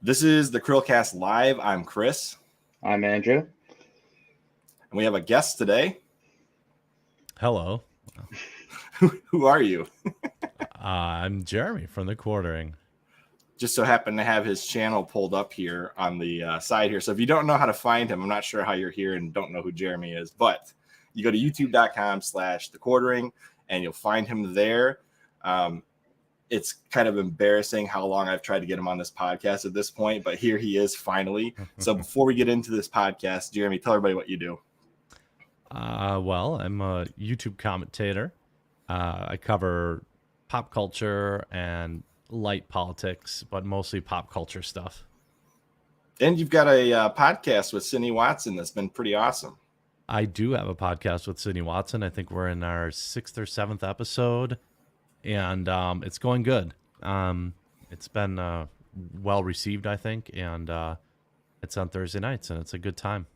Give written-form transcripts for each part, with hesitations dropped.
This is the CHRILLCAST Live. I'm Chris. I'm Andrew. And we have a guest today. Hello. Who are you? I'm Jeremy from the Quartering. Just so happen to have his channel pulled up here on the side here. So if you don't know how to find him, I'm not sure how you're here and don't know who Jeremy is, but you go to youtube.com/thequartering and you'll find him there. It's kind of embarrassing how long I've tried to get him on this podcast at this point, but here he is finally. So before we get into this podcast, Jeremy, tell everybody what you do. Well, I'm a YouTube commentator. I cover pop culture and light politics, but mostly pop culture stuff. And you've got a podcast with Sydney Watson that's been pretty awesome. I do have a podcast with Sydney Watson. I think we're in our 6th or 7th episode, and it's going good. It's been well received, I think, and it's on Thursday nights, and it's a good time.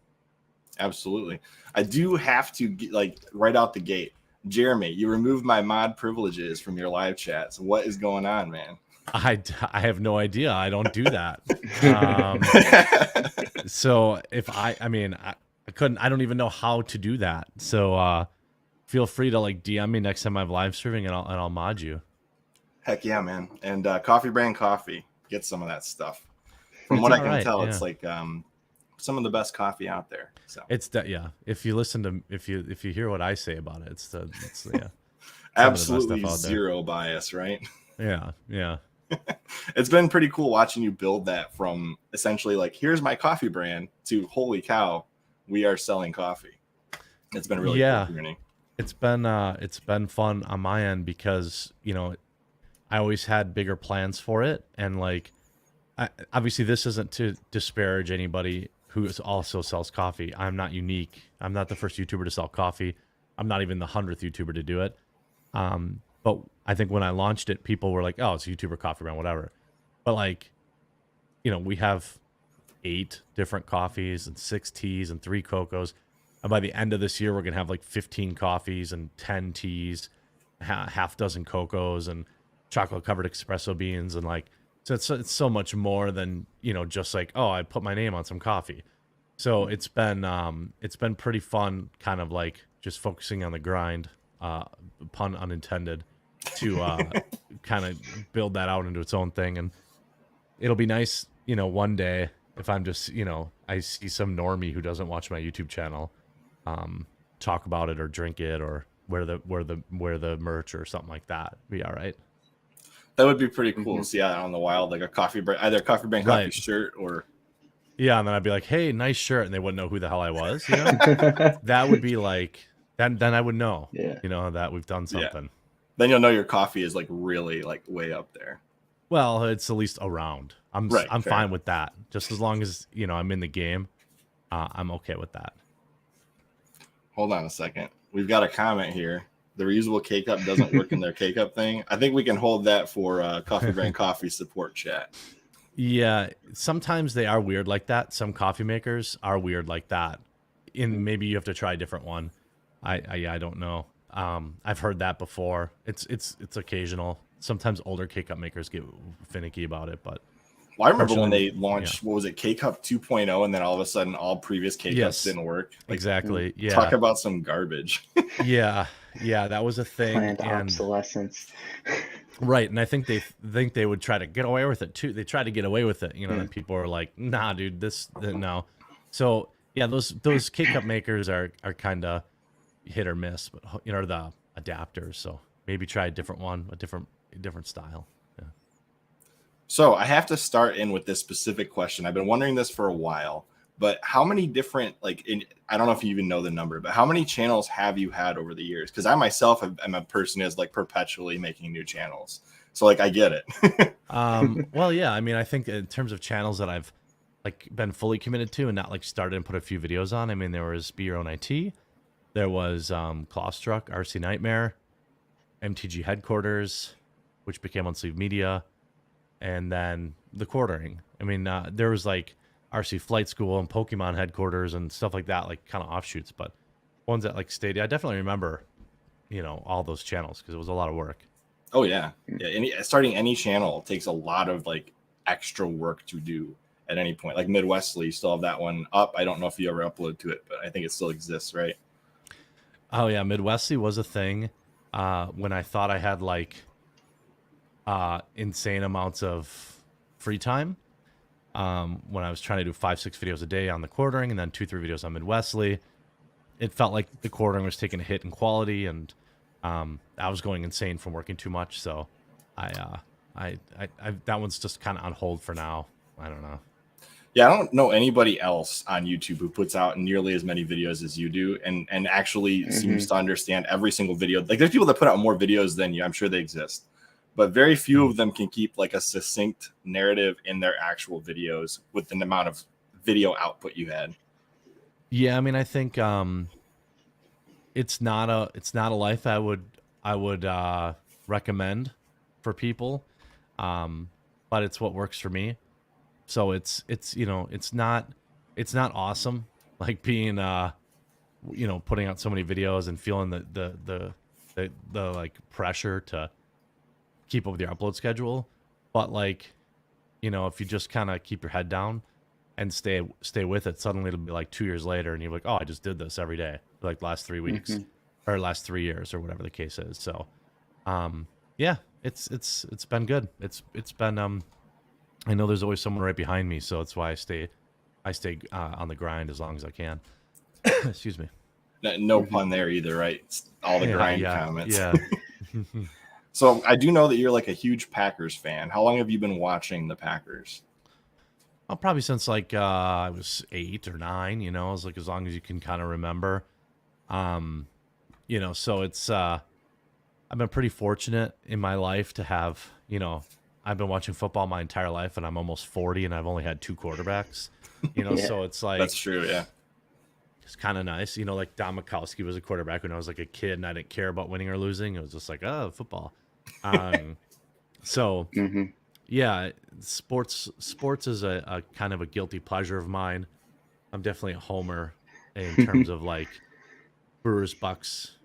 Absolutely. I do have to get, right out the gate. Jeremy, you removed my mod privileges from your live chats. What is going on, man? I have no idea. I don't do that. So if I couldn't, I don't even know how to do that. So feel free to DM me next time I'm live streaming, and I'll mod you. Heck yeah, man. And Coffee Brand Coffee, get some of that stuff. From what I can tell, it's like some of the best coffee out there. So it's that, yeah. If you listen to, if you hear what I say about it, it's absolutely zero bias, right? Yeah. It's been pretty cool watching you build that from essentially here's my coffee brand to holy cow, we are selling coffee. It's been really cool for me. It's been fun on my end because I always had bigger plans for it, and obviously this isn't to disparage anybody who also sells coffee. I'm not unique. I'm not the first YouTuber to sell coffee. I'm not even the 100th YouTuber to do it. But I think when I launched it, people were like, "Oh, it's a YouTuber coffee brand, whatever." But we have 8 different coffees and 6 teas and 3 cocos. And by the end of this year, we're gonna have 15 coffees and 10 teas, half dozen cocos, and chocolate covered espresso beans, and so it's so much more than just oh, I put my name on some coffee. So it's been pretty fun, kind of just focusing on the grind, pun unintended, to kind of build that out into its own thing. And it'll be nice, one day if I'm just I see some normie who doesn't watch my YouTube channel talk about it or drink it or wear the merch or something like that. Be all right. That would be pretty cool to see out on the wild, a coffee brand, either a coffee brand coffee shirt or. Yeah, and then I'd be like, "Hey, nice shirt," and they wouldn't know who the hell I was. That would be then I would know, that we've done something. Yeah. Then you'll know your coffee is really way up there. Well, it's at least around. I'm fine with that. Just as long as I'm in the game, I'm okay with that. Hold on a second. We've got a comment here. The reusable K-Cup doesn't work in their K-Cup thing. I think we can hold that for Coffee Brand Coffee support chat. Yeah, sometimes they are weird like that. Some coffee makers are weird like that. Maybe you have to try a different one. I don't know. I've heard that before. It's occasional. Sometimes older K-Cup makers get finicky about it, but well, I remember when they launched, what was it, K-Cup 2.0, and then all of a sudden all previous K-Cups didn't work. Exactly. Yeah. Talk about some garbage. Yeah, that was a thing. Planned obsolescence. Right, and I think they would try to get away with it too. They try to get away with it, and people are like, "Nah, dude, no." So yeah, those K-Cup makers are kind of hit or miss, but the adapters. So maybe try a different one, a different style. Yeah. So I have to start in with this specific question. I've been wondering this for a while, but how many different I don't know if you even know the number, but how many channels have you had over the years? Because I myself am a person who's perpetually making new channels, so I get it. Well, yeah, I think in terms of channels that I've been fully committed to and not started and put a few videos on. There was Be Your Own IT, there was Clawstruck, RC Nightmare, MTG Headquarters, which became Unsleeved Media, and then the Quartering. There was RC Flight School and Pokemon Headquarters and stuff like that, kind of offshoots, but ones that stayed. I definitely remember, all those channels because it was a lot of work. Oh yeah. Starting any channel takes a lot of extra work to do at any point. Like Midwestly, you still have that one up. I don't know if you ever upload to it, but I think it still exists, right? Oh yeah, Midwestly was a thing when I thought I had like insane amounts of free time. When I was trying to do 5-6 videos a day on the quartering and then 2-3 videos on Midwestly, it felt like the quartering was taking a hit in quality, and I was going insane from working too much. So I that one's just kind of on hold for now. I don't know. Yeah, I don't know anybody else on YouTube who puts out nearly as many videos as you do, and actually seems to understand every single video. Like, there's people that put out more videos than you. I'm sure they exist, but very few of them can keep like a succinct narrative in their actual videos with the amount of video output you had. Yeah, I mean, I think it's not a life I would recommend for people, but it's what works for me. So it's you know, it's not awesome like being you know, putting out so many videos and feeling the like pressure to keep up with your upload schedule. But like, you know, if you just kind of keep your head down and stay with it, suddenly it'll be like 2 years later and you're like, oh, I just did this every day, like last 3 weeks or last 3 years or whatever the case is. So yeah, it's been good. It's been I know there's always someone right behind me, so that's why I stay on the grind as long as I can. Excuse me. No pun there either, right? It's all the grind comments. Yeah. So I do know that you're like a huge Packers fan. How long have you been watching the Packers? Well, probably since like I was 8 or 9. You know, it's like as long as you can kind of remember. You know, so it's I've been pretty fortunate in my life to have, you know, I've been watching football my entire life, and I'm almost 40, and I've only had 2 quarterbacks. You know, so it's like that's true, yeah. It's kind of nice, you know. Like Don Mikowski was a quarterback when I was like a kid, and I didn't care about winning or losing. It was just like, oh, football. So yeah, sports is a kind of a guilty pleasure of mine. I'm definitely a homer in terms of like Brewers, Bucks,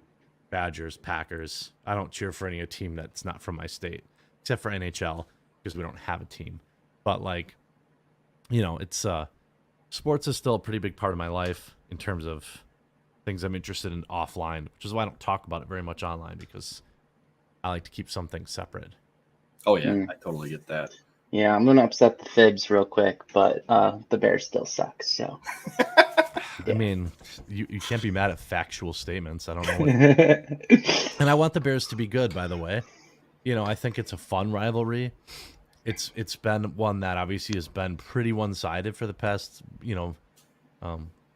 Badgers, Packers. I don't cheer for any team that's not from my state, except for NHL, because we don't have a team. But like, you know, it's sports is still a pretty big part of my life in terms of things I'm interested in offline, which is why I don't talk about it very much online, because I like to keep some things separate. Oh yeah, I totally get that. Yeah, I'm gonna upset the fibs real quick, but the Bears still suck. So I mean, you can't be mad at factual statements. I don't know what... And I want the Bears to be good, by the way. You know, I think it's a fun rivalry. It's been one that obviously has been pretty one-sided for the past, you know,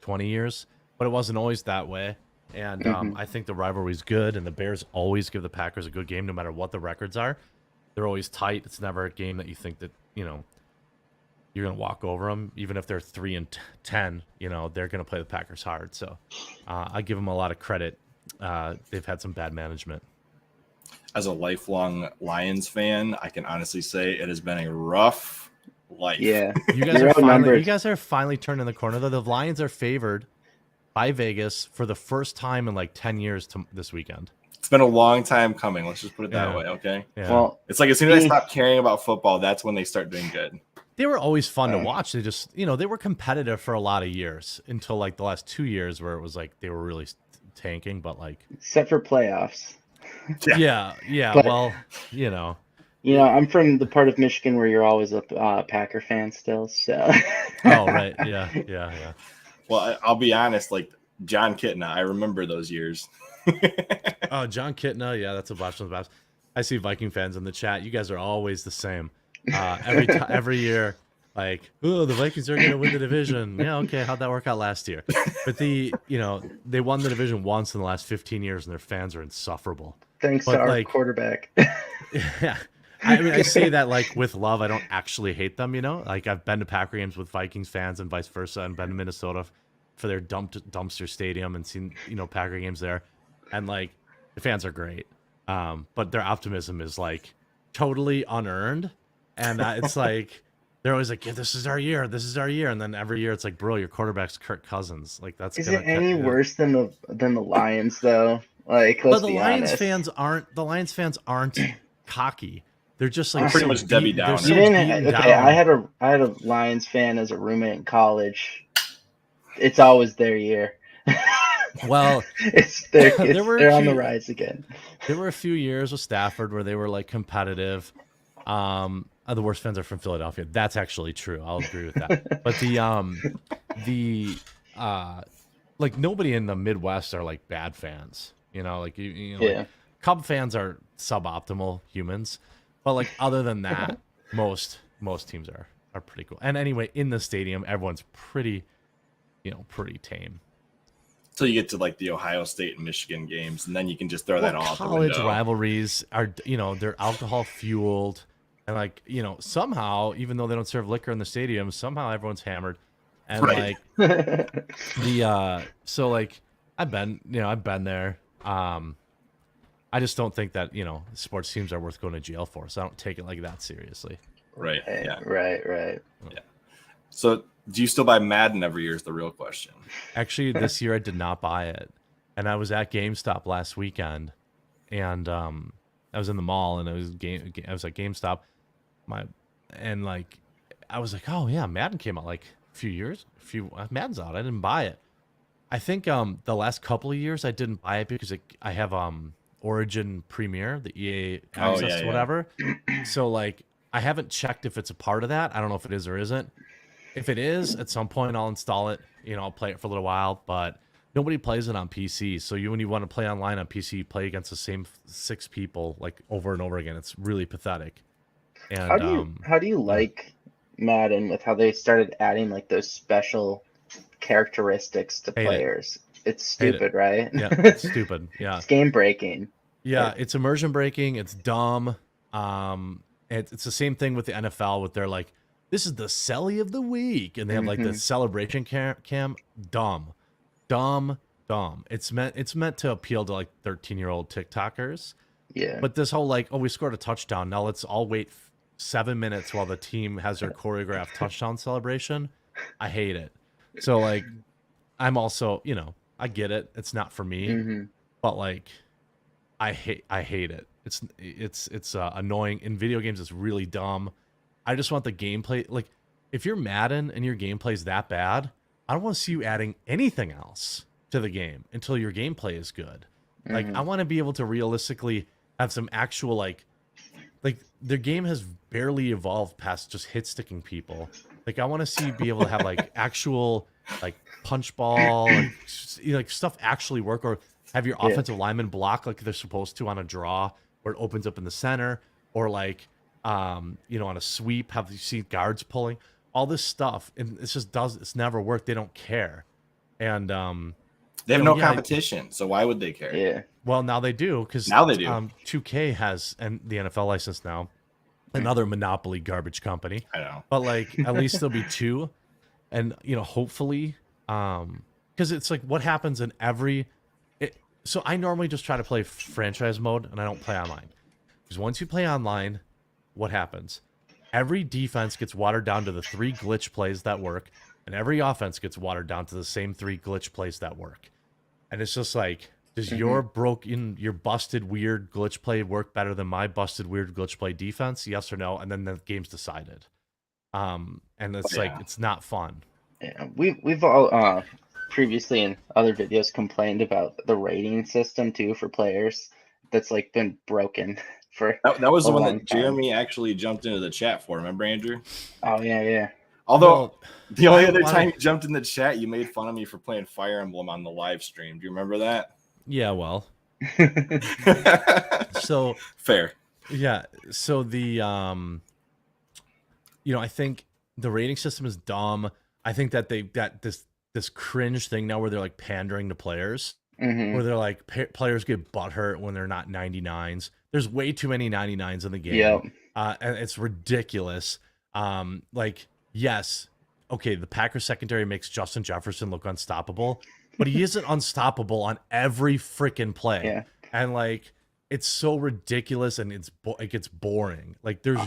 20 years, but it wasn't always that way. And I think the rivalry's good, and the Bears always give the Packers a good game no matter what the records are. They're always tight. It's never a game that you think that, you know, you're going to walk over them. Even if they're 3-10, you know, they're going to play the Packers hard. So I give them a lot of credit. They've had some bad management. As a lifelong Lions fan, I can honestly say it has been a rough life. Yeah, you guys are finally turning the corner. Though the Lions are favored by Vegas for the first time in like 10 years this weekend. It's been a long time coming. Let's just put it that way, okay? Yeah. Well, it's like as soon as I stop caring about football, that's when they start doing good. They were always fun to watch. They just, you know, they were competitive for a lot of years until like the last 2 years where it was like they were really tanking, but like except for playoffs. Yeah. But, well, you know. You know, I'm from the part of Michigan where you're always a Packer fan still. So. Oh right, yeah. Well, I'll be honest. Like John Kitna, I remember those years. Oh, John Kitna, yeah, that's a Boston Babs. I see Viking fans in the chat. You guys are always the same. Every year, like, oh, the Vikings are going to win the division. Yeah, okay, how'd that work out last year? But you know, they won the division once in the last 15 years, and their fans are insufferable. Thanks to our quarterback. Yeah. I mean, I say that like with love. I don't actually hate them, you know? Like I've been to Packer games with Vikings fans and vice versa, and been to Minnesota for their dumpster stadium and seen, you know, Packer games there. And like the fans are great. But their optimism is like totally unearned. And it's like they're always like, yeah, this is our year. And then every year it's like, bro, your quarterback's Kirk Cousins. Like that's is it any worse than the Lions though? Like, let's but the be Lions honest. fans aren't cocky. They're just like I'm pretty much Debbie they're Downer. so You didn't. beaten Okay, down. I had a Lions fan as a roommate in college. It's always their year. Well, they're on the rise again. There were a few years with Stafford where they were like competitive. The worst fans are from Philadelphia. That's actually true. I'll agree with that. But like nobody in the Midwest are like bad fans. You know, like you know, Yeah. like, Cub fans are suboptimal humans. But like other than that, most teams are pretty cool. And anyway, in the stadium, everyone's pretty tame. So you get to like the Ohio State and Michigan games, and then you can just throw that all out the College window. rivalries are, they're alcohol fueled, and like, somehow, even though they don't serve liquor in the stadium, somehow everyone's hammered, and Right. like so like I've been there. I just don't think that sports teams are worth going to jail for, so I don't take it like that seriously. Right. Yeah. Right. Yeah. So, do you still buy Madden every year? Is the real question. Actually, this year I did not buy it, and I was at GameStop last weekend, and I was in the mall, and I was at GameStop, I was like, oh yeah, Madden came out like Madden's out. I didn't buy it. I think the last couple of years I didn't buy it because I have Origin Premier, the EA access whatever. So like I haven't checked if it's a part of that. I don't know if it is or isn't. If it is, at some point I'll install it. I'll play it for a little while, but nobody plays it on PC. So when you want to play online on PC, you play against the same 6 people like over and over again. It's really pathetic. And how do you like Madden with how they started adding like those special characteristics to players? It's stupid, right? Yeah, it's stupid. Yeah, it's game breaking. Yeah, it's immersion breaking. It's dumb. It's the same thing with the NFL with their like, this is the Selly of the week, and they have like the celebration cam. Dumb. It's meant to appeal to like 13-year-old TikTokers. Yeah. But this whole like, oh, we scored a touchdown. Now let's all wait 7 minutes while the team has their choreographed touchdown celebration. I hate it. So like, I'm also, I get it. It's not for me, but like, I hate it. It's annoying. In video games, it's really dumb. I just want the gameplay. Like, if you're Madden and your gameplay is that bad, I don't want to see you adding anything else to the game until your gameplay is good. Like, I want to be able to realistically have some actual like their game has barely evolved past just hit sticking people. Like, I want to see be able to have like actual like punch ball, like stuff actually work, or have your offensive linemen block like they're supposed to on a draw where it opens up in the center, or like on a sweep, have you seen guards pulling all this stuff, and it's never worked. They don't care, and they have no competition, so why would they care? Yeah. Well, now they do, because now they do. 2K has the NFL license now, another monopoly garbage company. I know, but like at least there'll be 2, and hopefully, because it's like what happens in every. So I normally just try to play franchise mode, and I don't play online, because once you play online, what happens? Every defense gets watered down to the 3 glitch plays that work, and every offense gets watered down to the same 3 glitch plays that work. And it's just like, does your busted weird glitch play work better than my busted weird glitch play defense? Yes or no? And then the game's decided. And it's like, it's not fun. Yeah, we've all previously in other videos complained about the rating system too for players. That's like been broken for that was the one that time. Jeremy actually jumped into the chat for. Remember, Andrew? Oh yeah. Although the only other time you jumped in the chat, you made fun of me for playing Fire Emblem on the live stream. Do you remember that? Yeah, well. So fair. Yeah. So the I think the rating system is dumb. I think that they got this cringe thing now where they're like pandering to players. Where they're like players get butthurt when they're not 99s. There's way too many 99s in the game. And it's ridiculous. Yes, okay, the Packers secondary makes Justin Jefferson look unstoppable, but he isn't unstoppable on every freaking play. Yeah. And like, it's so ridiculous, and it gets boring. Like, there's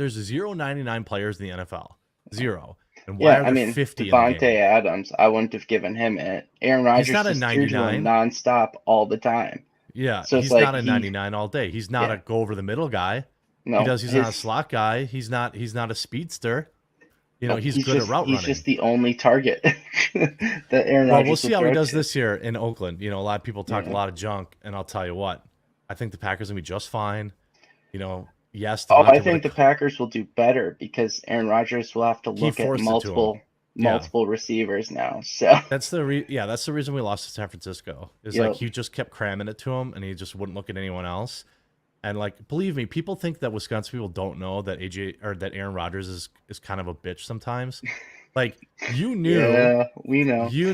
zero 99 players in the NFL. Zero. And why are there 50 Devontae Adams, I wouldn't have given him it. Aaron Rodgers is not a 99 nonstop all the time. Yeah, so he's not a 99 all day. He's not a go over the middle guy. No, He does. He's not a slot guy. He's not a speedster. You know, he's good at route he's running. just the only target that Aaron Well, Rodgers we'll see how he throw does to. this year in Oakland. You know, a lot of people talk a Yeah. lot of junk, and I'll tell you what, I think the Packers are gonna be just fine. You know, yes, Oh, I Devontae think the would Packers will do better because Aaron Rodgers will have to he look at forced it to him. multiple receivers now. So That's the reason we lost to San Francisco. Is Yep. like he just kept cramming it to him, and he just wouldn't look at anyone else. And like, believe me, people think that Wisconsin people don't know that that Aaron Rodgers is kind of a bitch sometimes. Like you knew, yeah, we know. you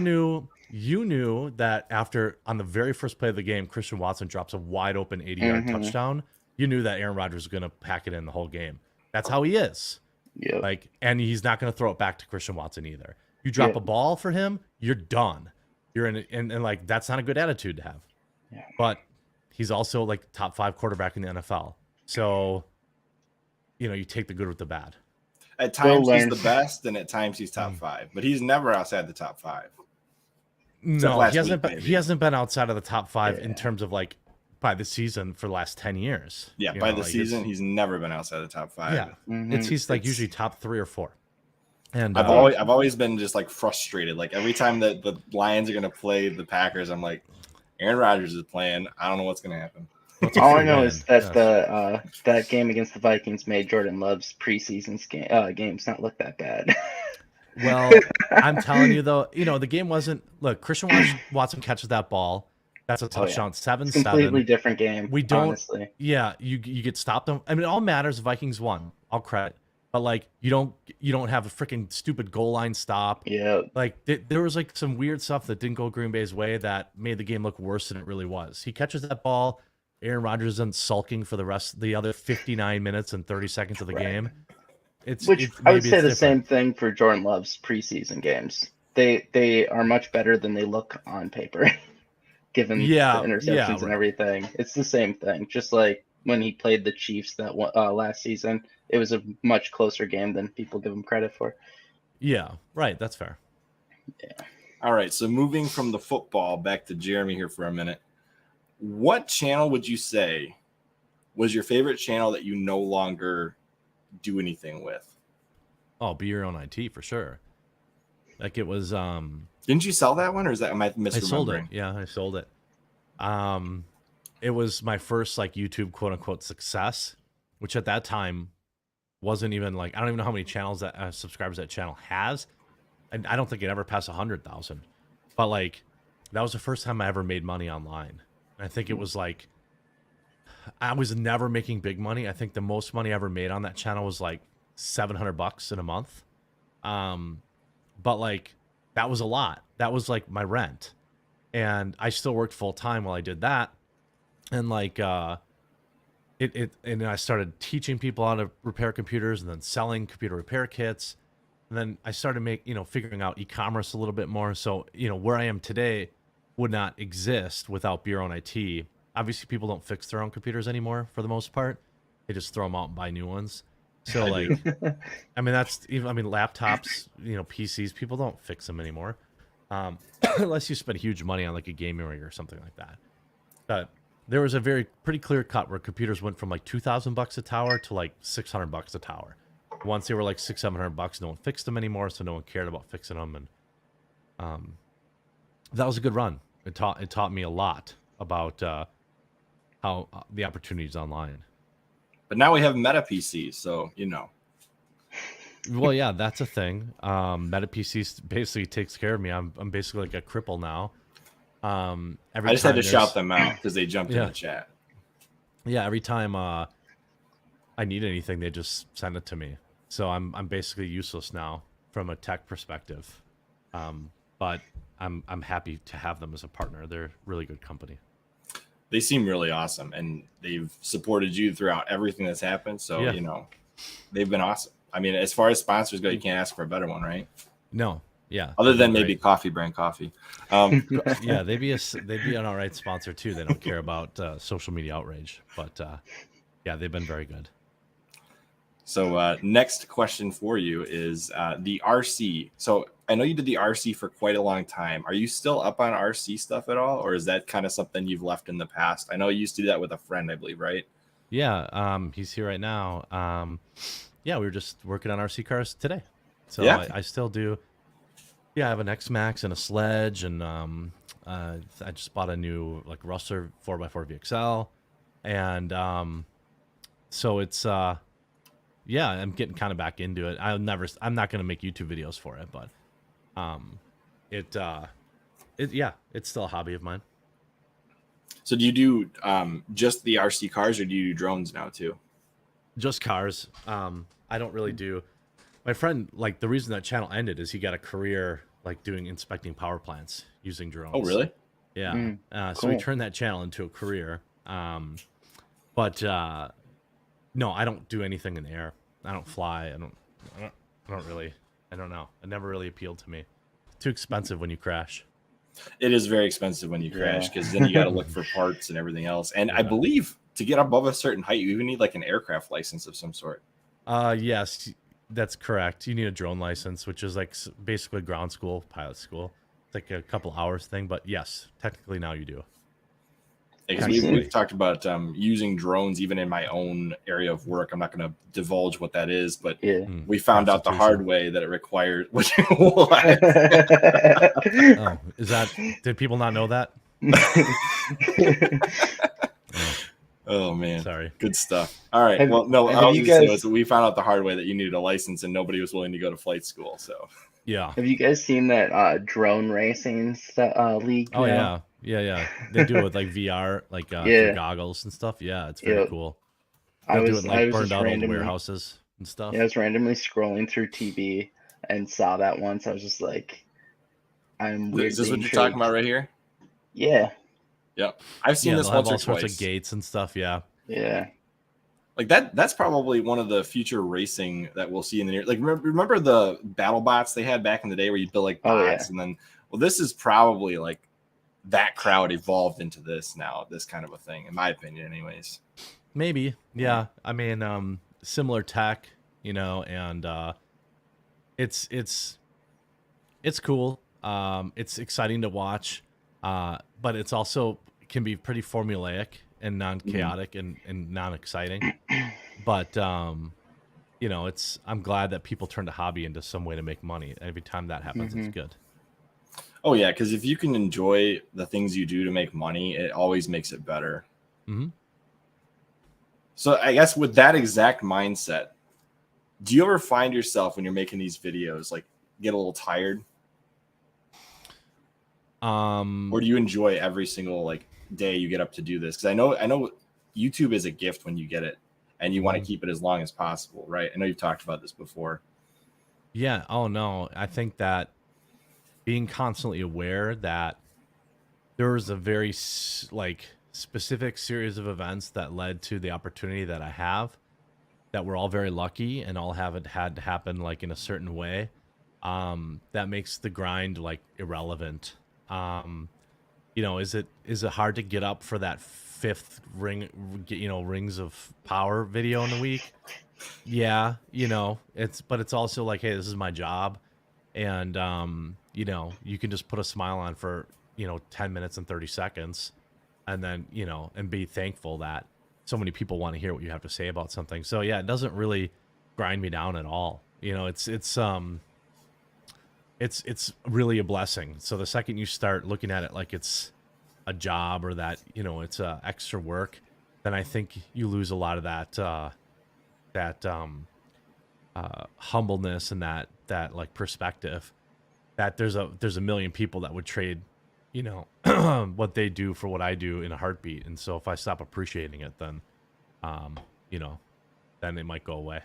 knew that after on the very first play of the game, Christian Watson drops a wide open 80-yard Mhm. touchdown. You knew that Aaron Rodgers was going to pack it in the whole game. That's how he is. Yep. Like, and he's not going to throw it back to Christian Watson either. You drop Yep. a ball for him, you're done. You're in, and like that's not a good attitude to have. Yeah. But he's also like top 5 quarterback in the NFL. So, you know, you take the good with the bad. At times he's learn. the best, and at times he's top 5, but he's never outside the top 5. No, last he hasn't week, been, maybe. he hasn't been outside of the top 5 in Yeah. terms of like by the season for the last 10 years. Yeah, You by know, the like, season, he's never been outside the top 5. yeah, Mhm. he's like It's- usually top 3 or 4. And I've always been just like frustrated. Like every time that the Lions are going to play the Packers, I'm like, Aaron Rodgers is playing. I don't know what's going to happen. All I know is that Yes. that game against the Vikings made Jordan Love's preseason games not look that bad. Well, I'm telling you though, you know, the game wasn't. Look, Christian Watson catches that ball. That's a Oh, yeah. touchdown. 7-7. Completely different game. We don't. Honestly. Yeah, you get stopped. I mean, it all matters. The Vikings won. I'll credit. But like, you don't have a freaking stupid goal line stop. Yeah. Like there was like some weird stuff that didn't go Green Bay's way that made the game look worse than it really was. He catches that ball. Aaron Rodgers isn't sulking for the other 59 minutes and 30 seconds of the Right. game. Which I would maybe say it's the different. same thing for Jordan Love's preseason games. They are much better than they look on paper, given Yeah, the interceptions yeah, and right. everything. It's the same thing. Just like when he played the Chiefs that last season, it was a much closer game than people give him credit for. Yeah, right. That's fair. All right, so moving from the football back to Jeremy here for a minute. What channel would you say was your favorite channel that you no longer do anything with? Oh, be your own IT for sure. Like it was. Didn't you sell that one, or is that am I misremembering? I sold it. Yeah, I sold it. It was my first like YouTube quote unquote success, which at that time wasn't even like I don't even know how many channels that subscribers that channel has, and I don't think it ever passed 100,000. But like that was the first time I ever made money online. And I think it was like I was never making big money. I think the most money I ever made on that channel was like $700 in a month. But like that was a lot. That was like my rent. And I still worked full time while I did that. And like and then I started teaching people how to repair computers and then selling computer repair kits. And then I started figuring out e-commerce a little bit more. So, where I am today would not exist without Be Your Own IT. Obviously, people don't fix their own computers anymore for the most part. They just throw them out and buy new ones. So, like, laptops, PCs, people don't fix them anymore. Unless you spend huge money on like a gaming rig or something like that. But there was a pretty clear cut where computers went from like $2,000 a tower to like $600 a tower. Once they were like $600-700, no one fixed them anymore, so no one cared about fixing them. And that was a good run. It taught me a lot about how the opportunities online. But now we have Meta PCs, so Well, yeah, that's a thing. Meta PC basically takes care of me. I'm basically like a cripple now. I just had to shout them out because they jumped in Yeah. the chat. Yeah, every time I need anything, they just send it to me. So I'm basically useless now from a tech perspective. But I'm happy to have them as a partner. They're a really good company. They seem really awesome, and they've supported you throughout everything that's happened. So Yeah. They've been awesome. I mean, as far as sponsors go, you can't ask for a better one, right? No, yeah. Other they've than been maybe great. Coffee Brand Coffee. Yeah, they'd be an all right sponsor too. They don't care about social media outrage, but yeah, they've been very good. So next question for you is the RC. So I know you did the RC for quite a long time. Are you still up on RC stuff at all, or is that kind of something you've left in the past? I know you used to do that with a friend, I believe, right? Yeah, he's here right now. Yeah, we were just working on RC cars today. So Yeah. I still do. Yeah, I have an X Max and a sledge, and I just bought a new like Rustler 4x4 VXL, and so it's yeah, I'm getting kind of back into it. I'm not gonna make YouTube videos for it, but um, yeah, it's still a hobby of mine. So do you do just the RC cars, or do you do drones now too? Just cars. I don't really do. My friend, like the reason that channel ended is he got a career like doing inspecting power plants using drones. Oh, really? Yeah. So we Cool. turned that channel into a career. But no, I don't do anything in the air. I don't fly. I don't really. I don't know. It never really appealed to me. Too expensive when you crash. It is very expensive when you crash, because then you got to look for parts and everything else. And I Yeah. believe to get above a certain height, you even need like an aircraft license of some sort. Yes, that's correct. You need a drone license, which is like basically ground school, pilot school. It's like a couple hours thing, but yes, technically now you do. Because Absolutely. we've talked about using drones even in my own area of work. I'm not going to divulge what that is, but Yeah. we found out the hard way that it requires. What? Oh, is that? Did people not know that? Oh man, Sorry. good stuff. All right, Have- well, no, have I was you just saying guys- was we found out the hard way that you needed a license, and nobody was willing to go to flight school. So Yeah. Have you guys seen that drone racing league? Oh now? yeah. They do it with like VR, like Yeah. through goggles and stuff. Yeah, it's very Yep. cool. I They'll do was it in I like was burned just out old randomly warehouses and stuff. I was randomly scrolling through TV and saw that once. I was just like, I'm weirdly is this what you're intrigued. talking about right here? Yeah. Yep, I've seen Yeah, this they'll have once all or sorts twice. of gates and stuff. Yeah. Yeah. Like that's probably one of the future racing that we'll see in the near. Like remember the battle bots they had back in the day where you build like Oh, bots, and then this is probably like that crowd evolved into this now, this kind of a thing, in my opinion, anyways. Maybe. Yeah. I mean, similar tech, you know, and it's cool. It's exciting to watch. But it's also can be pretty formulaic and non-chaotic and non-exciting. But you know, I'm glad that people turn the hobby into some way to make money. Every time that happens, it's good. Oh yeah, because if you can enjoy the things you do to make money, it always makes it better. Mm-hmm. So I guess with that exact mindset, do you ever find yourself when you're making these videos like get a little tired, or do you enjoy every single like day you get up to do this? Because I know YouTube is a gift when you get it, and you want to keep it as long as possible, right? I know you've talked about this before. Yeah. Oh no, I think that being constantly aware that there was a very like specific series of events that led to the opportunity that I have, that we're all very lucky and all haven't had to happen like in a certain way, that makes the grind like irrelevant. You know, is it hard to get up for that fifth rings of power video in the week? Yeah, you know, but it's also like, hey, this is my job, and you know, you can just put a smile on for 10 minutes and 30 seconds, and then and be thankful that so many people want to hear what you have to say about something. So yeah, it doesn't really grind me down at all. It's really a blessing. So the second you start looking at it like it's a job, or that it's extra work, then I think you lose a lot of that humbleness and that like perspective, that there's a million people that would trade what they do for what I do in a heartbeat. And so if I stop appreciating it, then then it might go away.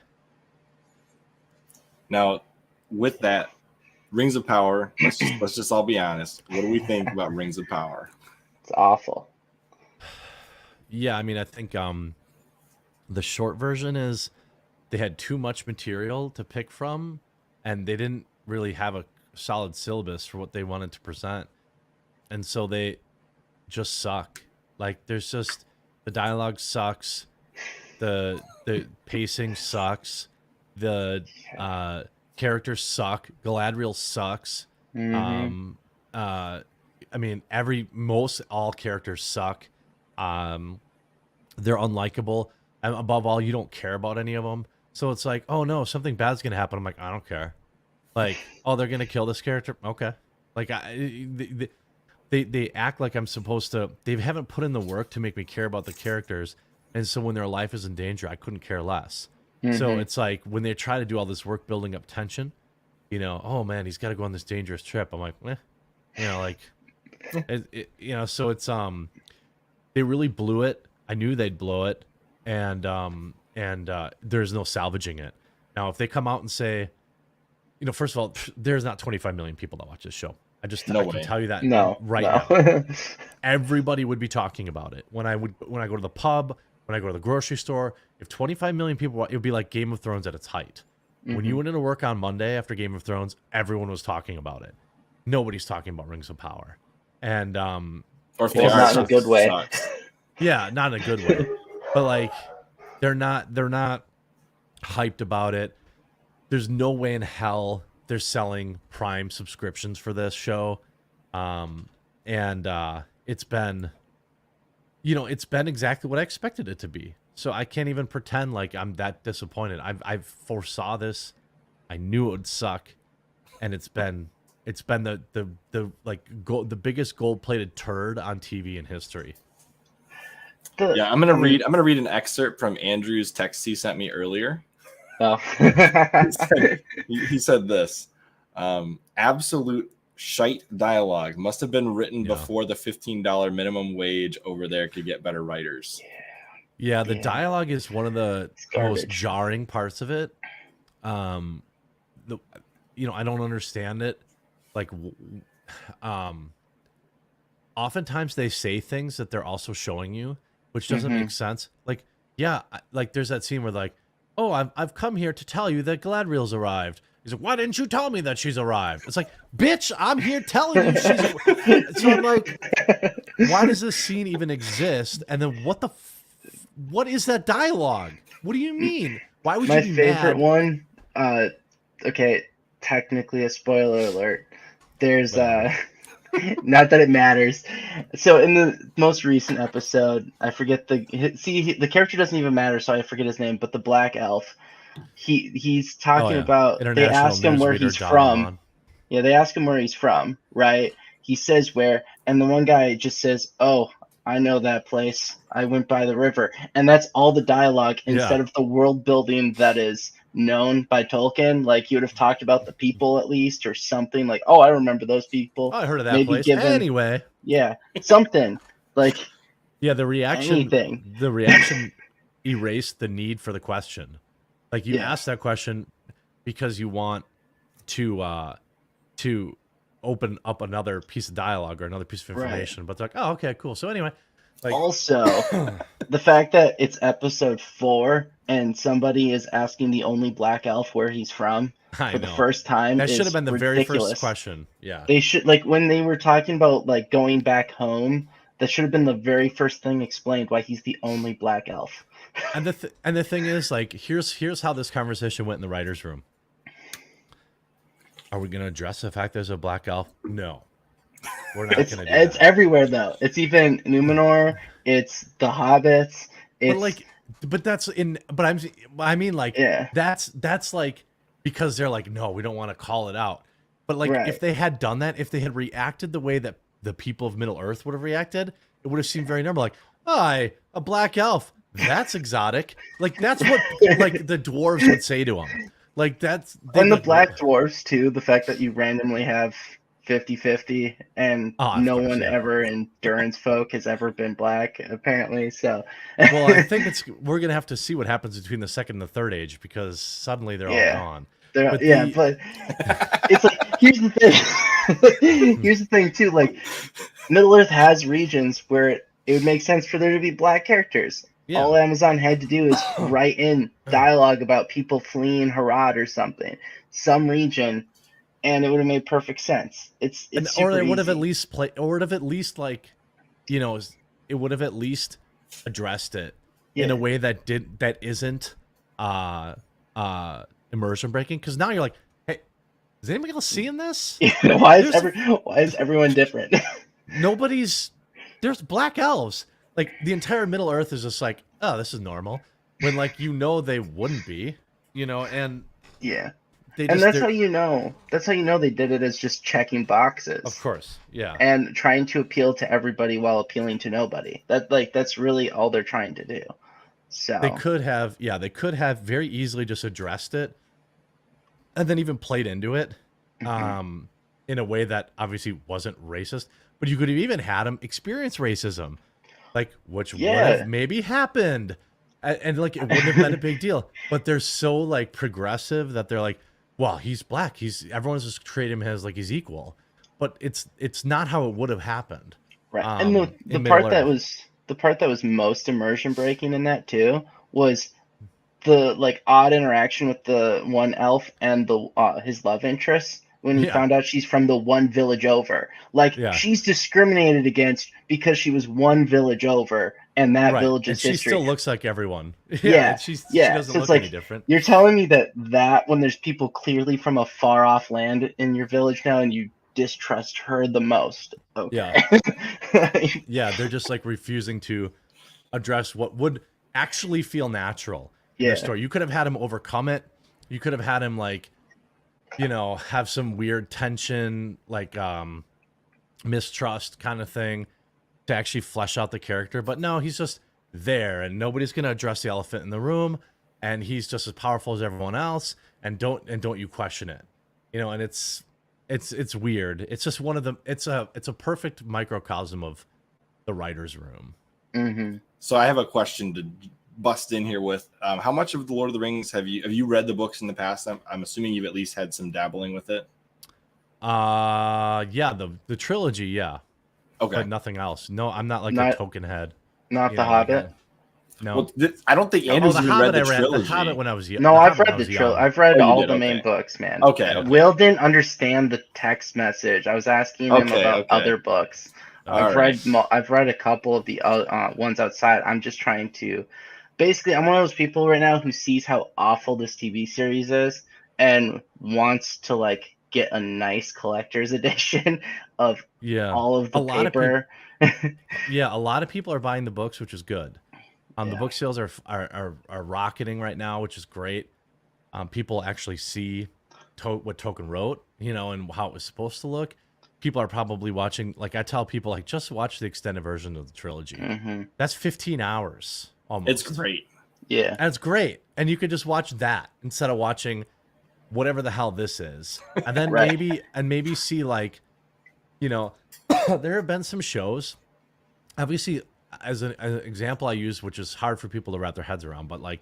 Now, with that, Rings of Power, let's just all be honest. What do we think about Rings of Power? It's awful. Yeah, I mean, I think the short version is they had too much material to pick from, and they didn't really have a solid syllabus for what they wanted to present. And so they just suck. Like, there's just, the dialogue sucks, the pacing sucks, the characters suck, Galadriel sucks. Mhm. I mean, all characters suck. They're unlikable. And above all, you don't care about any of them. So it's like, oh no, something bad's gonna happen. I'm like, I don't care. Like, oh, they're gonna kill this character. Okay. Like, they act like I'm supposed to. They haven't put in the work to make me care about the characters, and so when their life is in danger, I couldn't care less. So it's like when they try to do all this work building up tension, you know, oh man, he's got to go on this dangerous trip. I'm like, you know, like, you know, so it's they really blew it. I knew they'd blow it, and there's no salvaging it. Now, if they come out and say, you know, first of all, there's not 25 million people that watch this show. I can tell you that now. Everybody would be talking about it when I go to the pub, when I go to the grocery store. If 25 million people, it would be like Game of Thrones at its height. When you went into work on Monday after Game of Thrones, everyone was talking about it. Nobody's talking about Rings of Power, and or if they are, not in a good way. Yeah, not in a good way. But like, they're not hyped about it. There's no way in hell they're selling Prime subscriptions for this show. It's been, you know, it's been exactly what I expected it to be. So I can't even pretend like I'm that disappointed. I foresaw this. I knew it would suck. And it's been the biggest gold-plated turd on TV in history. Yeah, I'm gonna read an excerpt from Andrew's text he sent me earlier. Oh. he said this: absolute shite dialogue must have been written before the $15 minimum wage over there could get better writers. Yeah, the dialogue is one of the most jarring parts of it. You know, I don't understand it. Like, oftentimes they say things that they're also showing you, which doesn't make sense. Like, yeah, like there's that scene where like, oh, I've come here to tell you that Gladriel's arrived. He's like, why didn't you tell me that she's arrived? It's like, bitch, I'm here telling you she's. So I'm like, why does this scene even exist? And then what is that dialogue? What do you mean? Why would you be favorite mad? one? Okay, technically a spoiler alert. There's not that it matters. So in the most recent episode, I forget the character doesn't even matter, so I forget his name. But the black elf, he's talking about. They ask him where he's from. Yeah, they ask him where he's from. Right? He says where, and the one guy just says, "Oh, I know that place. I went by the river," and that's all the dialogue instead of the world building that is known by Tolkien. Like, you would have talked about the people at least, or something like, "Oh, I remember those people." Oh, I heard of that place. Anyway, yeah, something like. Yeah, the reaction erased the need for the question. Like, you asked that question because you want to open up another piece of dialogue or another piece of information, but it's like, oh, okay, cool. So anyway, like, also the fact that it's episode 4 and somebody is asking the only black elf where he's from for the first time. That should have been the ridiculous. very first question. Yeah, they should, like, when they were talking about like going back home, that should have been the very first thing explained, why he's the only black elf. And the thing is, like, here's how this conversation went in the writer's room. Are we going to address the fact there's a black elf? No. We're not going to do that. It's everywhere, though. It's even Numenor. It's the hobbits. It's... I mean, like, that's like, because they're like, no, we don't want to call it out. But like, if they had done that, if they had reacted the way that the people of Middle Earth would have reacted, it would have seemed very normal. Like, hi, a black elf. That's exotic. Like, that's what like the dwarves would say to him. Like, that's... And the black dwarves, too. The fact that you randomly have 50-50 and no one ever in Durin's folk has ever been black, apparently. So, well, I think we're going to have to see what happens between the second and the third age, because suddenly they're all gone. But it's like, here's the thing. Here's the thing, too. Like, Middle Earth has regions where it would make sense for there to be black characters. Yeah. All Amazon had to do is write in dialogue about people fleeing Harad or something, some region, and it would have made perfect sense. Or it would have at least like, you know, it would have at least addressed it in a way that isn't immersion breaking. Because now you're like, hey, is anybody else seeing this? Yeah, why is everyone different? There's black elves. Like, the entire Middle Earth is just like, oh, this is normal. when like they wouldn't be, and Yeah. they And just that's how you know. That's how you know they did it as just checking boxes. of course, yeah. And trying to appeal to everybody while appealing to nobody. That's really all they're trying to do. So They could have very easily just addressed it and then even played into it in a way that obviously wasn't racist, but you could have even had them experience racism, like which would have maybe happened, and like it wouldn't have been a big deal. But they're so like progressive that they're like, well, he's black, everyone's just treat him as like he's equal, but it's not how it would have happened. right. And the part that was most immersion breaking in that too was the like odd interaction with the one elf and the his love interest when he found out she's from the one village over. Like she's discriminated against because she was one village over, and that village's and she history. Still looks like everyone. She doesn't so look like, any different. You're telling me that when there's people clearly from a far off land in your village now, and you distrust her the most. Okay. Yeah, they're just like refusing to address what would actually feel natural in the story. You could have had him overcome it. You could have had him like, have some weird tension, like mistrust kind of thing to actually flesh out the character. But no, he's just there, and nobody's gonna address the elephant in the room, and he's just as powerful as everyone else, and don't you question it. And it's weird. It's just one of the it's a perfect microcosm of the writer's room. Mm-hmm. So I have a question to bust in here with. How much of the Lord of the Rings have you read the books in the past? I'm assuming you've at least had some dabbling with it. Yeah, the trilogy, yeah. Okay. But nothing else. No, I'm not like a Tolkien head. Not the Hobbit. No. Well, I don't think Andrew's even read the trilogy. The Hobbit when I was young. No, I've read the trilogy. I've read all the main books, man. Okay. Will didn't understand the text message. I was asking him about other books. I've read a couple of the ones outside. I'm just trying to. Basically, I'm one of those people right now who sees how awful this TV series is and wants to like get a nice collector's edition of all of the paper. A lot of people are buying the books, which is good. The book sales are rocketing right now, which is great. People actually see what Tolkien wrote, and how it was supposed to look. People are probably watching. Like I tell people, like just watch the extended version of the trilogy. Mm-hmm. That's 15 hours almost. It's great. Yeah, and it's great, and you could just watch that instead of watching whatever the hell this is, and then maybe see like, there have been some shows, obviously. As an example I use, which is hard for people to wrap their heads around, but like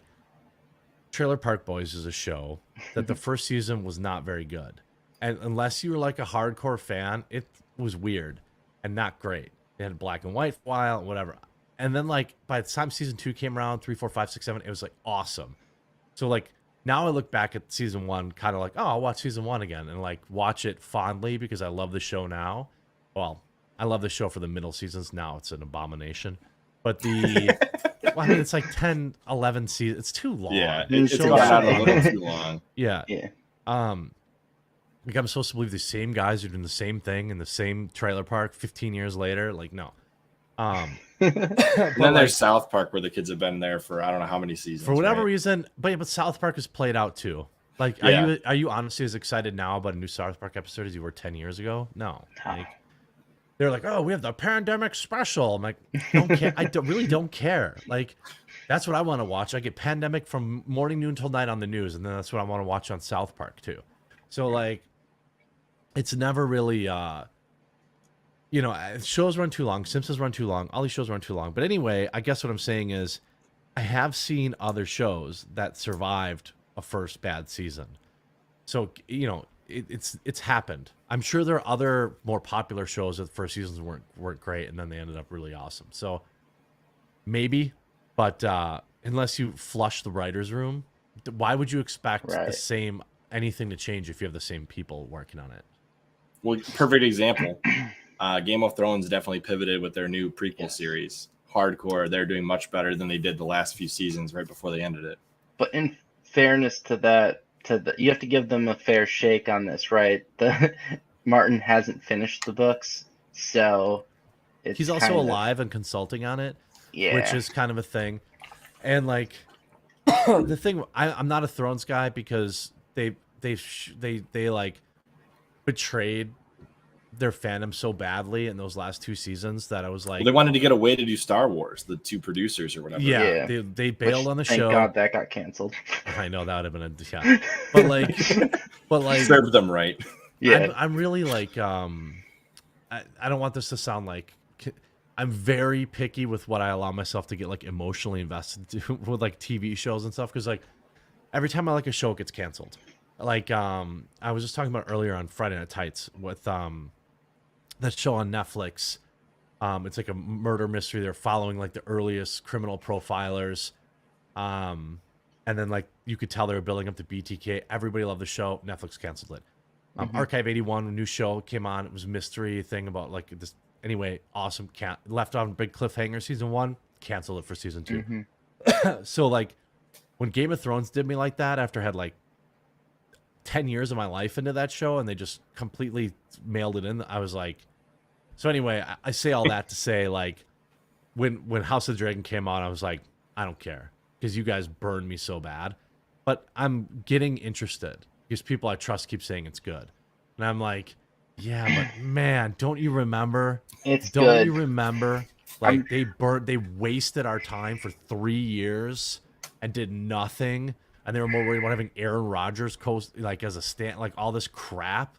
Trailer Park Boys is a show that the first season was not very good. And unless you were like a hardcore fan, it was weird and not great. They had black and white file, whatever. And then like by the time season 2 came around, 3, 4, 5, 6, 7, it was like awesome. So like now I look back at season 1 kind of like, oh, I'll watch season 1 again and like watch it fondly because I love the show now. Well, I love the show for the middle seasons. Now it's an abomination. But it's like 10, 11 seasons. It's too long. Yeah, it's gone out a little too long. Yeah. Like I'm supposed to believe the same guys are doing the same thing in the same trailer park 15 years later. Like, no. And then there's South Park where the kids have been there for I don't know how many seasons. For whatever reason, but South Park is played out too. Like, are you honestly as excited now about a new South Park episode as you were 10 years ago? No. Like, they're like, oh, we have the pandemic special. I'm like, don't care. Really don't care. Like, that's what I want to watch. I get pandemic from morning, noon till night on the news, and then that's what I want to watch on South Park too. So like, it's never really, shows run too long. Simpsons run too long. All these shows run too long. But anyway, I guess what I'm saying is, I have seen other shows that survived a first bad season. So it's happened. I'm sure there are other more popular shows that the first seasons weren't great, and then they ended up really awesome. So maybe, but unless you flush the writer's room, why would you expect the same anything to change if you have the same people working on it? Well, perfect example. Game of Thrones definitely pivoted with their new prequel series. Hardcore, they're doing much better than they did the last few seasons right before they ended it. But in fairness to that, you have to give them a fair shake on this, right? Martin hasn't finished the books, so he's also alive and consulting on it, which is kind of a thing. And like, The thing, I'm not a Thrones guy because they like betrayed their fandom so badly in those last 2 seasons that I was like, Well, they wanted to get away to do Star Wars, the 2 producers or whatever. yeah, Yeah. they bailed on the Thank show. God that got canceled. I know that would have been yeah, but like Served them right. Yeah. I'm really like I don't want this to sound like I'm very picky with what I allow myself to get like emotionally invested to with like TV shows and stuff, because like every time I like a show, it gets canceled. Like I was just talking about earlier on Friday Night Tights with that show on Netflix. It's like a murder mystery. They're following like the earliest criminal profilers. And then like you could tell they were building up the BTK. Everybody loved the show. Netflix canceled it. Archive 81, a new show came on. It was a mystery thing about like this. Anyway, awesome. Left on big cliffhanger. Season 1, canceled it for season 2. So like when Game of Thrones did me like that, after I had like 10 years of my life into that show and they just completely mailed it in, I was like, so anyway, I say all that to say, like, when House of the Dragon came on, I was like, I don't care because you guys burned me so bad. But I'm getting interested because people I trust keep saying it's good. And I'm like, yeah, but man, don't you remember? It's Don't good. you remember? Like, they wasted our time for 3 years and did nothing. And they were more worried about having Aaron Rodgers like as a stand, like all this crap.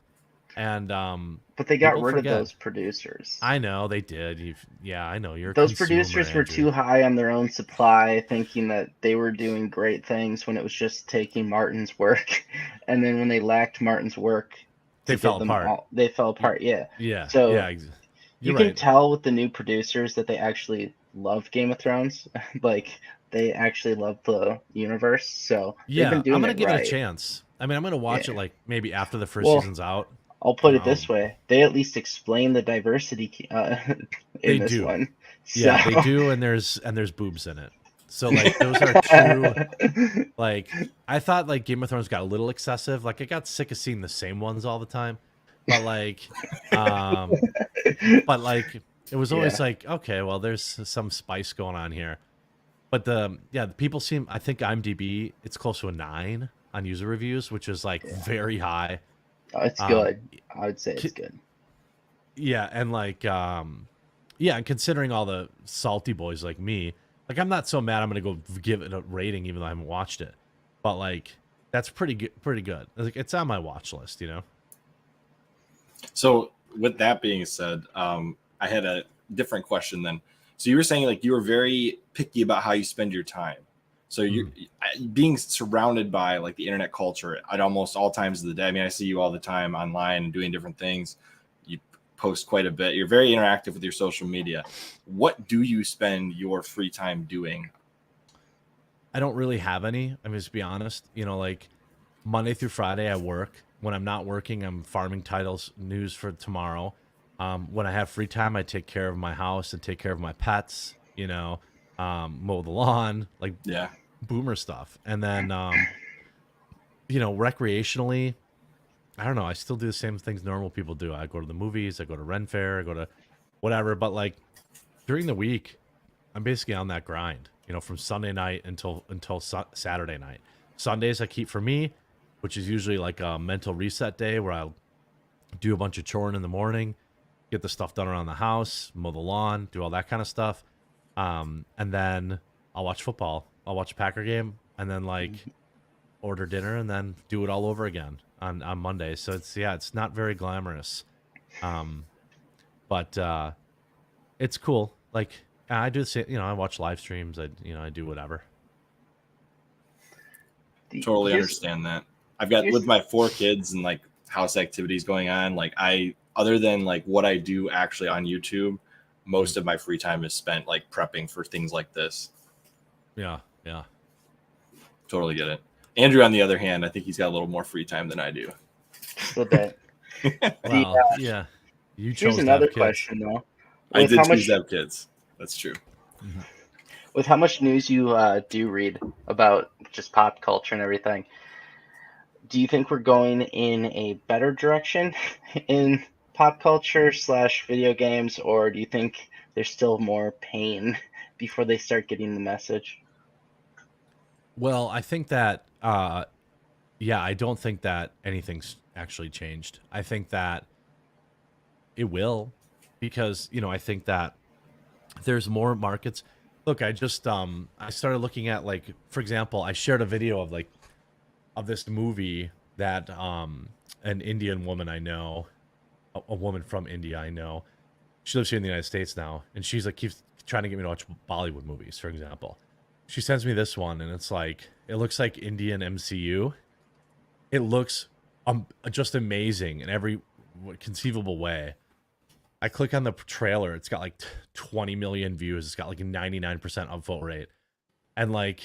And But they got people rid forget. of those producers. I know they did. Yeah, I know you're. A Those consumer, producers were Andrew. too high on their own supply, thinking that they were doing great things when it was just taking Martin's work. And then when they lacked Martin's work, They fell apart. They fell apart. Yeah. Yeah. So yeah. you You're can right. tell with the new producers that they actually love Game of Thrones. Like they actually love the universe. So they've been Yeah, doing I'm gonna it give right. it a chance. I mean, I'm gonna watch Yeah. it like maybe after the first Well, season's out. I'll put it this way: they at least explain the diversity in They this do. one. Yeah, So... they do, and there's boobs in it. So like those are two. Like I thought like Game of Thrones got a little excessive. Like I got sick of seeing the same ones all the time. But like it was always like, okay, well there's some spice going on here. But the people seem, I think IMDb, it's close to a 9 on user reviews, which is like very high. It's good. I would say it's good. Yeah, and like and considering all the salty boys like me, like I'm not so mad I'm gonna go give it a rating even though I haven't watched it. But like that's pretty good. Like it's on my watch list, you know. So with that being said, I had a different question then. So you were saying like you were very picky about how you spend your time. So you're being surrounded by like the internet culture at almost all times of the day. I mean, I see you all the time online and doing different things. You post quite a bit. You're very interactive with your social media. What do you spend your free time doing? I don't really have any. I mean, just to be honest, you know, like Monday through Friday I work. When I'm not working, I'm farming titles news for tomorrow. When I have free time, I take care of my house and take care of my pets, you know, mow the lawn, like boomer stuff. And then, you know, recreationally, I don't know. I still do the same things normal people do. I go to the movies, I go to Ren Fair, I go to whatever. But like during the week, I'm basically on that grind, you know, from Sunday night until Saturday night. Sundays I keep for me, which is usually like a mental reset day where I'll do a bunch of choring in the morning, get the stuff done around the house, mow the lawn, do all that kind of stuff. And then I'll watch football. I'll watch a Packer game and then like order dinner and then do it all over again on Monday. So it's not very glamorous. But it's cool. Like I do the same, you know, I watch live streams. I do whatever. Totally understand that. I've got with my 4 kids and like house activities going on. Like other than like what I do actually on YouTube, most of my free time is spent like prepping for things like this. Yeah. Totally get it. Andrew, on the other hand, I think he's got a little more free time than I do. A bit. Well, yeah. You chose Here's another to have question though. I did choose to have kids. That's true. With how much news you do read about just pop culture and everything, do you think we're going in a better direction in pop culture / video games, or do you think there's still more pain before they start getting the message? Well, I think that yeah, I don't think that anything's actually changed. I think that it will, because I think that there's more markets. Look, I started looking at, like, for example, I shared a video of this movie that an Indian woman I know, a woman from India I know, she lives here in the United States now, and she's like keeps trying to get me to watch Bollywood movies, for example. She sends me this one, and it's like, it looks like Indian MCU. It looks just amazing in every conceivable way. I click on the trailer. It's got like 20 million views. It's got like a 99% upvote rate. And like,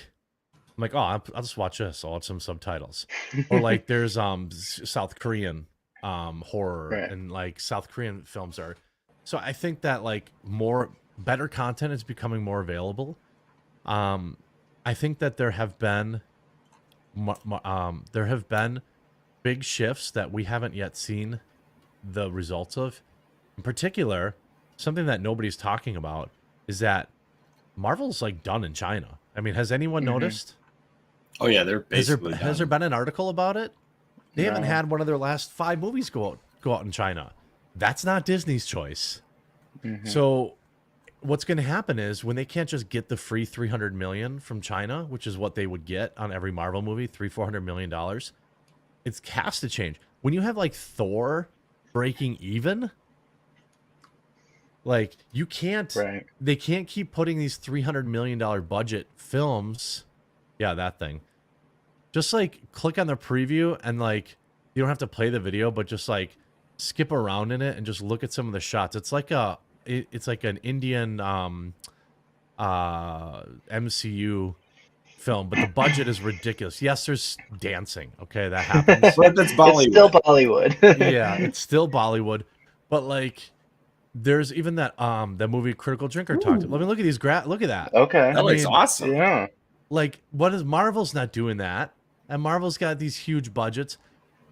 I'm like, oh, I'll just watch this. I'll watch some subtitles. Or like, there's South Korean horror, Right. and like South Korean films are. So I think that like better content is becoming more available. I think that there have been big shifts that we haven't yet seen the results of. In particular, something that nobody's talking about is that Marvel's like done in China. I mean, has anyone noticed? Oh yeah, they're basically Has there been an article about it? They haven't No. had one of their last 5 movies go out in China. That's not Disney's choice. So what's going to happen is, when they can't just get the free 300 million from China, which is what they would get on every Marvel movie, $400 million, it has to change. When you have like Thor breaking even, like, you can't, Right. they can't keep putting these $300 million budget films. Yeah, that thing. Just like click on the preview, and like, you don't have to play the video, but just like skip around in it and just look at some of the shots. It's like it's like an Indian MCU film, but the budget is ridiculous. Yes, there's dancing. Okay, that happens. But that's It's Bollywood. still Bollywood. Yeah, it's still Bollywood, but like, there's even that movie Critical Drinker talked. I mean, look at these look at that. Okay. That looks mean, awesome. Yeah. Like, what is Marvel's not doing that? And Marvel's got these huge budgets,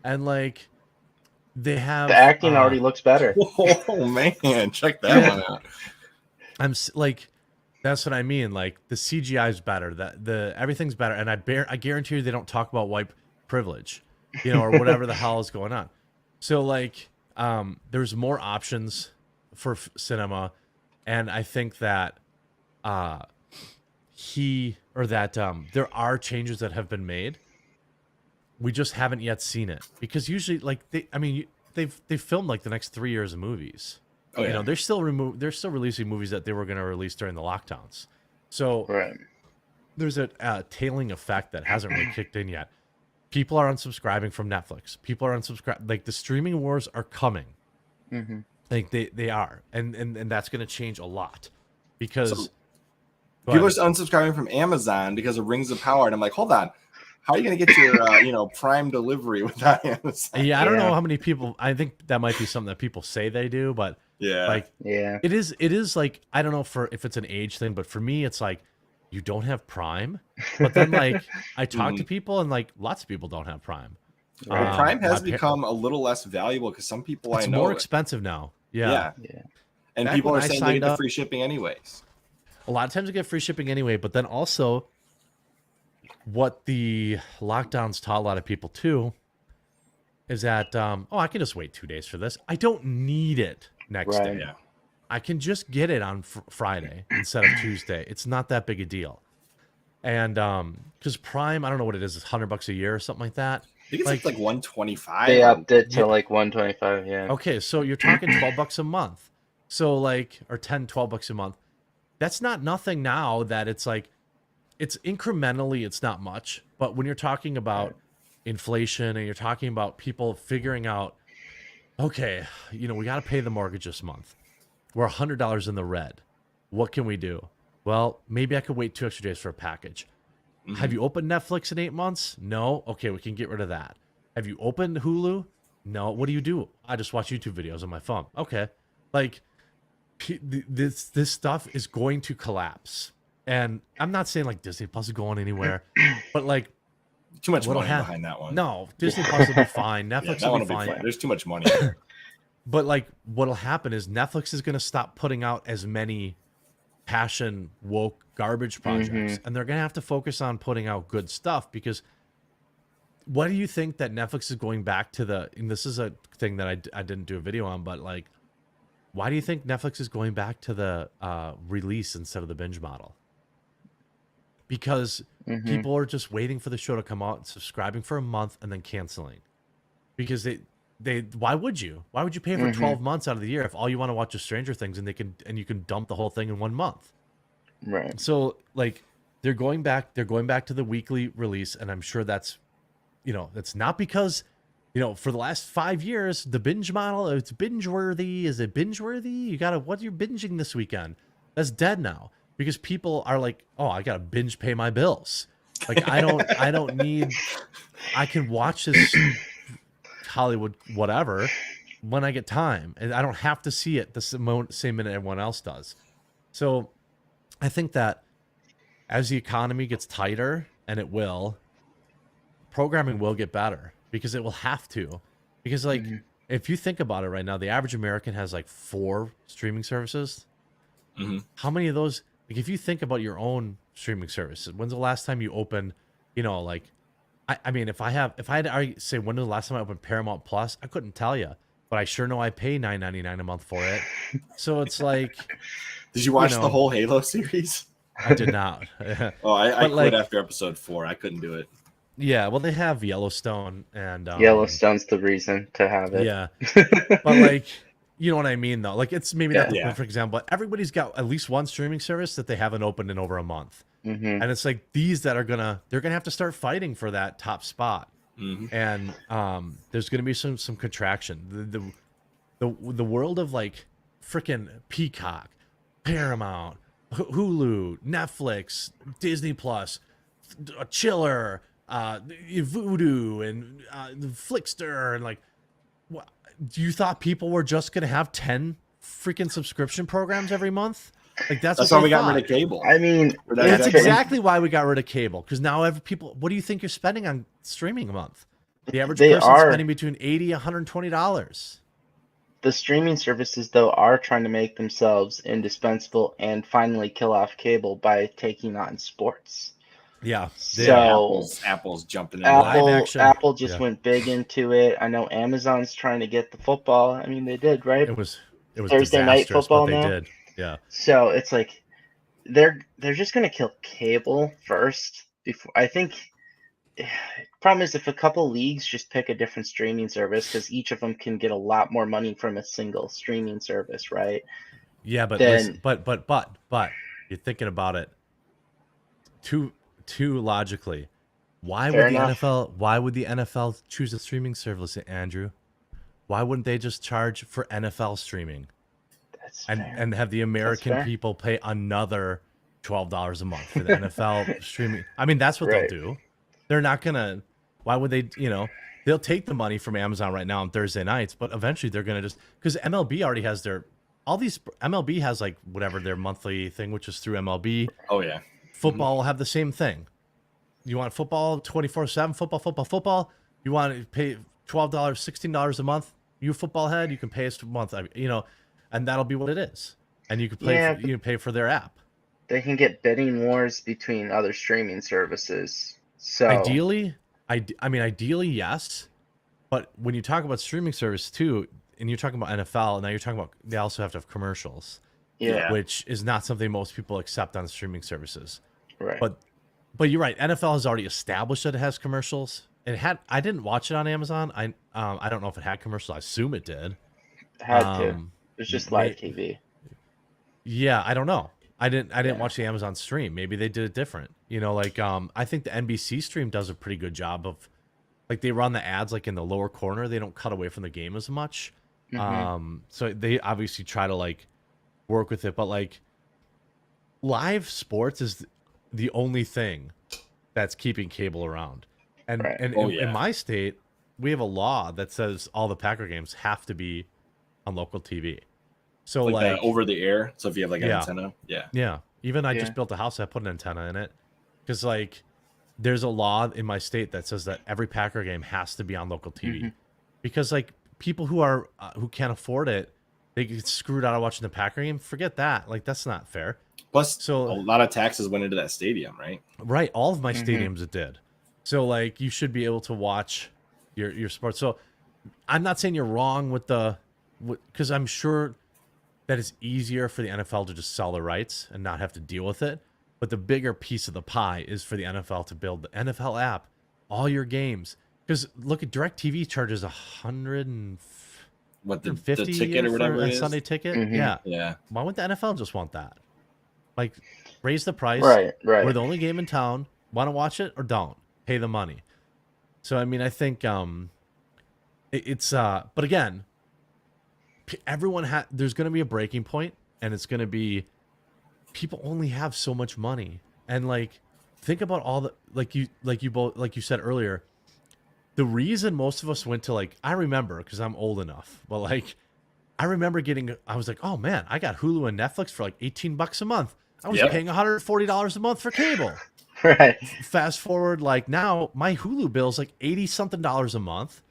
and like, they have The acting already looks better. Oh man, check that one out. like, that's what I mean. Like, the CGI is better. The everything's better, and I guarantee you they don't talk about white privilege, or whatever the hell is going on. So like, there's more options for cinema, and I think that there are changes that have been made. We just haven't yet seen it, because usually, like, they've filmed like the next 3 years of movies. Oh yeah. They're still releasing movies that they were going to release during the lockdowns. So Right. there's a tailing effect that hasn't really kicked in yet. People are unsubscribing from Netflix. People are unsubscribing. Like, the streaming wars are coming. Mm-hmm. Like, they are, and that's going to change a lot, because So, Go people are ahead. unsubscribing from Amazon because of Rings of Power, and I'm like, hold on, how are you going to get your Prime delivery without Amazon? Yeah, I don't Yeah. know how many people. I think that might be something that people say they do, but Yeah, like, Yeah. it is like, I don't know if it's an age thing, but for me, it's like, you don't have Prime. But then, like, I talk to people, and like, lots of people don't have Prime. Well, Prime has my become a little less valuable because some people It's I know more expensive now. Yeah, Yeah. and Back people when are I saying they signed get the up- free shipping anyways. A lot of times you get free shipping anyway, but then also, what the lockdowns taught a lot of people too is that, I can just wait 2 days for this. I don't need it next Right. day. Yeah, I can just get it on Friday instead of Tuesday. It's not that big a deal. And because Prime, I don't know what it is, it's $100 a year or something like that. I think it's like 125. They upped it to Yeah. like 125. Yeah. Okay, so you're talking $12 a month. So like, or $12 a month. That's not nothing now. That it's like, it's incrementally, it's not much. But when you're talking about inflation, and you're talking about people figuring out, okay, we got to pay the mortgage this month. We're $100 in the red. What can we do? Well, maybe I could wait 2 extra days for a package. Mhm. Have you opened Netflix in 8 months? No. Okay, we can get rid of that. Have you opened Hulu? No. What do? I just watch YouTube videos on my phone. Okay. Like, this stuff is going to collapse. And I'm not saying like Disney Plus is going anywhere, but like, Too much what'll money hap- behind that one. no, Disney Plus will be fine. Yeah, Netflix that will one be will be fine. fine. There's too much money. But like, what'll happen is Netflix is going to stop putting out as many passion woke garbage projects, and they're gonna have to focus on putting out good stuff. Because what do you think that Netflix is going back to the, and this is a thing that I didn't do a video on, but like, why do you think Netflix is going back to the release instead of the binge model? Because people are just waiting for the show to come out, subscribing for a month, and then canceling. Because they why would you pay for 12 months out of the year if all you want to watch is Stranger Things, and you can dump the whole thing in 1 month? Right. So like they're going back to the weekly release, and I'm sure that's, that's not because, for the last 5 years the binge model, it's binge worthy. Is it binge worthy? What you're binging this weekend? That's dead now, because people are like, oh, I gotta binge pay my bills. Like I don't need, I can watch this Hollywood whatever when I get time, and I don't have to see it the same minute everyone else does. So I think that as the economy gets tighter, and it will, programming will get better, because it will have to. Because like if you think about it right now, the average American has like 4 streaming services. How many of those, like if you think about your own streaming services, when's the last time you opened, like, I mean, if I had to say when was the last time I opened Paramount Plus, I couldn't tell you, but I sure know I pay $9.99 a month for it. So it's like, did you watch the whole Halo series? I did not. Oh, I quit like, after episode 4. I couldn't do it. Yeah, well, they have Yellowstone, and Yellowstone's the reason to have it. Yeah, but like, you know what I mean, though. Like, it's maybe not the perfect example, but everybody's got at least one streaming service that they haven't opened in over a month, and it's like these that they're gonna have to start fighting for that top spot, and there's gonna be some contraction. The world of like freaking Peacock, Paramount, Hulu, Netflix, Disney Plus, Chiller, Voodoo, and Flickster, and like, what, you thought people were just gonna have 10 freaking subscription programs every month? Like that's why we got rid of cable. I mean, that's exactly why we got rid of cable, because now people, what do you think you're spending on streaming a month? The average person's spending between $80 and $120. The streaming services, though, are trying to make themselves indispensable and finally kill off cable by taking on sports. Yeah. So Apple's jumping in. Apple just went big into it. I know Amazon's trying to get the football. I mean, they did, right? It was Thursday night football now. They did. Yeah. So it's like they're just gonna kill cable first. Before I think. Problem is, if a couple leagues just pick a different streaming service, because each of them can get a lot more money from a single streaming service, right? Yeah, but listen, but you're thinking about it too logically. Why would the NFL choose a streaming service, Andrew? Why wouldn't they just charge for NFL streaming? And have the American people pay another $12 a month for the NFL streaming? I mean, that's what they'll do. They're not gonna. Why would they? They'll take the money from Amazon right now on Thursday nights, but eventually they're gonna just, because MLB already has MLB has like whatever their monthly thing, which is through MLB. Oh yeah. Football will have the same thing. You want football 24/7, football. You want to pay $12, $16 a month. You a football head, you can pay us a month. And that'll be what it is. And you can you can pay for their app. They can get bidding wars between other streaming services. So ideally, ideally, yes. But when you talk about streaming service too, and you're talking about NFL, now you're talking about, they also have to have commercials. Yeah. Which is not something most people accept on streaming services. Right. But you're right. NFL has already established that it has commercials. I didn't watch it on Amazon. I don't know if it had commercials. I assume it did. It had to. It was just live TV. Yeah, I don't know. I didn't watch the Amazon stream. Maybe they did it different. I think the NBC stream does a pretty good job of, like, they run the ads like in the lower corner. They don't cut away from the game as much. So they obviously try to like work with it, but like live sports is the only thing that's keeping cable around. And in my state, we have a law that says all the Packer games have to be on local TV. So like over the air. So if you have like an antenna, even I just built a house. I put an antenna in it because like there's a law in my state that says that every Packer game has to be on local TV because like people who can't afford it, they get screwed out of watching the Packer game. Forget that. Like that's not fair. Plus, So a lot of taxes went into that stadium, right? right, all of my Mhm. stadiums it did. So like you should be able to watch your sports. So I'm not saying you're wrong with the, because I'm sure that it's easier for the NFL to just sell the rights and not have to deal with it. But the bigger piece of the pie is for the NFL to build the NFL app, all your games. Because look at DirecTV charges What the $150 a ticket year or for whatever a it is? Sunday ticket. Mhm. Yeah. Yeah. Why wouldn't the NFL just want that? Like, raise the price. Right. We're the only game in town. Want to watch it or don't? Pay the money. So I mean, I think but again, everyone there's going to be a breaking point, and it's going to be people only have so much money, and like think about all the like you said earlier, the reason most of us went to, like, I remember because I'm old enough, but like I remember I was like, oh man, I got Hulu and Netflix for like $18 a month. I was Yep. paying $140 a month for cable. Right. Fast forward, like now my Hulu bill's like $80 something a month.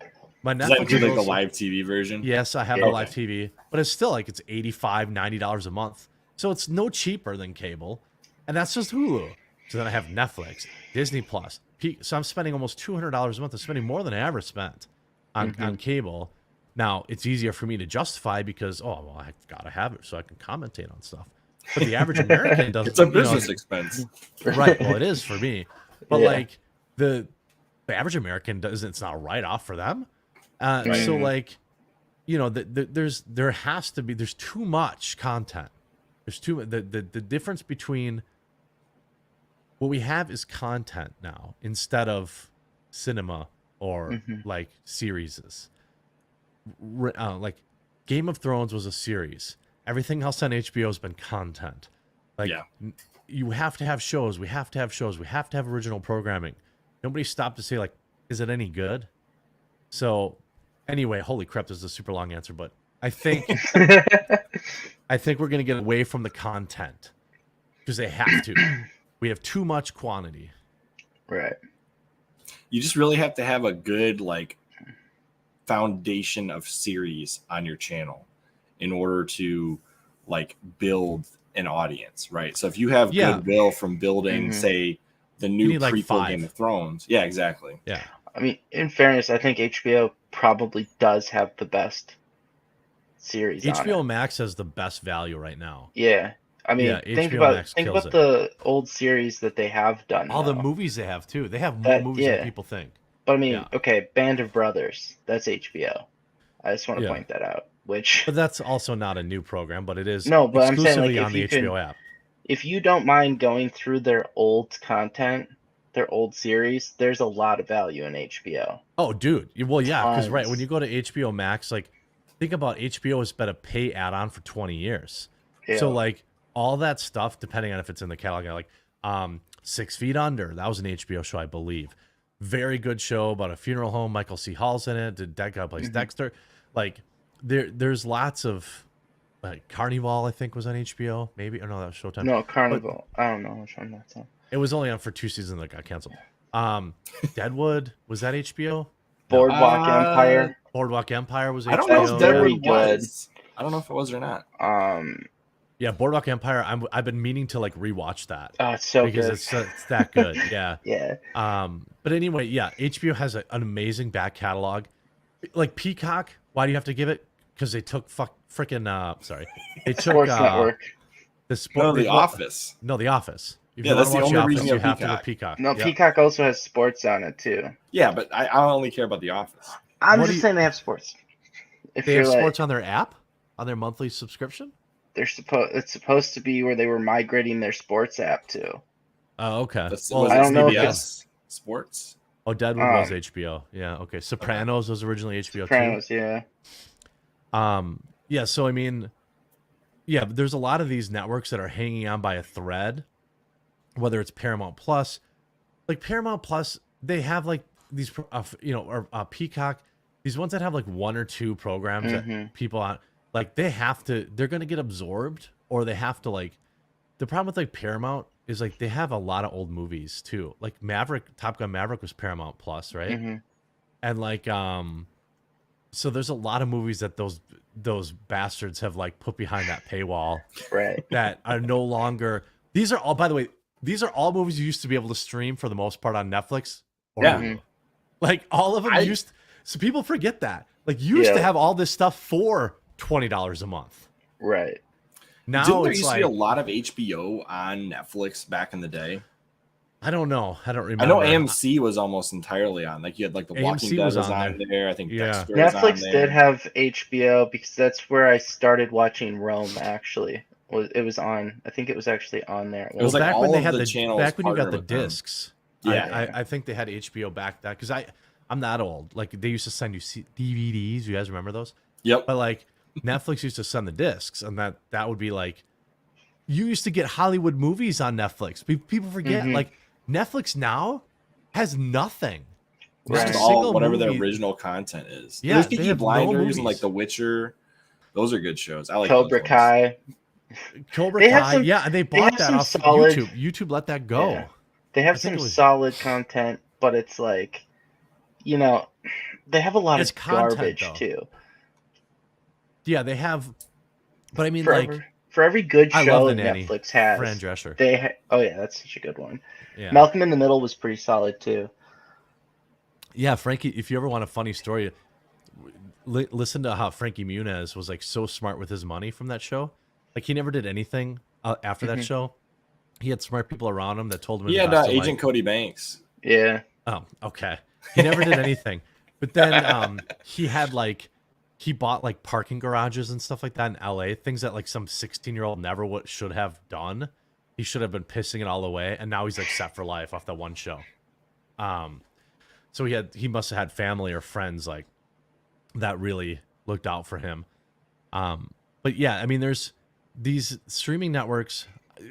My Does that Netflix include like the bill's live TV version? yes, I have Yeah. the live TV, but it's still like it's $85-$90 a month. So it's no cheaper than cable, and that's just Hulu. So then I have Netflix, Disney Plus. So I'm spending almost $200 a month. I'm spending more than I ever spent on cable. Now it's easier for me to justify because I've got to have it so I can commentate on stuff. But the average American doesn't. It's a business expense. Right? Well, it is for me, but Yeah. like the average American doesn't. It's not a write off for them. So like, there's too much content. There's the difference between what we have is content now instead of cinema or like series. Like Game of Thrones was a series. Everything else on HBO has been content. Like Yeah. you have to have shows. We have to have shows. We have to have original programming. Nobody stopped to say like, is it any good? So anyway, holy crap, this is a super long answer, but I think we're going to get away from the content because they have to. We have too much quantity. Right. You just really have to have a good like foundation of series on your channel in order to like build an audience, right? So if you have goodwill from building, say, the new need, like, prequel 5. Game of Thrones, yeah, exactly. Yeah. I mean, in fairness, I think HBO probably does have the best series on HBO it. Max has the best value right now. Yeah. I mean, Yeah, think HBO about Max kills it. the old series that they have done. All the though. movies they have too. They have more movies than people think. But I mean, Yeah. okay, Band of Brothers, that's HBO. I just want to point that out. But that's also not a new program, but it is No, but I'm saying, exclusively like, on the HBO app. If you don't mind going through their old content, their old series, there's a lot of value in HBO. Oh, dude. Well, yeah, because Tons. when you go to HBO Max, like, think about HBO has been a pay add-on for 20 years. Yeah. So, like, all that stuff, depending on if it's in the catalog, like 6 Feet Under, that was an HBO show, I believe. Very good show about a funeral home. Michael C. Hall's in it. That guy plays Dexter. Like, there's lots of, like, Carnival, I think, was on HBO. Maybe, or no, that was Showtime. No, Carnival. I don't know which one that's on. It was only on for 2 seasons that got canceled. Deadwood, was that HBO? Boardwalk Empire. Boardwalk Empire was HBO. I don't know if very Deadwood good. was. I don't know if it was or not. Yeah, Boardwalk Empire. I've been meaning to like rewatch that. Oh, it's so because good. it's that good. Yeah. Yeah. But anyway, yeah, HBO has an amazing back catalog. Like Peacock, why do you have to give it? Because they took sorry, they took Sports Network. The Office. No, The Office. If Yeah, you that's wanna the watch only The reason Office, you you have have to Peacock. go Peacock. No, Yep. Peacock also has sports on it too. Yeah, but I only care about The Office. I'm What just do you- saying they have sports. If They you're have like, sports on their app, on their monthly subscription. it's supposed to be where they were migrating their sports app to. Oh, okay. Was I don't know if CBS Sports. Oh, Deadwood was HBO. Yeah. Okay. Sopranos was originally HBO Sopranos, yeah. too. Yeah. So I mean, yeah, but there's a lot of these networks that are hanging on by a thread, whether it's Paramount Plus, like Paramount Plus, they have like these, or Peacock, these ones that have like 1 or 2 programs that people on, like they're going to get absorbed, or they have to like, the problem with like Paramount is like they have a lot of old movies too. Like Top Gun Maverick was Paramount Plus, right? And like So there's a lot of movies that those bastards have like put behind that paywall Right. that are no longer. These are all, by the way, these are all movies you used to be able to stream for the most part on Netflix or Yeah. Hulu. Like all of them so people forget that. Like you used to have all this stuff for $20 a month. Right. Now Didn't there it's used like to be a lot of HBO on Netflix back in the day? I don't know. I don't remember. I know AMC was almost entirely on. Like you had like The Walking AMC Dead was was on on there. I think Yeah. Dexter was on Netflix there. did have HBO because that's where I started watching Rome. Actually, it was on. I think it was actually on there. It was like back all when they of had the channels back when you got partnered the with them. discs. Yeah. I think they had HBO back then because I'm that old. Like they used to send you DVDs. You guys remember those? Yep. But like Netflix used to send the discs, and that would be like you used to get Hollywood movies on Netflix. People forget like Netflix now has nothing. It's Right. just A all single whatever movie. the original content is. Yeah, There's they Peaky have no Blinders and like movies. The Witcher. Those are good shows. I like Cobra those ones. Kai. Cobra They have Kai. some- Yeah, and they they bought have that some off solid- YouTube. YouTube let that go. Yeah. They have I think some it was- solid content, but it's like, you know, they have a lot It's of content, garbage though. too. Yeah, they have. But I mean, For like, every good I love show The Nanny. Netflix has, Fran Drescher. oh yeah, that's such a good one. Yeah. Malcolm in the Middle was pretty solid too. Yeah, Frankie, if you ever want a funny story, listen to how Frankie Muniz was like so smart with his money from that show. Like he never did anything after that show. He had smart people around him that told him. He had invest in, Agent Cody Banks. Yeah. Oh, okay. He never did anything. But then he had like he bought like parking garages and stuff like that in LA, things that like some 16-year-old never should have done. He should have been pissing it all away, and now he's like set for life off that one show. So he must have had family or friends like that really looked out for him. But yeah, I mean, there's these streaming networks.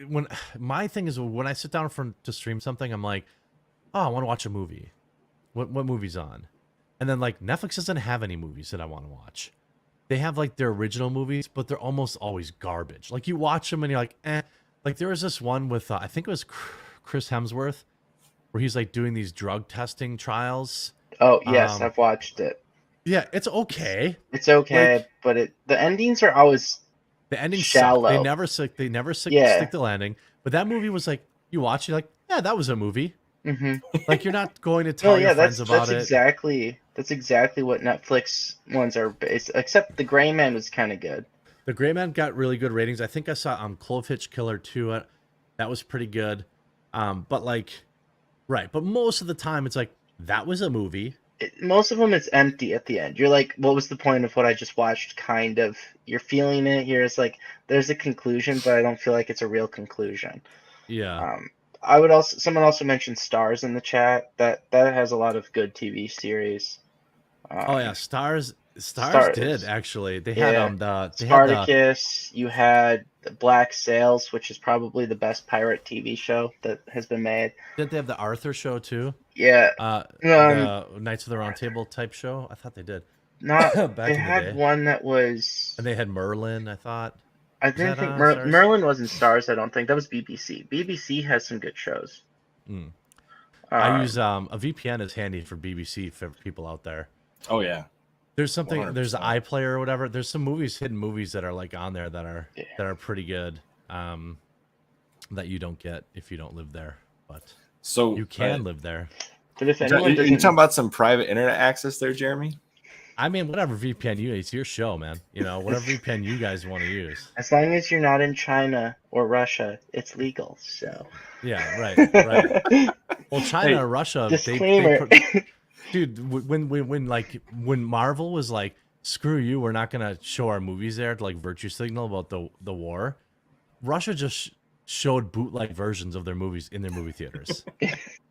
When my thing is when I sit down to stream something, I'm like, oh, I want to watch a movie. What movie's on? And then like Netflix doesn't have any movies that I want to watch. They have like their original movies, but they're almost always garbage. Like you watch them and you're like, eh. Like there was this one with I think it was Chris Hemsworth, where he's like doing these drug testing trials. Oh yes, I've watched it. Yeah, it's okay. It's okay, Like- but the endings are always The ending shallow. sucked. They never stick the landing. But that movie was like you watch, you're like, yeah, that was a movie. Like you're not going to tell your friends about it. That's exactly what Netflix ones are based. Except The Gray Man was kind of good. The Gray Man got really good ratings. I think I saw Clove Hitch Killer 2. That was pretty good. But like, right. But most of the time, it's like that was a movie. Most of them, it's empty at the end. You're like, what was the point of what I just watched? Kind of. You're feeling it here. It's like there's a conclusion, but I don't feel like it's a real conclusion. Yeah. Someone also mentioned Stars in the chat. That has a lot of good TV series. Oh yeah, Stars did actually. They had Spartacus. You had Black Sails, which is probably the best pirate TV show that has been made. Did they have the Arthur show too? Yeah. The Knights of the Round Table type show. I thought they did. Not. Back They in the had day. one that was. And they had Merlin. I thought. I didn't that think on Stars? Merlin was in Stars. I don't think that was BBC. BBC has some good shows. I use a VPN is handy for BBC for people out there. Oh yeah. There's something. There's 100%. iPlayer or whatever. There's some hidden movies that are like on there that are pretty good. That you don't get if you don't live there, but So you can live there. But if You anyone talking doesn't, about some private internet access there, Jeremy? I mean, whatever VPN it's your show, man. You know, whatever VPN you guys want to use. as long as you're not in China or Russia, it's legal. So. Yeah, right. Well, China Hey, or Russia, disclaimer. dude, when Marvel was like, screw you, we're not gonna show our movies there to like virtue signal about the war. Russia just showed bootleg versions of their movies in their movie theaters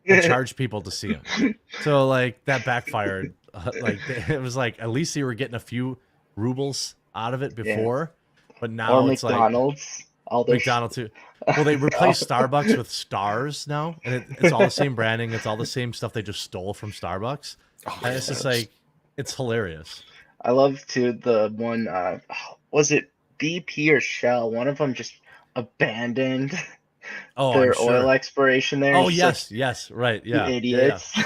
and charged people to see them. So like that backfired. Like it was like at least they were getting a few rubles out of it before, but now Or it's McDonald's. All their McDonald's too. Well, they replaced Starbucks with Stars now, and it's all the same branding. It's all the same stuff they just stole from Starbucks. And it's just like it's hilarious. I love too the one. Was it BP or Shell? One of them just abandoned Oh, their I'm sure. oil exploration there. Oh It's yes, right, like, yeah. you yeah, idiots.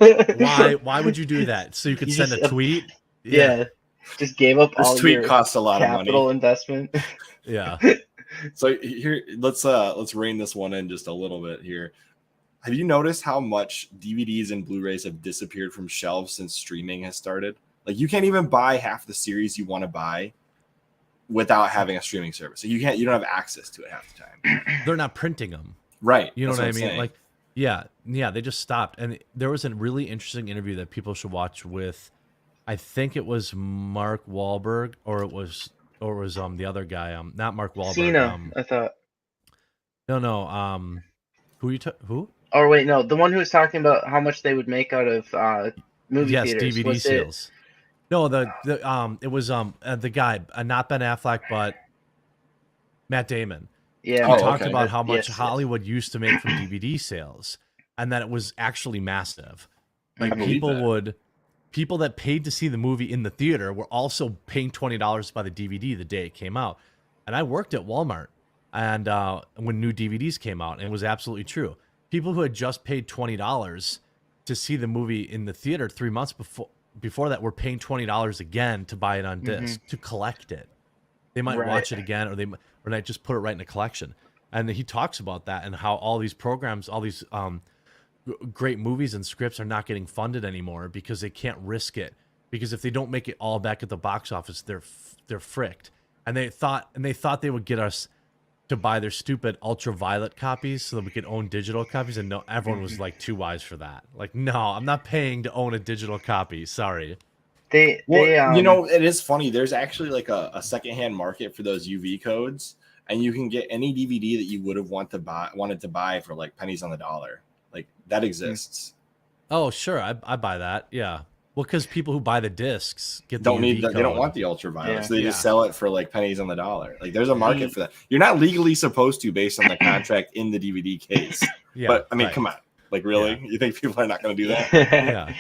yeah. Why would you do that? So you could You send a just- tweet? Yeah. Just gave up This all tweet your costs a lot of capital money. investment. Yeah. So here, let's rein this one in just a little bit here. Have you noticed how much DVDs and Blu-rays have disappeared from shelves since streaming has started? Like you can't even buy half the series you want to buy without having a streaming service. So you don't have access to it half the time. They're not printing them. Right. You know That's what I I'm mean? saying. Like, yeah, they just stopped. And there was a really interesting interview that people should watch with, I think it was Mark Wahlberg, or it was the other guy, not Mark Wahlberg. Cena, I thought. No. Who? Or wait, no, the one who was talking about how much they would make out of movie Yes, theaters. DVD Was sales. No, it was the guy, not Ben Affleck, but Matt Damon. Yeah, He talked okay. about how much Yes. Hollywood used to make from DVD sales, and that it was actually massive. Like I believe that. people that paid to see the movie in the theater were also paying $20 to buy the DVD the day it came out. And I worked at Walmart, and when new DVDs came out, and it was absolutely true. People who had just paid $20 to see the movie in the theater 3 months before that were paying $20 again to buy it on disc to collect it. They might watch it again, or they might just put it right in a collection. And he talks about that and how all these programs, all these great movies and scripts are not getting funded anymore because they can't risk it. Because if they don't make it all back at the box office, they're fricked. And they thought they would get us to buy their stupid ultraviolet copies so that we could own digital copies. And no, everyone was like too wise for that. Like, no, I'm not paying to own a digital copy. Sorry. They it is funny. There's actually like a secondhand market for those UV codes, and you can get any DVD that you would have wanted to buy for like pennies on the dollar. Like that exists. Oh, sure, I buy that. Yeah. Well, because people who buy the discs get Don't the need UV that. They don't code. want the ultraviolet, Yeah. so they just Yeah. sell it for like pennies on the dollar. Like there's a market for that. You're not legally supposed to based on the contract in the DVD case. Yeah, But I mean, right. come on. Like really? You think people are not going to do that? Yeah.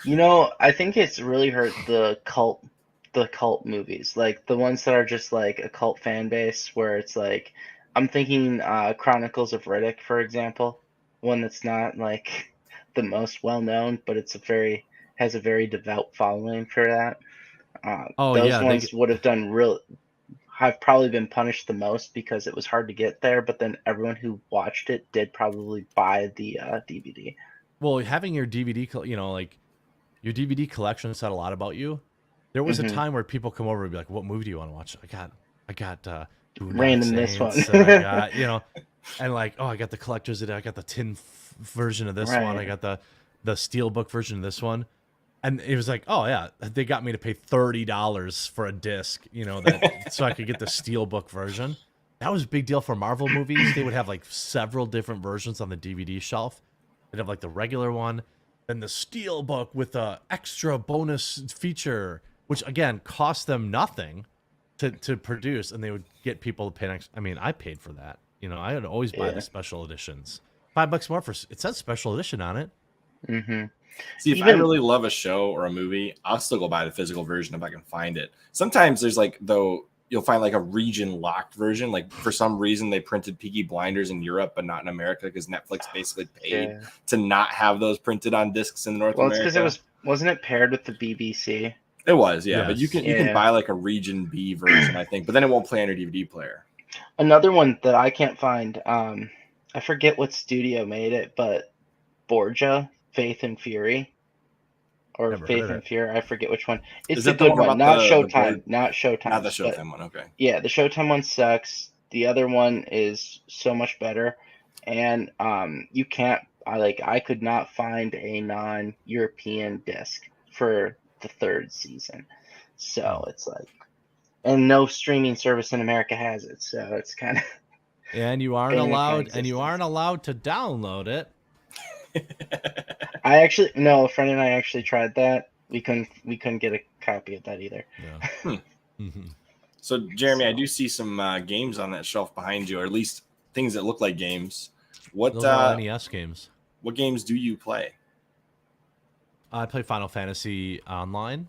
You know, I think it's really hurt the cult movies, like the ones that are just like a cult fan base, where it's like, I'm thinking Chronicles of Riddick, for example, one that's not like the most well known, but has a very devout following for that. Oh, Those yeah, ones would have have probably been punished the most because it was hard to get there, but then everyone who watched it did probably buy the DVD. Well, having your DVD, like your DVD collection said a lot about you. There was a time where people come over and be like, "What movie do you want to watch?" I got Boondock Random this one. Saints, and I got, and like, oh, I got the collector's edition. I got the tin version of this one. I got the steelbook version of this one. And it was like, oh yeah, they got me to pay $30 for a disc, so I could get the steelbook version. That was a big deal for Marvel movies. They would have like several different versions on the DVD shelf. They'd have like the regular one, then the steelbook with the extra bonus feature, which again cost them nothing to produce, and they would get people to pay next. I mean, I paid for that. I would always buy the special editions. $5 more it says special edition on it. Mm-hmm. See, if I really love a show or a movie, I'll still go buy the physical version if I can find it. Sometimes there's you'll find like a region locked version. Like for some reason they printed Peaky Blinders in Europe, but not in America because Netflix basically paid to not have those printed on discs in North America. Well, it's because wasn't it paired with the BBC? It was, yeah. Yes. But you can buy like a region B version, I think, but then it won't play on your DVD player. Another one that I can't find, I forget what studio made it, but Borgia, Faith and Fury, or Faith and Fury, I forget which one. It's a good one, not Showtime, not Showtime. Not the Showtime one, okay. Yeah, the Showtime one sucks. The other one is so much better, and you can't. I could not find a non-European disc for the third season, so it's like, and no streaming service in America has it, so it's kind of. And you aren't allowed to download it. A friend and I actually tried that. We couldn't get a copy of that either. Yeah. So Jeremy, I do see some games on that shelf behind you, or at least things that look like games. Those are NES games. What games do you play? I play Final Fantasy Online.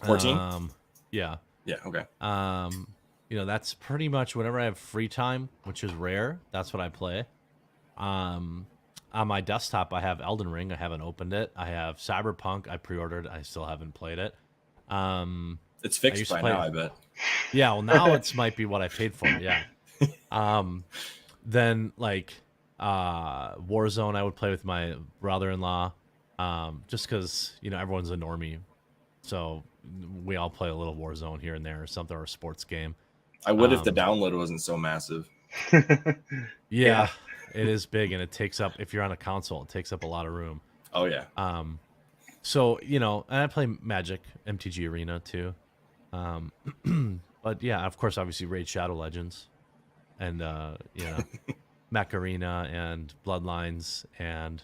14? Yeah. Yeah, okay. That's pretty much whenever I have free time, which is rare, that's what I play. On my desktop, I have Elden Ring. I haven't opened it. I have Cyberpunk. I pre-ordered. I still haven't played it. It's I fixed used to by play. now, I bet. Yeah, well now it's might be what I paid for. Yeah. Then like Warzone, I would play with my brother-in-law, just because everyone's a normie, so we all play a little Warzone here and there or something, or a sports game. I would if the Um, download wasn't so massive. Yeah, it is big, and it takes up, if you're on a console, it takes up a lot of room. Oh yeah. So and I play Magic MTG Arena too. But yeah, of course, obviously Raid Shadow Legends, and Mech Arena and Bloodlines, and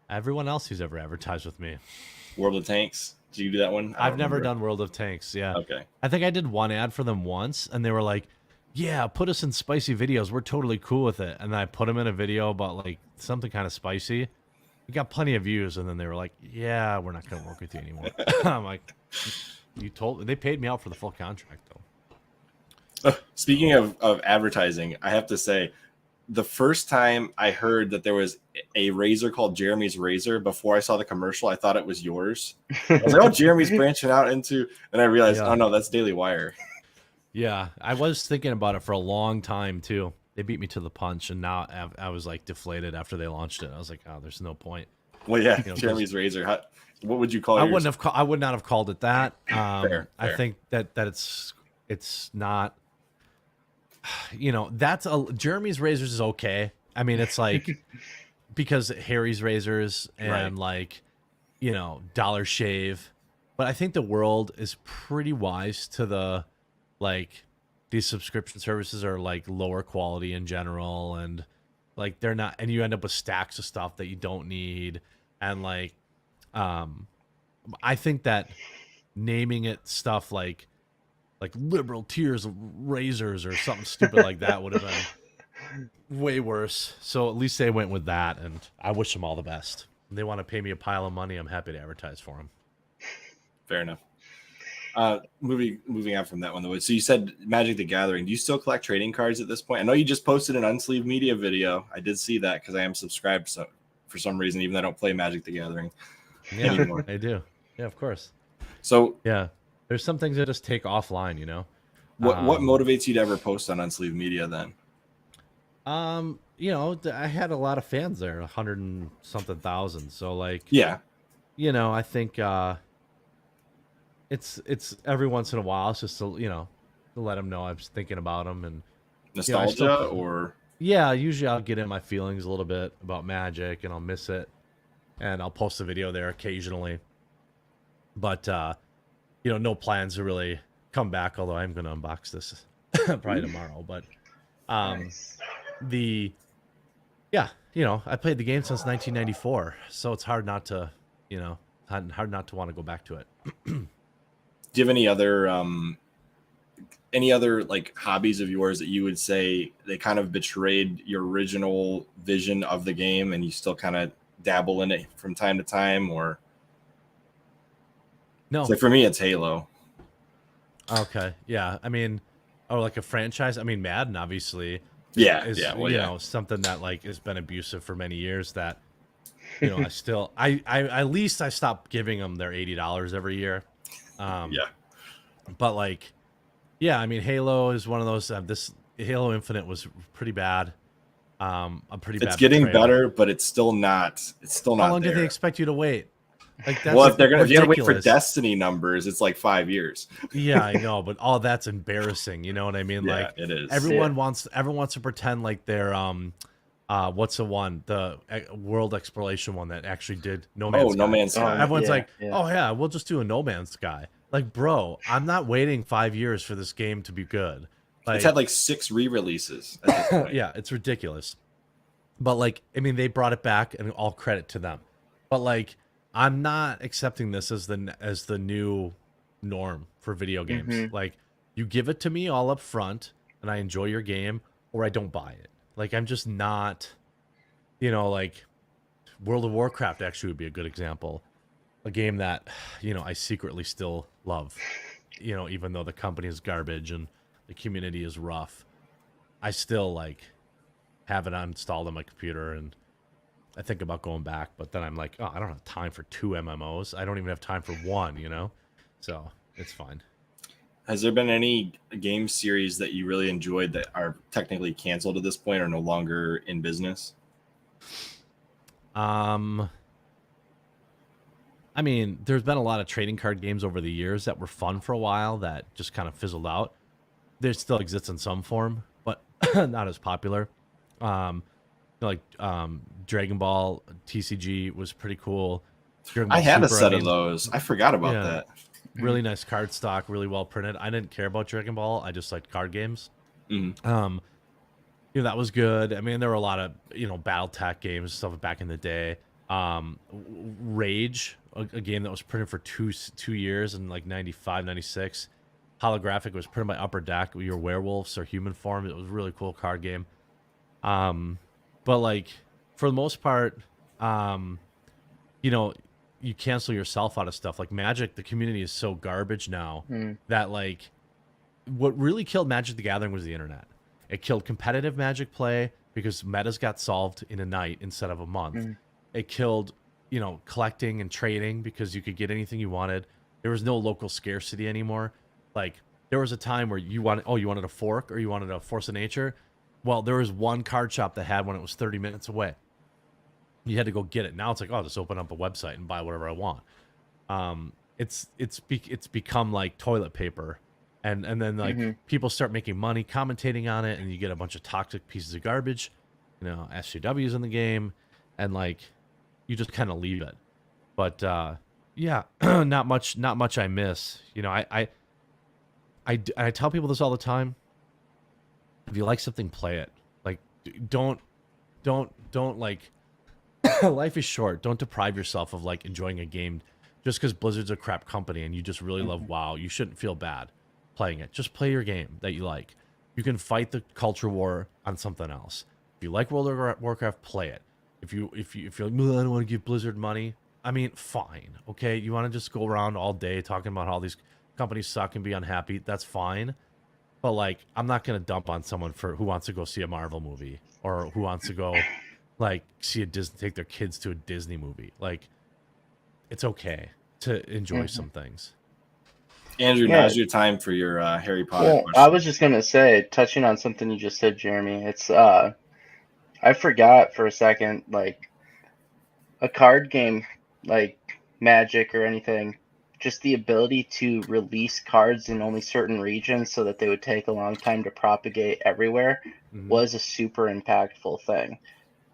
everyone else who's ever advertised with me. World of Tanks. Did you do that one? I I've don't never remember. done World of Tanks. Yeah. Okay. I think I did one ad for them once, and they were like, "Yeah, put us in spicy videos. We're totally cool with it." And then I put them in a video about like something kind of spicy. It got plenty of views, and then they were like, "Yeah, we're not going to work with you anymore." I'm like, they paid me out for the full contract though. Speaking of advertising, I have to say, the first time I heard that there was a razor called Jeremy's Razor, before I saw the commercial, I thought it was yours. I was like, oh, Jeremy's branching out into, and I realized, Yeah. oh no, that's Daily Wire. Yeah, I was thinking about it for a long time too. They beat me to the punch, and now I was like deflated after they launched it. I was like, oh, there's no point. Well, yeah, 'cause Jeremy's Razor. What would you call I yours? wouldn't have. I would not have called it that. Fair. I think that it's not. That's Jeremy's Razors is okay. I mean, it's like because Harry's Razors and Dollar Shave, but I think the world is pretty wise to the these subscription services are like lower quality in general, and like they're not, and you end up with stacks of stuff that you don't need, and I think that naming it stuff like liberal tears of razors or something stupid like that would have been way worse. So at least they went with that, and I wish them all the best. If they want to pay me a pile of money, I'm happy to advertise for them. Fair enough. Moving on from that one though. So you said Magic the Gathering. Do you still collect trading cards at this point? I know you just posted an Unsleeved Media video. I did see that because I am subscribed, so for some reason, even though I don't play Magic the Gathering anymore. I do. Yeah, of course. So yeah, there's some things that just take offline, What motivates you to ever post on Unsleeved Media then? I had a lot of fans there, 100 and something thousand. So yeah, I think it's every once in a while, it's just to let them know I was thinking about them, and nostalgia or usually I'll get in my feelings a little bit about Magic, and I'll miss it, and I'll post a video there occasionally, but no plans to really come back, although I'm going to unbox this probably tomorrow. But Nice. I played the game since 1994, so it's hard not to hard not to want to go back to it. Do you have any other like hobbies of yours that you would say they kind of betrayed your original vision of the game, and you still kind of dabble in it from time to time? Or No. like for me, it's Halo. Okay. Yeah. I mean, or like a franchise. I mean, Madden obviously is something that has been abusive for many years. That I still I at least I stopped giving them their $80 every year. But I mean, Halo is one of those. This Halo Infinite was pretty bad. It's getting better, but it's still not. How long there. do they expect you to wait? That's well, if you gotta wait for ridiculous. Destiny numbers, it's like 5 years. Yeah, I know, but all that's embarrassing. You know what I mean? Yeah, it is. Everyone wants to pretend like they're what's the one, the world exploration one that actually did No Man's Sky. No Man's Sky. Everyone's oh yeah, we'll just do a No Man's Sky. Bro, I'm not waiting 5 years for this game to be good. It's had 6 re-releases at this point. Yeah, it's ridiculous. But I mean, they brought it back, and all credit to them. But I'm not accepting this as the new norm for video games. Mm-hmm. You give it to me all up front, and I enjoy your game, or I don't buy it. I'm just not, World of Warcraft actually would be a good example. A game that, I secretly still love, even though the company is garbage and the community is rough. I still have it installed on my computer, and I think about going back, but then I'm like, oh, I don't have time for 2 MMOs. I don't even have time for one, So It's fine. Has there been any game series that you really enjoyed that are technically canceled at this point or no longer in business? I mean, there's been a lot of trading card games over the years that were fun for a while that just kind of fizzled out. They still exist in some form, but not as popular. Dragon Ball TCG was pretty cool. Dragon Ball I had a Super, set of those. I forgot about yeah, that. really nice card stock, really well printed. I didn't care about Dragon Ball. I just liked card games. Mhm. That was good. I mean, there were a lot of BattleTech games, stuff back in the day. Rage, a game that was printed for two years in like 95, 96. Holographic was printed by Upper Deck. Your werewolves or human form. It was a really cool card game. But like for the most part, you cancel yourself out of stuff. Like Magic, the community is so garbage now that like what really killed Magic the Gathering was the internet. It killed competitive Magic play because metas got solved in a night instead of a month. It killed, collecting and trading because you could get anything you wanted. There was no local scarcity anymore. Like there was a time where you wanted a fork or you wanted a Force of Nature. Well, there was one card shop that had one. It was 30 minutes away. You had to go get it. Now it's like, oh, just open up a website and buy whatever I want. It's become like toilet paper. And then like people start making money commentating on it, and you get a bunch of toxic pieces of garbage, SJWs in the game, and like you just kind of leave it. But yeah, not much I miss. I tell people this all the time. If you like something, play it. Like don't like life is short. Don't deprive yourself of like enjoying a game just because Blizzard's a crap company and you just really love WoW. You shouldn't feel bad playing it. Just play your game that you like. You can fight the culture war on something else. If you like World of Warcraft, play it. If you're like, I don't want to give Blizzard money, I mean, fine. Okay, you want to just go around all day talking about how these companies suck and be unhappy, that's fine. But like, I'm not gonna dump on someone who wants to go see a Marvel movie or who wants to go like take their kids to a Disney movie. Like, it's okay to enjoy some things. Andrew, now's your time for your Harry Potter question. I was just gonna say, touching on something you just said, Jeremy. It's I forgot for a second, like a card game like Magic or anything, just the ability to release cards in only certain regions so that they would take a long time to propagate everywhere was a super impactful thing.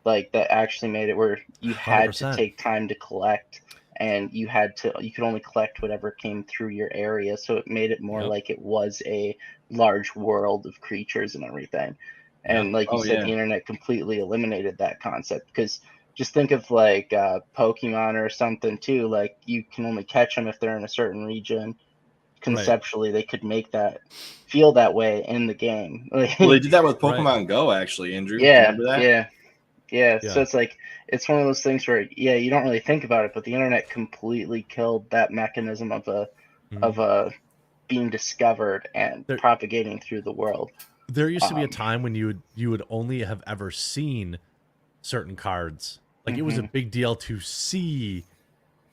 Like that actually made it where you had 100%. to take time to collect, and you could only collect whatever came through your area, so it made it more like it was a large world of creatures and everything. And like you said, the internet completely eliminated that concept, because just think of like Pokemon or something too. Like you can only catch them if they're in a certain region. Conceptually, they could make that feel that way in the game. Well, they did that with Pokemon Go, actually, Andrew. Yeah, remember that? Yeah, so it's like, it's one of those things where, you don't really think about it, but the internet completely killed that mechanism of being discovered and propagating through the world. There used to be a time when you would only have ever seen certain cards. Like it was a big deal to see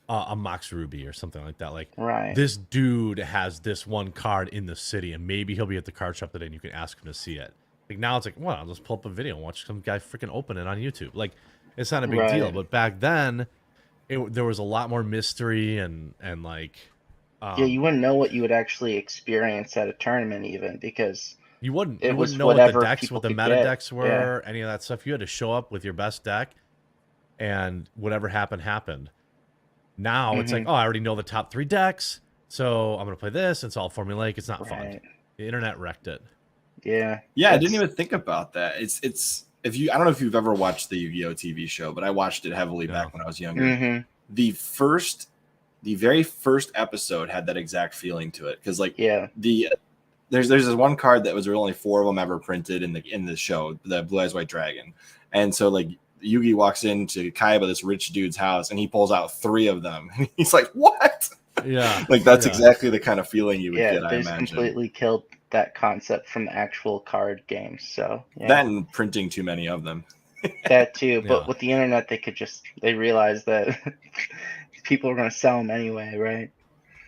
a Mox Ruby or something like that. Like this dude has this one card in the city, and maybe he'll be at the card shop today, and you can ask him to see it. Like now it's like, well, I'll just pull up a video and watch some guy freaking open it on YouTube. Like it's not a big deal. But back then, there was a lot more mystery and like. You wouldn't know what you would actually experience at a tournament, even, because you wouldn't know what the meta decks were, any of that stuff. You had to show up with your best deck, and whatever happened. Now it's like, oh, I already know the top 3 decks, so I'm gonna play this. It's all formulaic. It's not fun. The internet wrecked it. Yeah, I didn't even think about that. It's I don't know if you've ever watched the Yu-Gi-Oh TV show, but I watched it heavily back when I was younger. The very first episode had that exact feeling to it, because like there's this one card that was only 4 of them ever printed in the show, the Blue Eyes White Dragon, and so like Yugi walks into Kaiba, this rich dude's house, and he pulls out 3 of them, and he's like, "What?" Yeah, like that's exactly the kind of feeling you would get. I imagine completely killed that concept from the actual card games. So that and printing too many of them. That too, but with the internet, they realized that people are going to sell them anyway, right?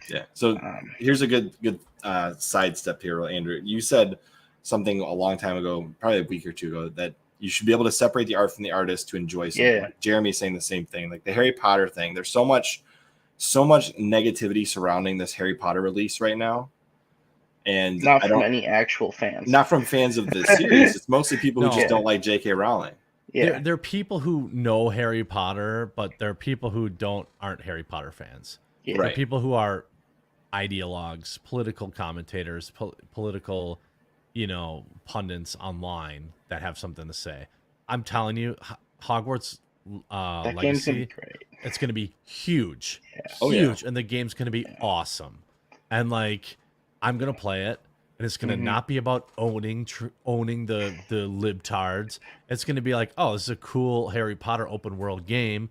Yeah. So here's a good sidestep here, Andrew. You said something a long time ago, probably a week or two ago, that you should be able to separate the art from the artist to enjoy something. Yeah. Like Jeremy's saying the same thing. Like the Harry Potter thing, there's so much negativity surrounding this Harry Potter release right now. And not from any actual fans. Not from fans of the series. It's mostly people who just don't like J.K. Rowling. Yeah. There are people who know Harry Potter, but there are people who aren't Harry Potter fans. Yeah. There are people who are ideologues, political commentators, political, pundits online that have something to say. I'm telling you, Hogwarts that Legacy, game's gonna be great. It's going to be huge. Yeah. Huge. And the game's going to be awesome. And like, I'm going to play it. And it's going to not be about owning the libtards. It's going to be like, oh, this is a cool Harry Potter open world game.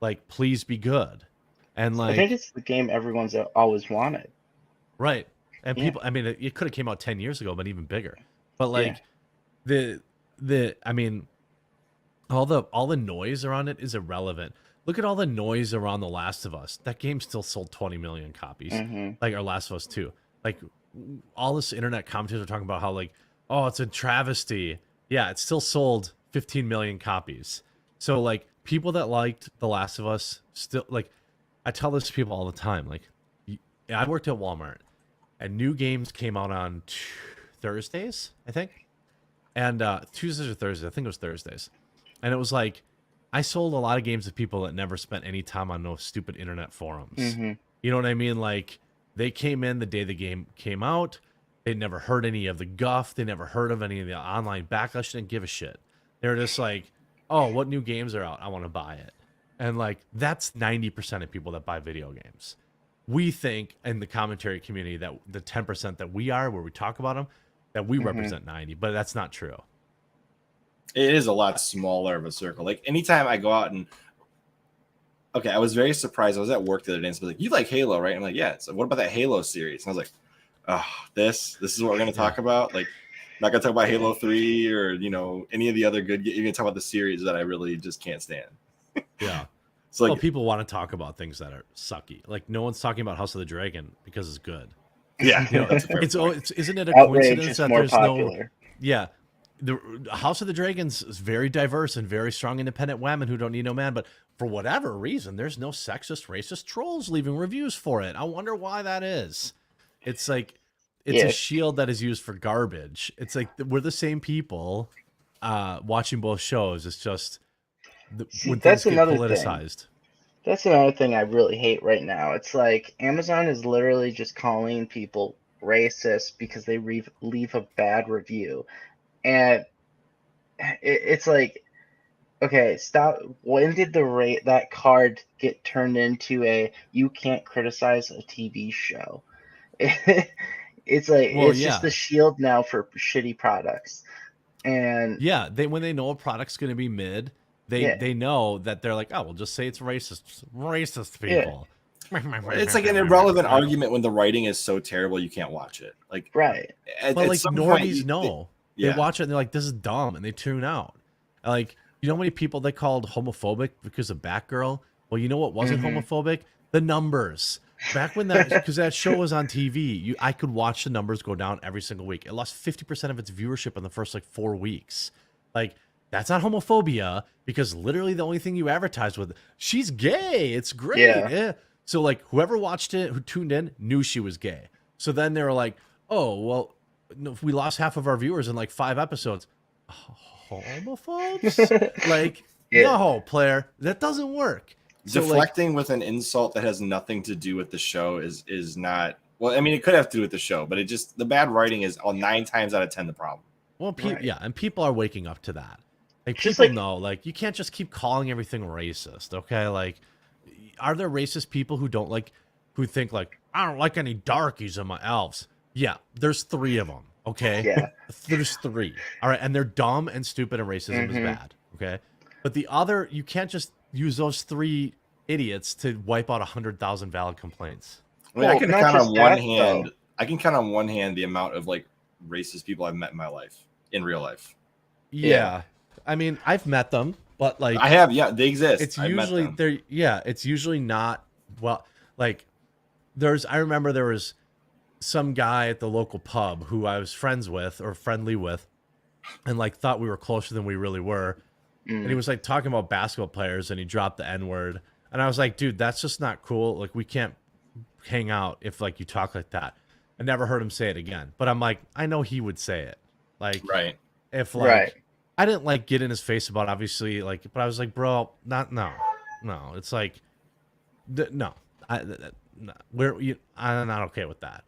Like, please be good. And like, I think it's the game everyone's always wanted. Right. And people, I mean, it could have came out 10 years ago, but even bigger. But like I mean, all the noise around it is irrelevant. Look at all the noise around The Last of Us. That game still sold 20 million copies. Like, or Last of Us 2. Like, all this internet commentators are talking about how, like, oh, it's a travesty. Yeah, it still sold 15 million copies. So, like, people that liked The Last of Us still, like, I tell this to people all the time. Like, I worked at Walmart, and new games came out on Thursdays, I think. And Tuesdays or Thursdays. I think it was Thursdays. And it was like, I sold a lot of games to people that never spent any time on no stupid internet forums. You know what I mean? Like, they came in the day the game came out. They never heard any of the guff. They never heard of any of the online backlash. They didn't give a shit. They were just like, oh, what new games are out? I want to buy it. And like, that's 90% of people that buy video games. We think in the commentary community that the 10% that we are, where we talk about them, that we represent 90, but that's not true. It is a lot smaller of a circle. Like anytime I go out and I was very surprised. I was at work the other day and somebody was like, you like Halo, right? I'm like, yeah. So what about that Halo series? And I was like, oh, this is what we're gonna talk about. Like, I'm not gonna talk about Halo 3 or any of the other good. You're gonna talk about the series that I really just can't stand. Yeah. So like, people want to talk about things that are sucky. Like, no one's talking about House of the Dragon because it's good. Yeah. Isn't it a Outrage coincidence is that more there's popular. the House of the Dragons is very diverse and very strong independent women who don't need no man, but for whatever reason, there's no sexist, racist trolls leaving reviews for it. I wonder why that is. It's like, it's a shield that is used for garbage. It's like, we're the same people watching both shows. It's just when things get politicized. That's another thing I really hate right now. It's like Amazon is literally just calling people racist because they leave a bad review. And it's like, okay, stop. When did that card get turned into a you can't criticize a TV show? It's like, it's just the shield now for shitty products. And yeah, when they know a product's going to be mid, they know that they're like, oh, we'll just say it's racist people. It's like an irrelevant argument when the writing is so terrible you can't watch it. Like, right. But like, normies know. They watch it and they're like, this is dumb, and they tune out. Like, you know how many people they called homophobic because of Batgirl? Well, you know what wasn't homophobic? The numbers. Back when because that show was on TV, I could watch the numbers go down every single week. It lost 50% of its viewership in the first like 4 weeks. Like, that's not homophobia, because literally the only thing you advertised with, she's gay. It's great. Yeah. So like, whoever watched it, who tuned in, knew she was gay. So then they were like, oh, well, we lost half of our viewers in like 5 episodes. Homophobes? Like, no, player, that doesn't work. Deflecting with an insult that has nothing to do with the show is not, well, I mean, it could have to do with the show, but the bad writing is 9 times out of 10 the problem. Well, and people are waking up to that. Like, people know, like, you can't just keep calling everything racist, okay? Like, are there racist people who think like, I don't like any darkies in my elves? Yeah, there's 3 of them, okay? Yeah. There's 3. All right, and they're dumb and stupid and racism is bad, okay? But the other, you can't just use those 3 idiots to wipe out 100,000 valid complaints. I mean, I can count on one hand. I can count on one hand the amount of like racist people I've met in my life, in real life. Yeah. I mean, I've met them, but like, I have, they exist. It's usually it's usually not, well, like, I remember there was some guy at the local pub who I was friends with or friendly with, and like thought we were closer than we really were. And he was like talking about basketball players, and he dropped the N-word. And I was like, dude, that's just not cool. Like, we can't hang out if like you talk like that. I never heard him say it again. But I'm like, I know he would say it. Like, Right. if like I didn't like get in his face about it, obviously, like, but I was like, bro, no. It's like, no, I'm not okay with that.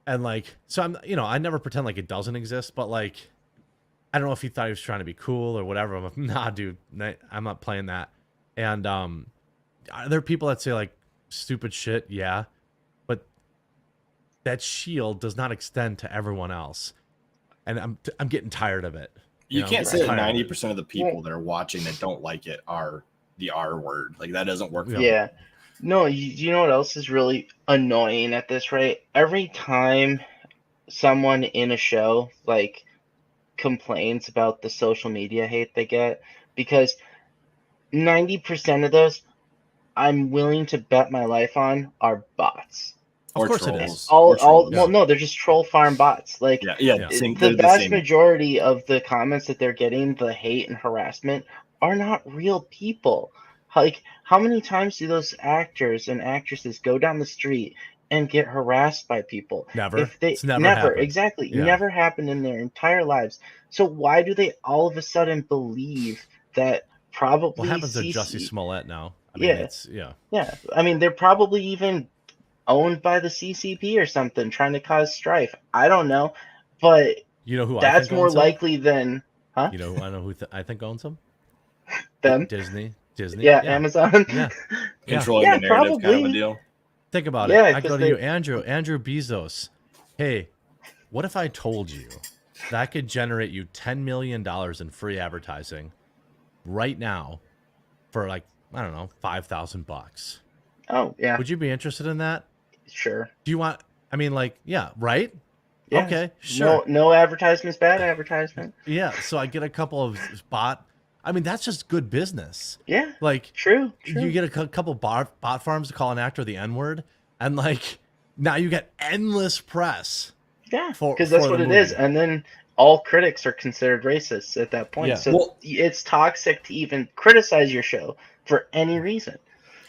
And like, so I'm, I never pretend like it doesn't exist, but like, I don't know if he thought he was trying to be cool or whatever. I'm like, nah, dude, I'm not playing that. And there are people that say like stupid shit, yeah, but that shield does not extend to everyone else, and I'm getting tired of it. You can't say that 90% of the people that are watching that don't like it are the R word. Like, that doesn't work. Yeah. No, you know what else is really annoying at this rate? Every time someone in a show like complains about the social media hate they get, because 90% of those, I'm willing to bet my life on, are bots. Of course it is. Well, no, they're just troll farm bots. Like, the vast majority of the comments that they're getting, the hate and harassment, are not real people. Like, how many times do those actors and actresses go down the street and get harassed by people? Never. It's never happened. Exactly. Yeah. Never happened in their entire lives. So why do they all of a sudden believe that probably... What happens to Jussie Smollett now? I mean, Yeah. I mean, they're probably even owned by the CCP or something, trying to cause strife. I don't know. But you know who that's I think more owns likely than... Huh? You know who I know who I think owns them? Them? Disney. Yeah, Amazon. Yeah. Controlling the narrative probably. kind of a deal. Think about it. I go to you, Andrew Bezos. Hey, what if I told you that could generate you $10 million in free advertising right now for like, I don't know, $5,000? Oh, yeah. Would you be interested in that? Sure. Do you want, I mean, like, yeah, right? Yeah. Okay, sure. No advertisement's bad advertisement. Yeah, so I get a couple of I mean, that's just good business. Yeah. Like, true. You get a couple bot farms to call an actor the N-word, and like, now you get endless press. Yeah, because that's what it is. And then all critics are considered racists at that point. Yeah. So it's toxic to even criticize your show for any reason.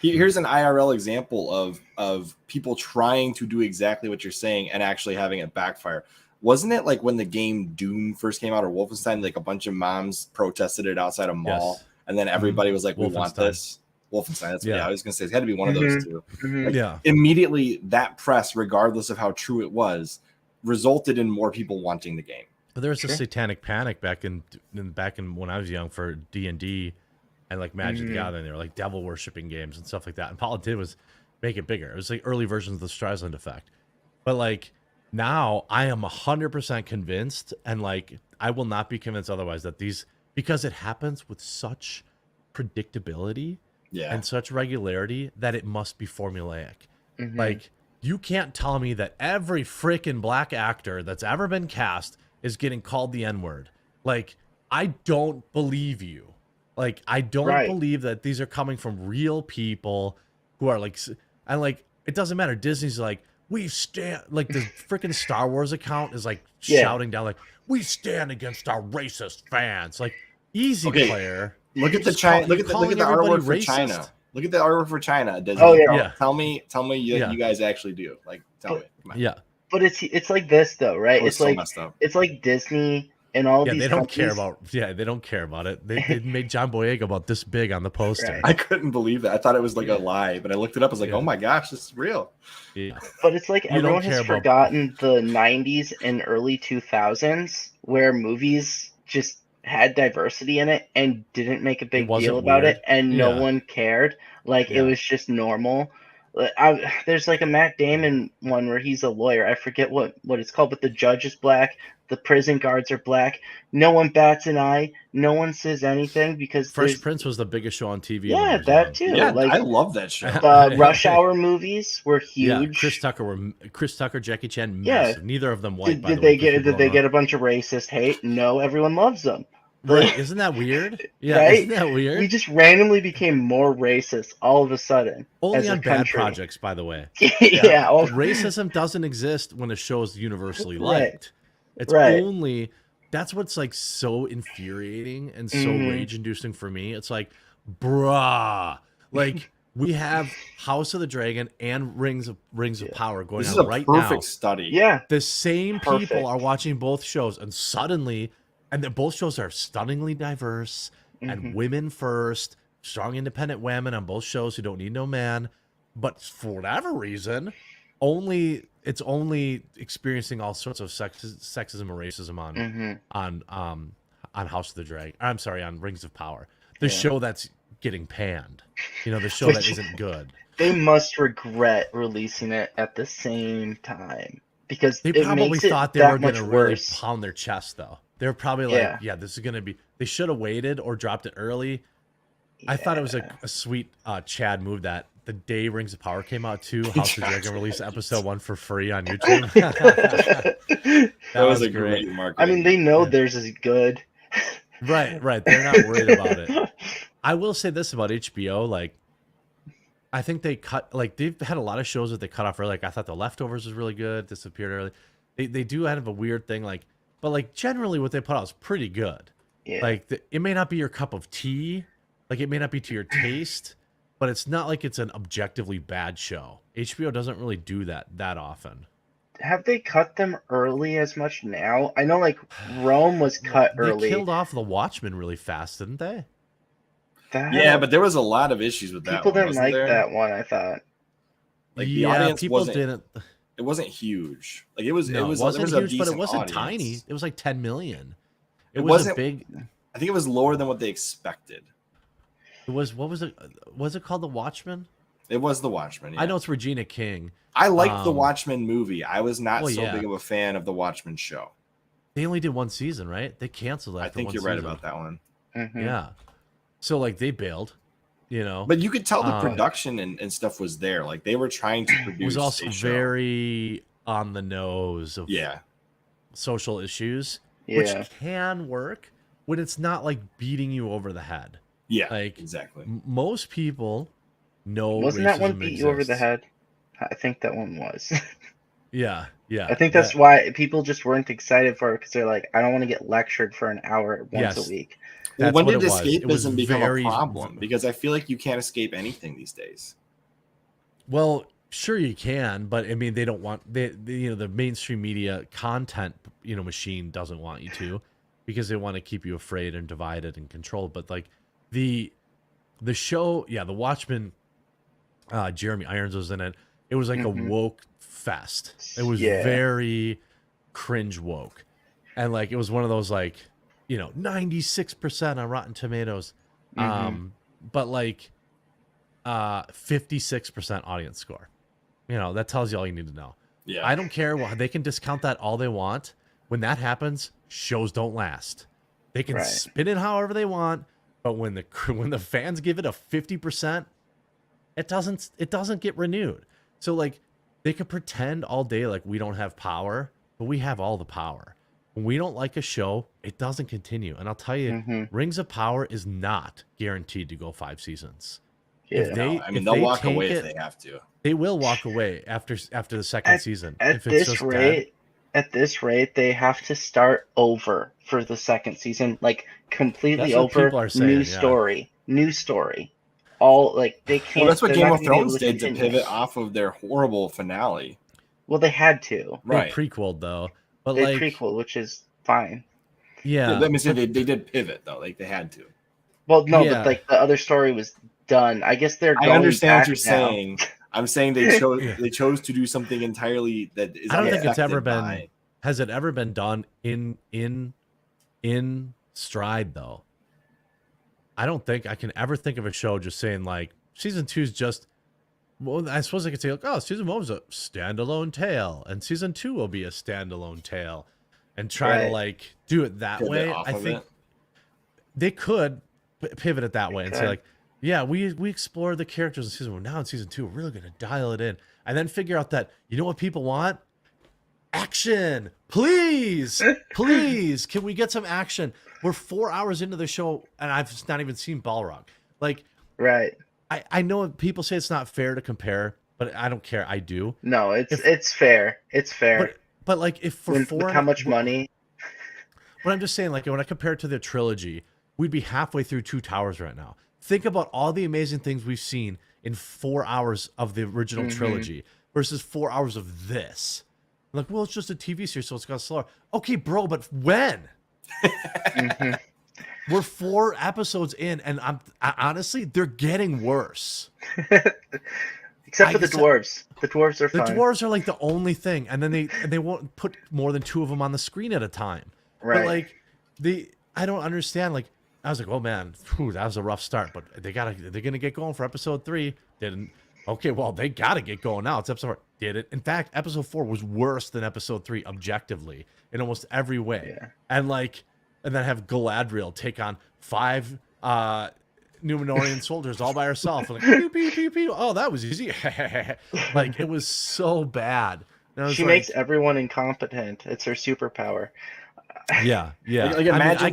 Here's an IRL example of people trying to do exactly what you're saying and actually having it backfire. Wasn't it like when the game Doom first came out, or Wolfenstein, like a bunch of moms protested it outside a mall, and then everybody was like, we want this? Wolfenstein. That's I was going to say. It's had to be one of those two. Like, immediately, that press, regardless of how true it was, resulted in more people wanting the game. But there was a satanic panic back in when I was young for D&D and like Magic the Gathering. They were like devil worshipping games and stuff like that. And all it did was make it bigger. It was like early versions of the Streisand effect. But like, now I am 100% convinced, and like I will not be convinced otherwise, that because it happens with such predictability and such regularity that it must be formulaic. Like, you can't tell me that every freaking black actor that's ever been cast is getting called the N-word. Like, I don't believe you. Like, I don't believe that these are coming from real people who are like, and like, it doesn't matter. Disney's like, we stand, like the freaking Star Wars account is like shouting down like, we stand against our racist fans. Like, easy player. Look at the China. Look at the artwork for China. Look at the artwork for China. Disney. Oh yeah. Tell me you guys actually do. Like, tell me. Come on. Yeah. But it's like this though, right? It's so like messed up. It's like Disney and all these. They don't companies. care about. Yeah, they don't care about it. They made John Boyega about this big on the poster. I couldn't believe that. I thought it was like a lie, but I looked it up. I was like, oh my gosh, this is real. Yeah. But it's like everyone has forgotten the 90s and early 2000s where movies just had diversity in it and didn't make a big deal about it, and no one cared. Like, it was just normal. There's like a Matt Damon one where he's a lawyer. I forget what it's called, but the judge is black. The prison guards are black. No one bats an eye. No one says anything because Fresh Prince was the biggest show on TV. Yeah, that too. Yeah, like, I love that show. Rush Hour movies were huge. Yeah, Chris Tucker, Jackie Chan, massive. Neither of them white. Did they get a bunch of racist hate? No, everyone loves them. Right? Isn't that weird? Yeah, Right? isn't that weird? We just randomly became more racist all of a sudden. Only as a on bad country. projects, by the way. Yeah. Racism doesn't exist when a show is universally Right. liked. It's Right. only that's what's like so infuriating and so rage inducing for me. It's like, bruh, like we have House of the Dragon and Rings of Power going This is on a right now. perfect study. Yeah. The same Perfect. people are watching both shows, and suddenly, and both shows are stunningly diverse and women first, strong independent women on both shows who don't need no man. But for whatever reason, it's only experiencing all sorts of sexism and racism on House of the Dragon. I'm sorry, on Rings of Power, the show that's getting panned. You know, the show that isn't good. They must regret releasing it at the same time because They it probably makes it thought they that were going much to really worse. pound their chest, though. They were probably like, Yeah. yeah, this is going to be. They should have waited or dropped it early. I thought it was a sweet Chad move that the day Rings of Power came out too, House of the Dragon released episode 1 for free on YouTube. That was a great marketing. I mean, they know theirs is good. Right. They're not worried about it. I will say this about HBO, like, I think they they've had a lot of shows that they cut off early. Like, I thought The Leftovers was really good, disappeared early. They do have a weird thing, like, but like generally what they put out is pretty good. Yeah. Like, it may not be your cup of tea, like it may not be to your taste, but it's not like it's an objectively bad show. HBO doesn't really do that often. Have they cut them early as much now? I know, like, Rome was cut early. They killed off The Watchmen really fast, didn't they? Yeah, but there was a lot of issues with that. People one, didn't like that one, I thought. Like, the yeah, audience people didn't. It wasn't huge. Like it wasn't huge, but it wasn't audience. tiny. It was like 10 million. It wasn't a big. I think it was lower than what they expected. It was what was it? Was it called The Watchmen? It was The Watchmen. Yeah. I know it's Regina King. I liked the Watchmen movie. I was not so yeah. big of a fan of the Watchmen show. They only did one season, right? They canceled that. I think you're right about that one. Yeah. So like they bailed, you know. But you could tell the production and stuff was there. Like they were trying to produce. It was also a show. very on the nose of social issues, which can work when it's not like beating you over the head. Yeah, like exactly. Most people know. Wasn't that one beat exists. you over the head? I think that one was. Yeah. I think that's why people just weren't excited for it because they're like, I don't want to get lectured for an hour once a week. Well, when did escapism become a problem? Because I feel like you can't escape anything these days. Well, sure you can, but I mean they don't want the mainstream media content machine doesn't want you to, because they want to keep you afraid and divided and controlled. But like the show, The Watchmen, Jeremy Irons was in it. It was like a woke fest. It was very cringe woke, and like it was one of those like 96% on Rotten Tomatoes, but like 56% audience score. That tells you all you need to know. Yeah, I don't care. They can discount that all they want. When that happens, shows don't last. They can spin it however they want, but when the fans give it a 50%, it doesn't get renewed. So like they could pretend all day like we don't have power, but we have all the power. When we don't like a show, it doesn't continue. And I'll tell you, Rings of Power is not guaranteed to go 5 seasons. Yeah. They'll walk away if they have to. They will walk away after the second season. At this rate, they have to start over for the second season, like completely over. New story. All like they can't. Well, that's what Game of Thrones did to pivot off of their horrible finale. Well, they had to. Right. They prequeled though, but they prequel, which is fine. Yeah. Let me say they did pivot though, like they had to. Well, no, but like the other story was done. I guess they're. I understand what you're saying. I'm saying they chose to do something entirely that is. I don't think it's ever been. Has it ever been done in stride though? I don't think I can ever think of a show just saying like season 2 is just. Well, I suppose I could say like, oh, season 1 was a standalone tale, and season 2 will be a standalone tale, and try to like do it that way. I think they could pivot it that way and say like, yeah, we explore the characters in season 1. Now in season 2, we're really gonna dial it in, and then figure out that what people want. action, please, please, can we get some action? We're 4 hours into the show and I've not even seen Balrog. Like, Right. I know people say it's not fair to compare, but I don't care. I do. No, it's fair. It's fair. But like, if for With how much money? But I'm just saying, like, when I compare it to the trilogy, we'd be halfway through Two Towers right now. Think about all the amazing things we've seen in 4 hours of the original trilogy versus 4 hours of this. Like, well, it's just a TV series, so it's got slower. Okay, bro, but when? We're 4 episodes in, and I honestly, they're getting worse. Except for the dwarves. The dwarves are fun. The dwarves are like the only thing, and then they won't put more than 2 of them on the screen at a time. Right. But like I don't understand. Like, I was like, oh man, that was a rough start, but they're gonna get going for episode 3. Didn't. Okay, well, they gotta get going now. It's episode 4. Did it? In fact, episode 4 was worse than episode 3 objectively in almost every way. Yeah. And then have Galadriel take on 5 Numenorian soldiers all by herself. And like, pew, pew, pew, pew. Oh, that was easy. Like, it was so bad. She makes everyone incompetent. It's her superpower. Yeah. Like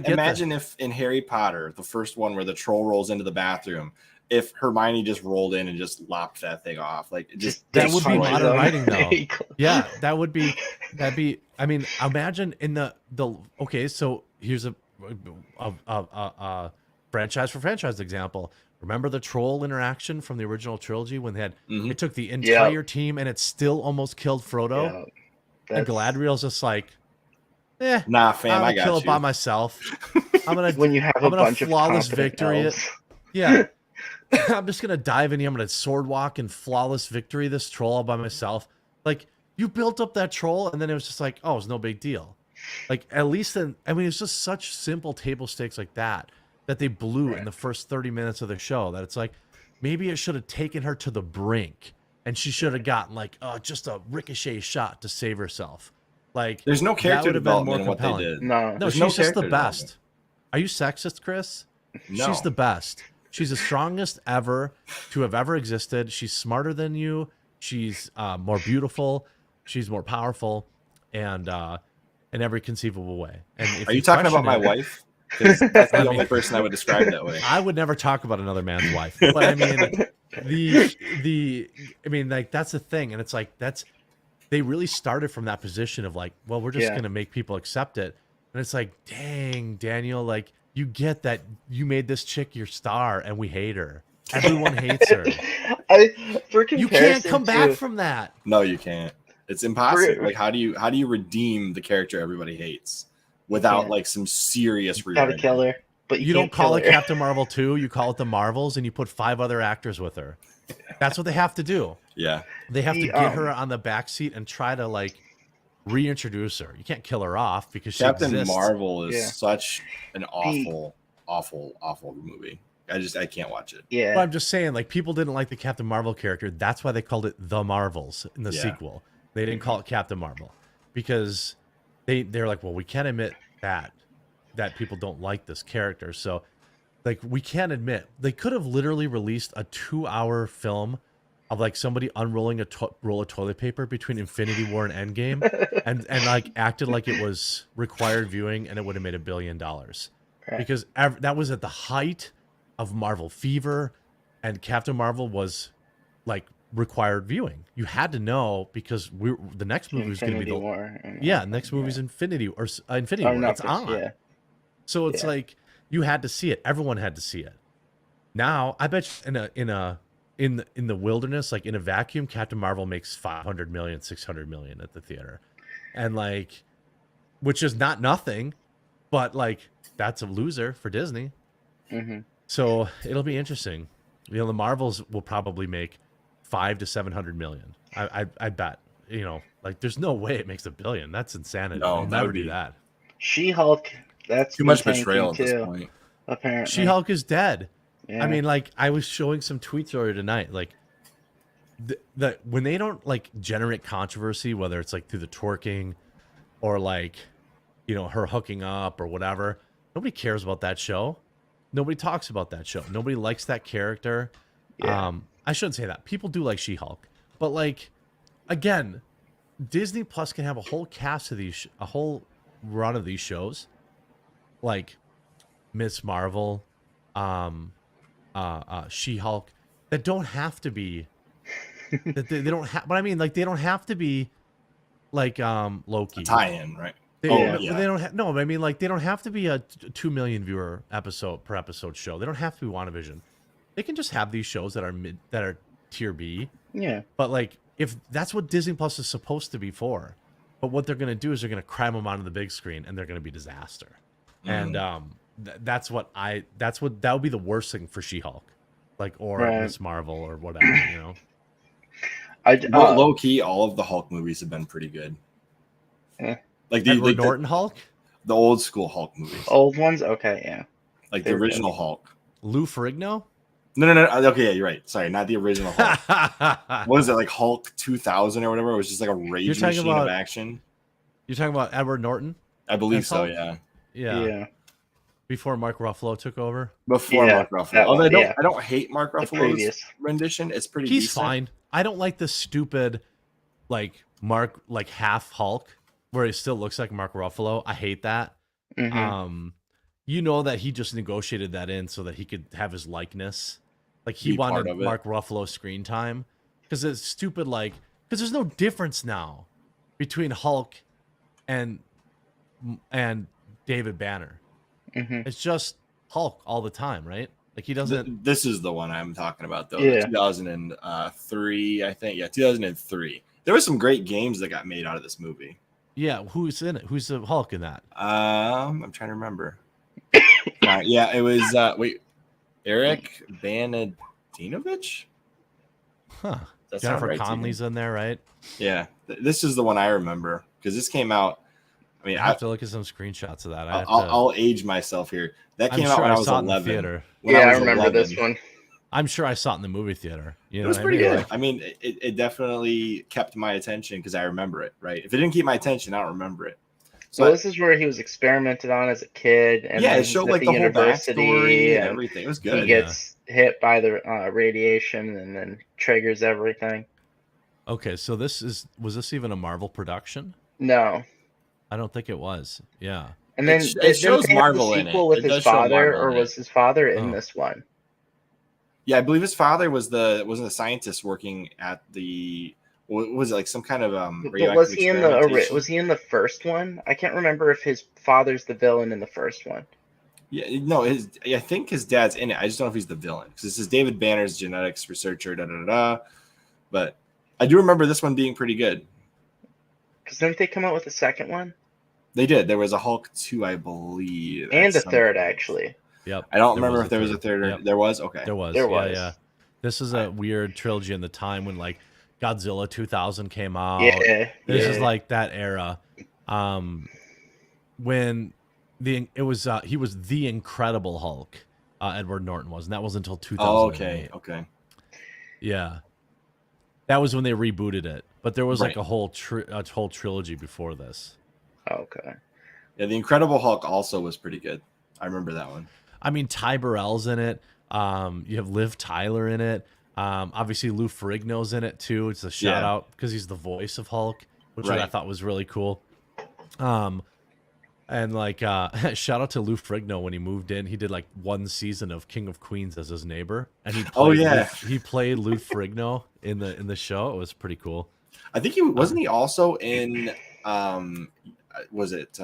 imagine if in Harry Potter, the first one where the troll rolls into the bathroom, if Hermione just rolled in and just lopped that thing off, like that would be modern writing, though. Yeah, that'd be. I mean, imagine in the okay. So here's a franchise for franchise example. Remember the troll interaction from the original trilogy when they had it took the entire team and it still almost killed Frodo, and Galadriel's just like, nah, fam, I got kill you. it by myself. I'm gonna when you have a bunch of flawless victory. Elves. Yeah. I'm just gonna dive in here. I'm gonna sword walk and flawless victory this troll all by myself. Like, you built up that troll, and then it was just like, oh, it's no big deal. Like, at least it's just such simple table stakes like that they blew in the first 30 minutes of the show. That it's like, maybe it should have taken her to the brink, and she should have gotten like just a ricochet shot to save herself. Like, there's no character development in what they did. No, she's just the best. Are you sexist, Chris? No. She's the best. She's the strongest ever to have ever existed. She's smarter than you. She's more beautiful. She's more powerful, and in every conceivable way. And are you talking about my wife? That's the only person I would describe that way. I would never talk about another man's wife. But I mean, like, that's the thing, and it's like they really started from that position of like, well, we're just gonna make people accept it, and it's like, dang, Daniel, like, you get that you made this chick your star and we hate her. Everyone hates her. You can't come back from that. No, you can't. It's impossible. Like, how do you redeem the character everybody hates without like some serious rewriting? Gotta kill her. But you don't call it Captain Marvel 2, you call it the Marvels, and you put 5 other actors with her. That's what they have to do. Yeah. They have to get her on the back seat and try to like reintroduce her. You can't kill her off because she Captain exists. Marvel is such an awful movie. I can't watch it. Yeah. But I'm just saying, like, people didn't like the Captain Marvel character. That's why they called it The Marvels in the sequel. They didn't call it Captain Marvel because they're like, well, we can't admit that people don't like this character. So, like, we can't admit. They could have literally released a 2-hour film of like somebody unrolling a roll of toilet paper between Infinity War and Endgame, and like acted like it was required viewing, and it would have made $1 billion, because that was at the height of Marvel fever, and Captain Marvel was like required viewing. You had to know because the next movie was going to be next movie's Infinity War. It's on. Yeah. So it's like you had to see it. Everyone had to see it. Now I bet in the wilderness, like in a vacuum, Captain Marvel makes 500 million, 600 million at the theater, and like, which is not nothing, but like that's a loser for Disney. So it'll be interesting. You know, the Marvels will probably make 500 to 700 million. I bet. You know, like there's no way it makes $1 billion. That's insanity. No, They'll never do that. She-Hulk. That's too much betrayal at this point. Apparently, She-Hulk is dead. Yeah. I mean, like, I was showing some tweets earlier tonight, like, when they don't, like, generate controversy, whether it's, like, through the twerking or, like, you know, her hooking up or whatever, nobody cares about that show. Nobody talks about that show. Nobody likes that character. I shouldn't say that. People do like She-Hulk. But, like, again, Disney Plus can have a whole cast of these, a whole run of these shows, like Miss Marvel, She-Hulk, that don't have to be that they don't have. But I mean, like they don't have to be like Loki. A tie-in, right? They, Oh, but yeah. they don't have no. I mean, like they don't have to be a 2 million viewer episode per episode show. They don't have to be WandaVision. They can just have these shows that are tier B. Yeah. But like, if that's what Disney Plus is supposed to be for, but what they're gonna do is they're gonna cram them onto the big screen, and they're gonna be disaster. And that would be the worst thing for She-Hulk, like, or Right. Miss Marvel or whatever, you know. But low key, all of the Hulk movies have been pretty good. Yeah. Like Edward Norton Hulk, the old school Hulk movies, Old ones, okay, yeah. like They the were original Hulk. Lou Ferrigno. No. Okay, yeah, you're right. Sorry, not the original Hulk. What is it, like Hulk 2000 or whatever? It was just like a rage talking machine about- of action. You're talking about Edward Norton? I believe That's so. Hulk? Yeah. Yeah. Before Mark Ruffalo took over. Before Yeah, Mark Ruffalo. that Although one, I don't hate Mark The Ruffalo's previous. rendition. It's pretty He's decent. fine. I don't like the stupid, like Mark, like half Hulk, where he still looks like Mark Ruffalo. I hate that. Mhm. You know that he just negotiated that in so that he could have his likeness. Like he Be part wanted of it. Mark Ruffalo screen time because it's stupid. Like because there's no difference now between Hulk and David Banner. Mhm. It's just Hulk all the time, right? Like he doesn't. This is the one I'm talking about, though. Yeah. 2003, I think. Yeah, 2003. There were some great games that got made out of this movie. Yeah, who's in it? Who's the Hulk in that? I'm trying to remember. Yeah, it was Eric Banadinovich? Huh? That sound Jennifer right to you? Connelly's in there, right? Yeah, this is the one I remember because this came out. I mean, I have to look at some screenshots of that. I'll age myself here. That I'm came out sure when I I was saw it in the 11. theater. When Yeah, I was remember 11. this one. I'm sure I saw it in the movie theater. You It know was what pretty I mean? good. I mean, it definitely kept my attention because I remember it. Right? If it didn't keep my attention, I don't remember it. So this is where he was experimented on as a kid, and yeah, then it showed he's at like the whole university, backstory and and everything. It was he good. gets hit by the radiation, and then triggers everything. Okay, so was this even a Marvel production? No, I don't think it was. Yeah. and then It shows didn't they have Marvel the in it. sequel with It his does show father, Marvel or in was it. his father in Oh. this one? Yeah, I believe his father wasn't a scientist working at the. Was it like some kind of But radioactive was he in experimentation? was he in the first one? I can't remember if his father's the villain in the first one. Yeah, no, I think his dad's in it. I just don't know if he's the villain because this is David Banner's genetics researcher. But I do remember this one being pretty good. Because didn't they come out with a second one They did. There was a Hulk 2, I believe, and a at some third point. actually? Yep. I don't There remember was if there was a third. Yep. There was. Okay. There was. There Yeah, was. yeah. This is a weird trilogy in the time when like Godzilla 2000 came out. Yeah, This yeah. is like that era. When he was the Incredible Hulk, Edward Norton was, and that was until 2000. Oh, okay. Okay. Yeah. That was when they rebooted it. But there was like Right. a whole trilogy before this. Okay. Yeah, the Incredible Hulk also was pretty good. I remember that one. I mean, Ty Burrell's in it. You have Liv Tyler in it. Obviously, Lou Ferrigno's in it too. It's a shout Yeah. out because he's the voice of Hulk, which Right. I thought was really cool. And like, shout out to Lou Ferrigno when he moved in. He did like one season of King of Queens as his neighbor, and he played he played Lou Ferrigno in the show. It was pretty cool. I think he wasn't he also in was it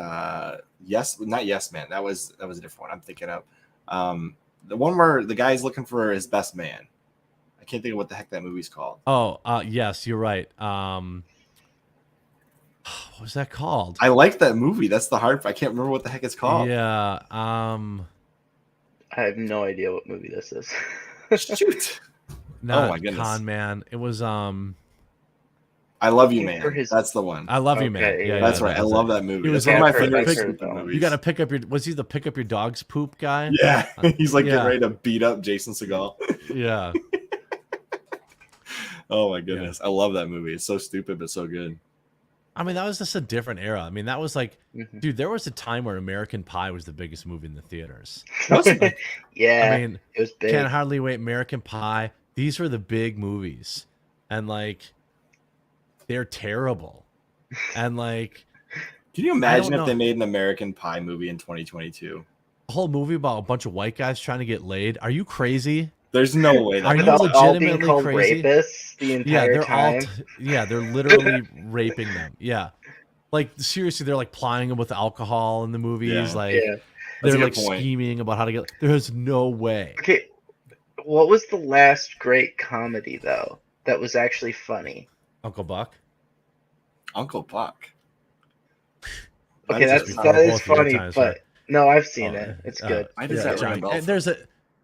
Yes, not Yes Man. That was a different one I'm thinking of. The one where the guy's looking for his best man. I can't think of what the heck that movie's called. Oh, yes, you're right. What was that called? I like that movie. That's the hard. I can't remember what the heck it's called. Yeah. I have no idea what movie this is. Shoot. Not my goodness. Con Man. It was I Love You, Looking for Man. his- That's the one. I Love You, Man. Okay, Yeah, That's yeah, right. I was love it. that movie. He was That's one of in my it. favorite I've heard stupid that one. movies. You got to pick up your. Was he the pick up your dog's poop guy? Yeah, he's like Yeah. getting ready to beat up Jason Segel. Yeah. Oh my goodness, I love that movie. It's so stupid but so good. I mean, that was just a different era. I mean, that was like, Mhm. dude, there was a time where American Pie was the biggest movie in the theaters. Yeah, I mean, it was big. Can't Hardly Wait, American Pie. These were the big movies, and like, they're terrible. And like, Can you imagine if know. they made an American Pie movie in 2022? a whole movie about a bunch of white guys trying to get laid? Are you crazy? There's no way that Are could you Without all being legitimately called crazy? rapists the Yeah, entire they're all. time. Yeah, they're literally raping them. Yeah, like seriously, they're like plying them with alcohol in the movies. Yeah. Like Yeah. That's they're a good like point. scheming about how to get. There's no way. Okay, what was the last great comedy though that was actually funny? Uncle Buck. Uncle Buck. Okay, just that before is both of your funny, times, but right? no, I've seen it. It's good. Why does It's that good. ring a John, bell and for there's me? a.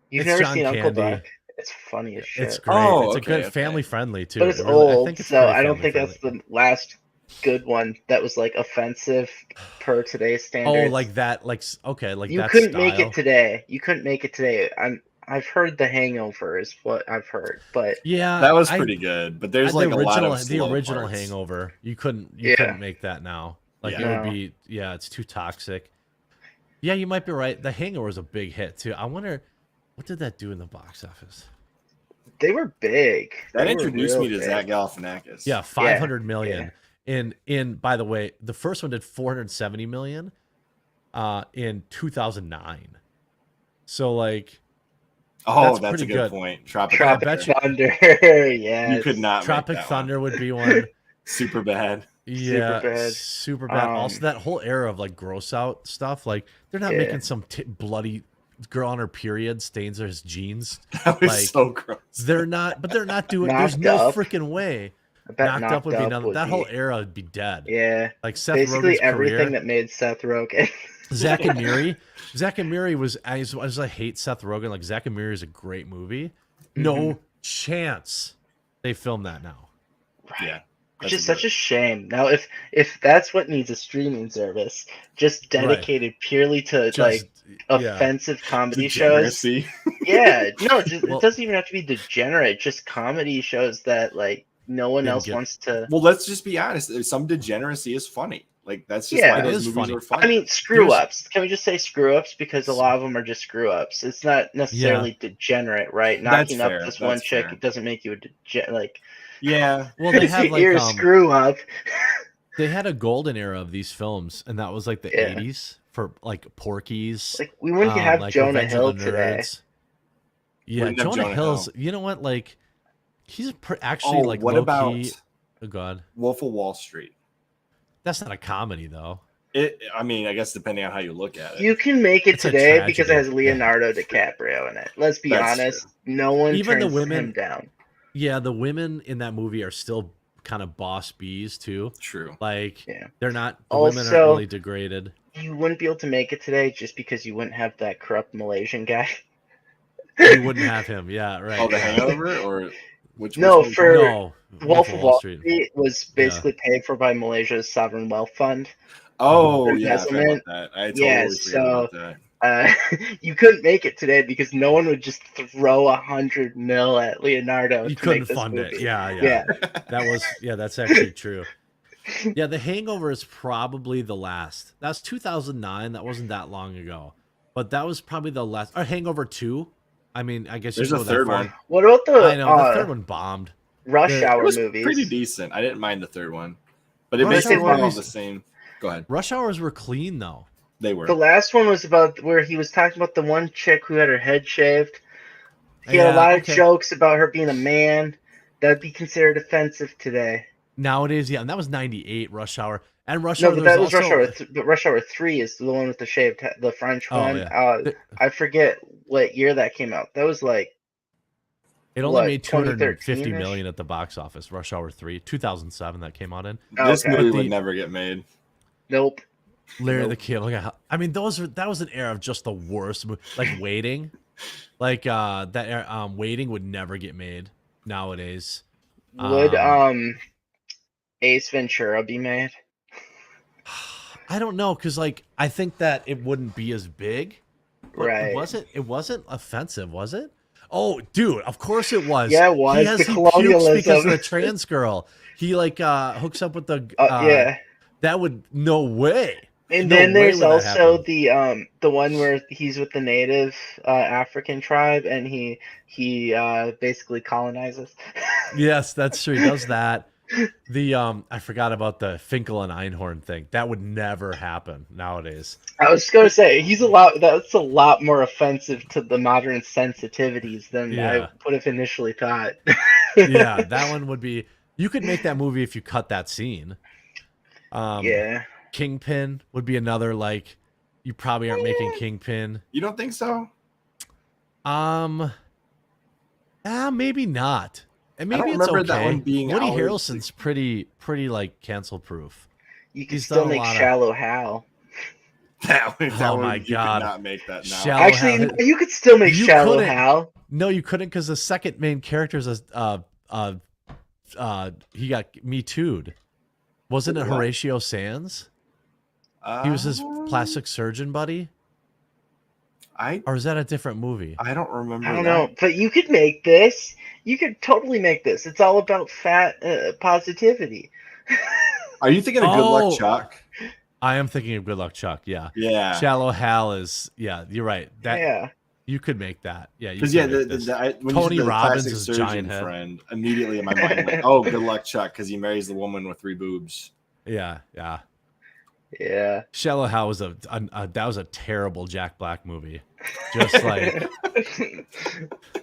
You've It's never John seen Uncle Candy. Buck? It's funny as It's shit. great. Oh, it's a okay, good family friendly too. But it's Really, I old, think it's so pretty I don't family think that's friendly. the last good one that was like offensive per today's Oh, standards. like that, like okay, like you that couldn't style. make it today. You couldn't make it today. I've heard The Hangover is what I've heard, but Yeah, That was pretty good, but there's like a lot of the slow original parts. Hangover. You couldn't Yeah. make that now. Like Yeah. it would No. be it's too toxic. Yeah, you might be right. The Hangover was a big hit too. I wonder what did that do in the box office? they were big. That They were introduced real me to big. Zach Galifianakis. Yeah, 500 million. In by the way, the first one did 470 million in 2009. So like Oh, That's that's a pretty good good. point. Tropic Tropic bet Thunder. Thunder. Yes. You could not Tropic make that Thunder one. would be one. Super bad. Yeah, bad. super bad. Also, that whole era of like gross out stuff, like they're not Yeah. making some bloody girl on her period stains her jeans. That was Like, so gross. They're not, but they're not doing. There's Knocked no Up. freaking way. I bet Knocked Up would be another. would That whole be- era would be dead. Yeah. Like Seth Basically Rogen's everything career. that made Seth Rogen. Zach and Miri. Zach and Miri was as I hate Seth Rogen. Like Zach and Miri is a great movie. No chance they film that now. Yeah. Which is such a shame. Now, if that's what needs a streaming service, just dedicated purely to like offensive comedy shows. Yeah, no, it doesn't even have to be degenerate. Just comedy shows that like no one else wants to. Well, let's just be honest. Some degeneracy is funny. Like that's just why those movies are funny. I mean, screw ups. Can we just say screw ups because a lot of them are just screw ups. It's not necessarily degenerate, right? Knocking up this one chick, it doesn't make you a like. Yeah. Well, they have like you're a screw up. They had a golden era of these films, and that was like the 80s for like Porky's. Like we wouldn't have like Jonah Revenge Hill of the today. Nerds. Yeah, Jonah Hill's. You know what? Like he's actually like what low about key. Oh God, Wolf of Wall Street. That's not a comedy though. I mean, I guess depending on how you look at it. You can make it today because it has Leonardo DiCaprio in it. Let's be honest. True. No one even turns the women him down. Yeah, the women in that movie are still kind of boss bees too. True. Like they're not. The also, women aren't really degraded. You wouldn't be able to make it today just because you wouldn't have that corrupt Malaysian guy. You wouldn't have him. Yeah, right. Oh, The Hangover or which? No, for Wolf of Wall Street was basically paid for by Malaysia's sovereign wealth fund. Oh yeah, I forgot about that. I totally forgot about that. You couldn't make it today because no one would just throw 100 mil at Leonardo. You couldn't fund it. Yeah. That was that's actually true. Yeah, The Hangover is probably the last. That's 2009. That wasn't that long ago, but that was probably the last. Or Hangover 2. I mean, I guess there's a third one. What about the? I know the third one bombed. Rush Hour was movies. Pretty decent. I didn't mind the third one, but it basically follows the same. Go ahead. Rush Hours were clean though. They were. The last one was about where he was talking about the one chick who had her head shaved. He had a lot of jokes about her being a man. That'd be considered offensive today. Nowadays, yeah, and that was 98 Rush Hour. And Rush Hour. No, but that was Rush Hour. But Rush Hour 3 is the one with the shaved, the French one. Yeah. I forget what year that came out. That was like. It only made 250 million at the box office. Rush Hour 3, 2007, that came out in. This movie would never get made. Nope. Larry the Cable Guy. I mean, that was an era of just the worst. Like Waiting, like Waiting would never get made nowadays. Would Ace Ventura be made? I don't know, because like I think that it wouldn't be as big. Right? It wasn't offensive, was it? Oh, dude, of course it was. Yeah, it was. He pukes because of the trans girl. He like hooks up with the yeah. That would no way. And then there's also the one where he's with the native African tribe and he basically colonizes. Yes, that's true. He does that. The I forgot about the Finkel and Einhorn thing. That would never happen nowadays. I was going to say that's a lot more offensive to the modern sensitivities than I Yeah. would have initially thought. Yeah, that one would be. You could make that movie if you cut that scene. Yeah. Kingpin would be another, like, you probably aren't making Kingpin. You don't think so? Maybe not. And I don't maybe it's remember okay. that one being Woody out. Harrelson's pretty like cancel proof. You could He's still done a make lot of- Shallow Hal. That Oh one, my you God. could not make that now. Shallow Actually, Hal- no, you could still make You Shallow couldn't. Hal. No, you couldn't, because the second main character is he got Me Too'd. Wasn't it What? Horatio Sands? He was his plastic surgeon buddy? Or is that a different movie? I don't remember. I don't know, but you could make this. You could totally make this. It's all about fat positivity. Are you thinking of Good Oh. Luck Chuck? I am thinking of Good Luck Chuck, yeah. Yeah. Shallow Hal is, yeah, you're right. That Yeah. You could make that. Yeah, Because when you said Tony the Robbins plastic is surgeon giant head. friend, immediately in my mind, like, oh, Good Luck Chuck, because he marries the woman with 3 boobs. Yeah, yeah. Yeah. Shallow Hal was that was a terrible Jack Black movie. Just like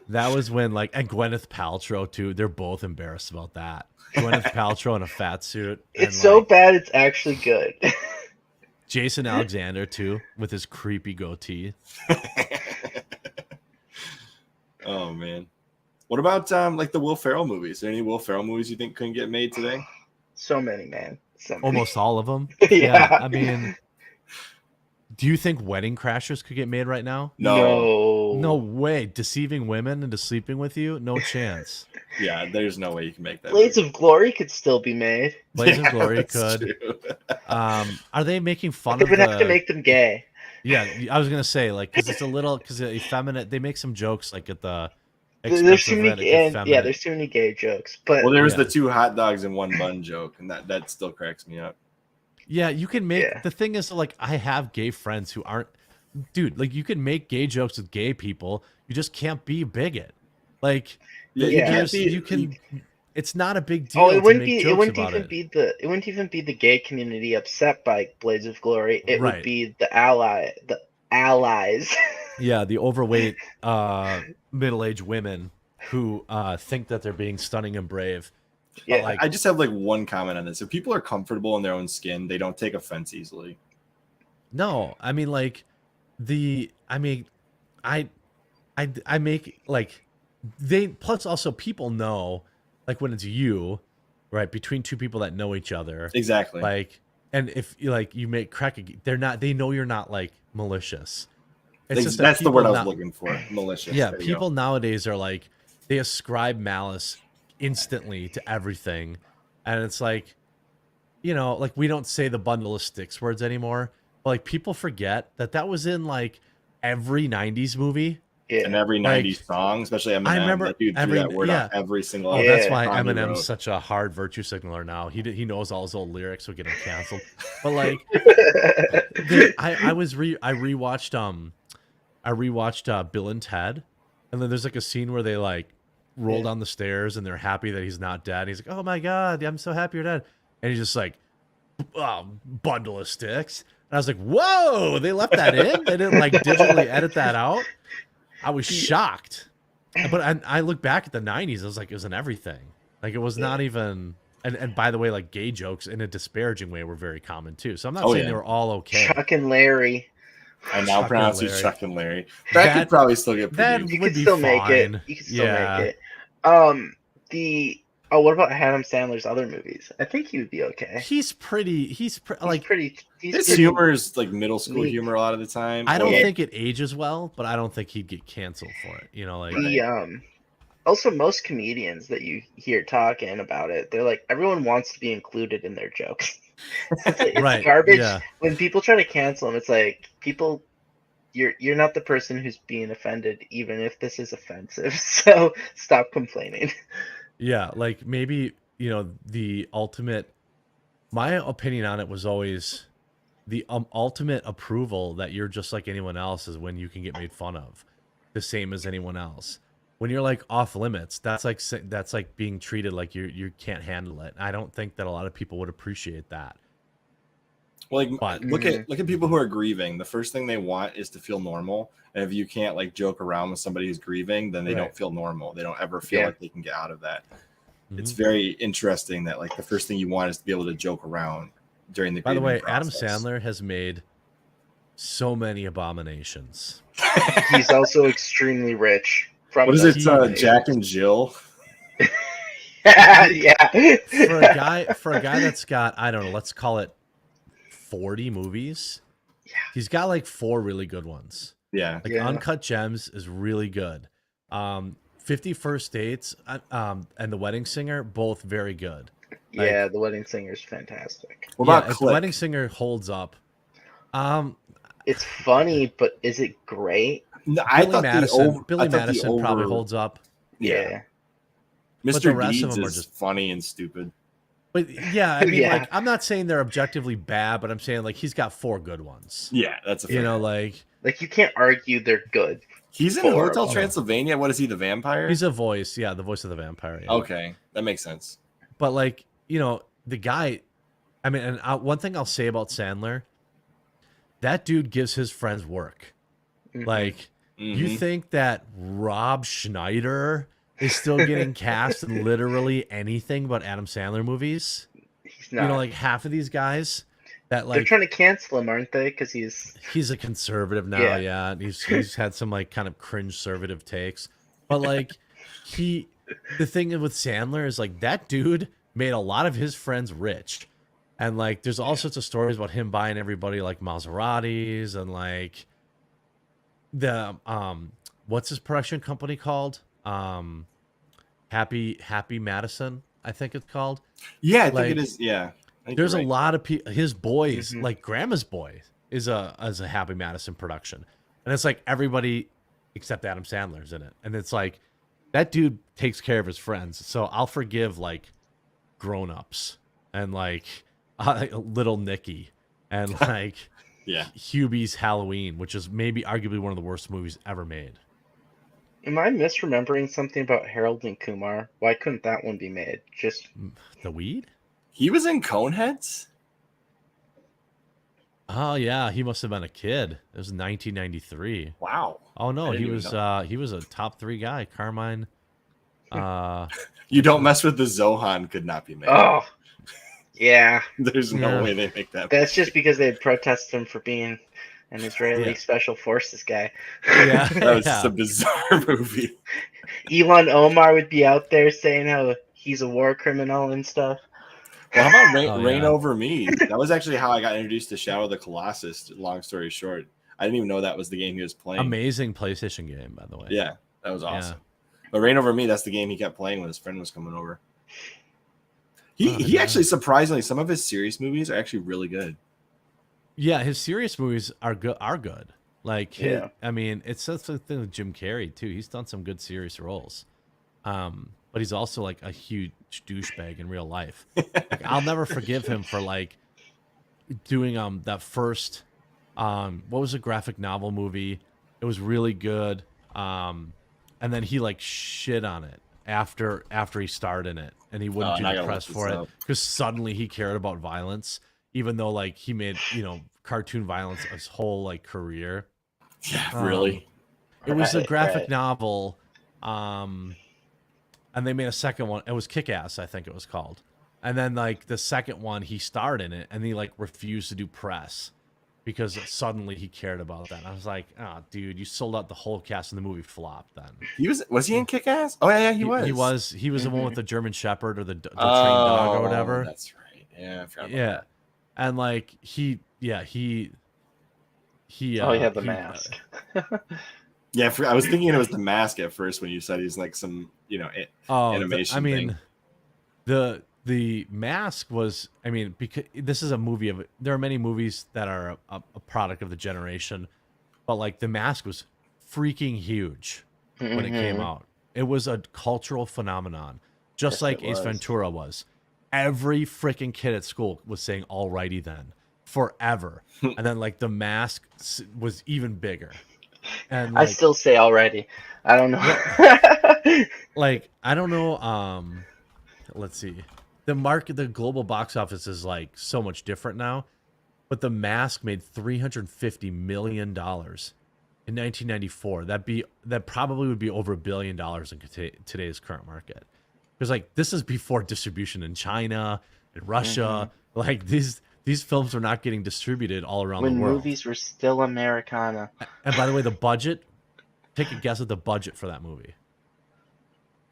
that was when, like, and Gwyneth Paltrow too. They're both embarrassed about that. Gwyneth Paltrow in a fat suit. It's and, so like, bad it's actually good. Jason Alexander too, with his creepy goatee. Oh man, what about like the Will Ferrell movies? Is there any Will Ferrell movies you think couldn't get made today? So many, man. So many. Almost all of them. Yeah. I mean, do you think Wedding Crashers could get made right now? No. No way. Deceiving women into sleeping with you? No chance. Yeah, there's no way you can make that. Blades of Glory could still be made. Blades of Yeah, Glory that's could. true. Are they making fun They of would the? have to make them gay. Yeah, I was gonna say, like, because it's a little, because effeminate. They make some jokes like at the There's expense too of many, that and effeminate. yeah, there's too many gay jokes. But Well, there was Yeah. the 2 hot dogs and 1 bun joke, and that still cracks me up. Yeah, you can make. Yeah. The thing is, like, I have gay friends who aren't. Dude, like, you can make gay jokes with gay people. You just can't be a bigot. Like, Yeah, Yeah. can't be- you can. It's not a big deal. oh, it wouldn't to be. make It jokes wouldn't about even it. be the. It wouldn't even be the gay community upset by Blades of Glory. It Right. would be the allies. Yeah, the overweight, middle-aged women who think that they're being stunning and brave. Yeah. like, I just have like one comment on this. If people are comfortable in their own skin, they don't take offense easily. No, I mean, like, I make, like, plus also people know, like, when it's you, right, between 2 people that know each other, Exactly. like, and if you make crack, they know you're not, like, malicious. It's just that That's the word I people was not- looking for. Malicious. Yeah, There you go. people nowadays are like, they ascribe malice instantly to everything, and it's like, like, we don't say the bundle of sticks words anymore, but, like, people forget that was in, like, every 90s movie. And Yeah. every 90s song, especially Eminem, I remember that dude threw that word out every single Oh, Yeah. that's why song he Eminem's wrote. such a hard virtue signaler now. He knows all his old lyrics, so get him canceled. But, like, I rewatched Bill and Ted, and then there's, like, a scene where they, like, roll down the stairs and they're happy that he's not dead. He's like, "Oh my god, I'm so happy you're dead," and he's just like, "Bundle of sticks." And I was like, "Whoa!" They left that in. They didn't, like, digitally edit that out. I was shocked. But I look back at the 90s. I was like, it was in everything. Like, it was not even. And by the way, like, gay jokes in a disparaging way were very common too. So I'm not saying they were all okay. Chuck and Larry. I now Chuck pronounce and you Larry. Chuck and Larry. That could probably still get that produced. You would could be still make it. fine. You could still Yeah. make it. What about Adam Sandler's other movies? I think he would be okay. He's pretty. He's Like, pretty. He's His pretty- humor is like middle school Neat. humor a lot of the time. I don't Yeah. think it ages well, but I don't think he'd get canceled for it. Like, Also, most comedians that you hear talking about it, they're like, everyone wants to be included in their jokes. It's right? garbage. Yeah. When people try to cancel them, it's like, people, you're not the person who's being offended, even if this is offensive. So stop complaining. Yeah, like, maybe, the ultimate, my opinion on it was always the ultimate approval that you're just like anyone else is when you can get made fun of, the same as anyone else. when you're like off limits, that's like being treated like you can't handle it. I don't think that a lot of people would appreciate that. Like, But look at people who are grieving. The first thing they want is to feel normal. And if you can't like joke around with somebody who's grieving, then they don't feel normal. They don't ever feel like they can get out of that. It's very interesting that like the first thing you want is to be able to joke around during the. By the way, process. Adam Sandler has made so many abominations. He's also extremely rich. What is it? Jack and Jill. Yeah. For a guy that's got, I don't know, let's call it 40 movies. Yeah. He's got like 4 really good ones. Yeah. Like Uncut Gems is really good. 50 First Dates and The Wedding Singer, both very good. Like, Yeah, The Wedding Singer's fantastic. What about The Wedding Singer holds up. It's funny, but is it great? No, Billy Madison probably holds up. Yeah. But the Mr. rest of Deeds them are is just funny and stupid. But yeah, I mean, Yeah. like, I'm not saying they're objectively bad, but I'm saying like he's got 4 good ones. Yeah, that's a fair point. Like you can't argue they're good. He's in Hotel Transylvania. What is he, the vampire? He's a voice, the voice of the vampire. Yeah. Okay, that makes sense. But like, the guy, I mean, and one thing I'll say about Sandler, that dude gives his friends work. Like, you think that Rob Schneider is still getting cast in literally anything but Adam Sandler movies? He's not. Like half of these guys that like they're trying to cancel him, aren't they? Because he's a conservative now, yeah. And he's had some like kind of cringe-servative takes. But like the thing with Sandler is like that dude made a lot of his friends rich. And like there's all sorts of stories about him buying everybody like Maseratis and like the what's his production company called? Happy Madison, I think it's called. Yeah, I think it is. Yeah. There's a lot of people. His boys, like Grandma's Boy, is a Happy Madison production, and it's like everybody except Adam Sandler's in it, and it's like that dude takes care of his friends. So I'll forgive like Grown Ups and like Little Nicky and like Hubie's Halloween, which is maybe arguably one of the worst movies ever made. Am I misremembering something about Harold and Kumar? Why couldn't that one be made? Just The Weed? He was in Coneheads? Oh yeah, he must have been a kid. It was 1993. Wow. Oh no, he was a top 3 guy. Carmine. You Don't Mess with the Zohan could not be made. Oh, yeah. There's no way they make that. That's just because they had protested him for being an Israeli special forces guy. Yeah, that was just a bizarre movie. Elon Omar would be out there saying how he's a war criminal and stuff. Well, how about Reign Over Me? That was actually how I got introduced to Shadow of the Colossus. Long story short, I didn't even know that was the game he was playing. Amazing PlayStation game, by the way. Yeah, that was awesome. Yeah. But Reign Over Me, that's the game he kept playing when his friend was coming over. He actually, surprisingly, some of his serious movies are actually really good. Yeah, his serious movies are good. Like, I mean, it's the thing with Jim Carrey too. He's done some good serious roles, but he's also like a huge douchebag in real life. Like, I'll never forgive him for like doing that first what was a graphic novel movie? It was really good, and then he like shit on it after he starred in it, and he wouldn't do the press for it because suddenly he cared about violence. Even though like he made, cartoon violence his whole like career. Yeah, really. It was a graphic novel. And they made a second one. It was Kick-Ass, I think it was called. And then like the second one, he starred in it and he like refused to do press because suddenly he cared about that. And I was like, oh dude, you sold out the whole cast and the movie flopped then. Was he in Kick-Ass? Oh yeah, he was. He was the one with the German Shepherd or the trained dog or whatever. That's right. Yeah, I forgot about that. And like he had the mask. Yeah, I was thinking it was the mask at first when you said he's like some animation. The mask was, because this is a movie of, there are many movies that are a product of the generation, but like the mask was freaking huge when it came out. It was a cultural phenomenon, just like Ace Ventura was. Every freaking kid at school was saying "alrighty then" forever, and then like the mask was even bigger. And like, I still say "alrighty." I don't know. like I don't know. Let's see. The global box office is like so much different now, but The Mask made $350 million in 1994. That probably would be over $1 billion in today's current market. Because like this is before distribution in China and Russia. Like these films are not getting distributed all around When the world. movies were still Americana. And by the way, the budget. Take a guess at the budget for that movie.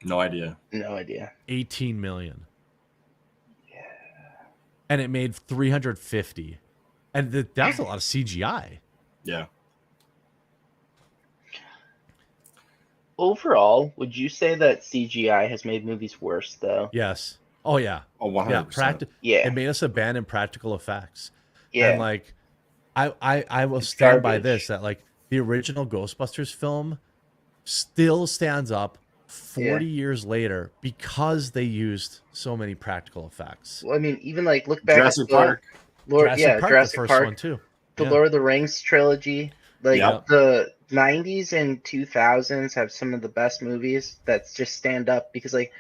No idea. No idea. 18 million. Yeah. And it made 350. And that was a lot of CGI. Yeah. Overall, would you say that CGI has made movies worse, though? Yes. Oh yeah. Oh, 100%. Yeah. It made us abandon practical effects. Yeah. And like, I will It's stand by garbage. this, that like the original Ghostbusters film still stands up 40 years later because they used so many practical effects. Well, I mean, even like look back Jurassic at Park. Jurassic Park, the Jurassic first Park, one too. the Yeah. Lord of the Rings trilogy. Like Yep. the 90s and 2000s have some of the best movies that just stand up because like